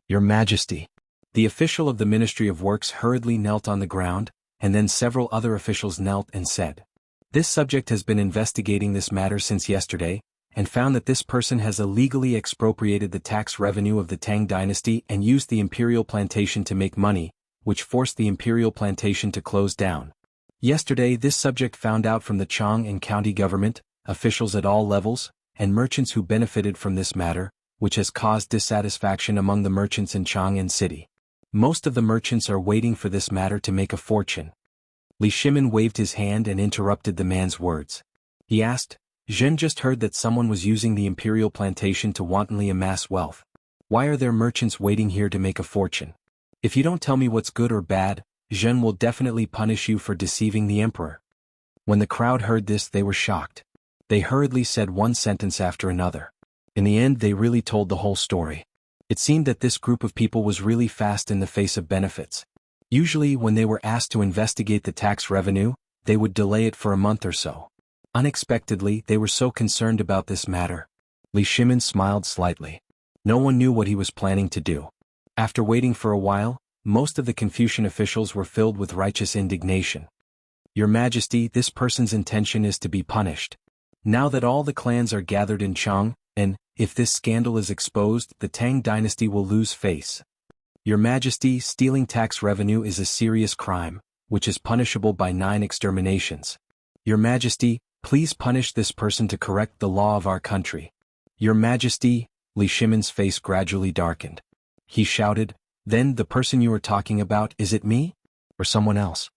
"Your Majesty." The official of the Ministry of Works hurriedly knelt on the ground, and then several other officials knelt and said, "This subject has been investigating this matter since yesterday, and found that this person has illegally expropriated the tax revenue of the Tang Dynasty and used the imperial plantation to make money, which forced the imperial plantation to close down. Yesterday this subject found out from the Chang'an county government, officials at all levels, and merchants who benefited from this matter, which has caused dissatisfaction among the merchants in Chang'an city. Most of the merchants are waiting for this matter to make a fortune." Li Shimin waved his hand and interrupted the man's words. He asked, "Zhen just heard that someone was using the imperial plantation to wantonly amass wealth. Why are there merchants waiting here to make a fortune? If you don't tell me what's good or bad, Zhen will definitely punish you for deceiving the emperor." When the crowd heard this, they were shocked. They hurriedly said one sentence after another. In the end, they really told the whole story. It seemed that this group of people was really fast in the face of benefits. Usually when they were asked to investigate the tax revenue, they would delay it for a month or so. Unexpectedly, they were so concerned about this matter. Li Shimin smiled slightly. No one knew what he was planning to do. After waiting for a while, most of the Confucian officials were filled with righteous indignation. Your Majesty, this person's intention is to be punished. Now that all the clans are gathered in Chang, and, if this scandal is exposed, the Tang dynasty will lose face. Your Majesty, stealing tax revenue is a serious crime, which is punishable by 9 exterminations. Your Majesty, please punish this person to correct the law of our country. Your Majesty, Li Shimin's face gradually darkened. He shouted, then the person you were talking about, is it me? Or someone else?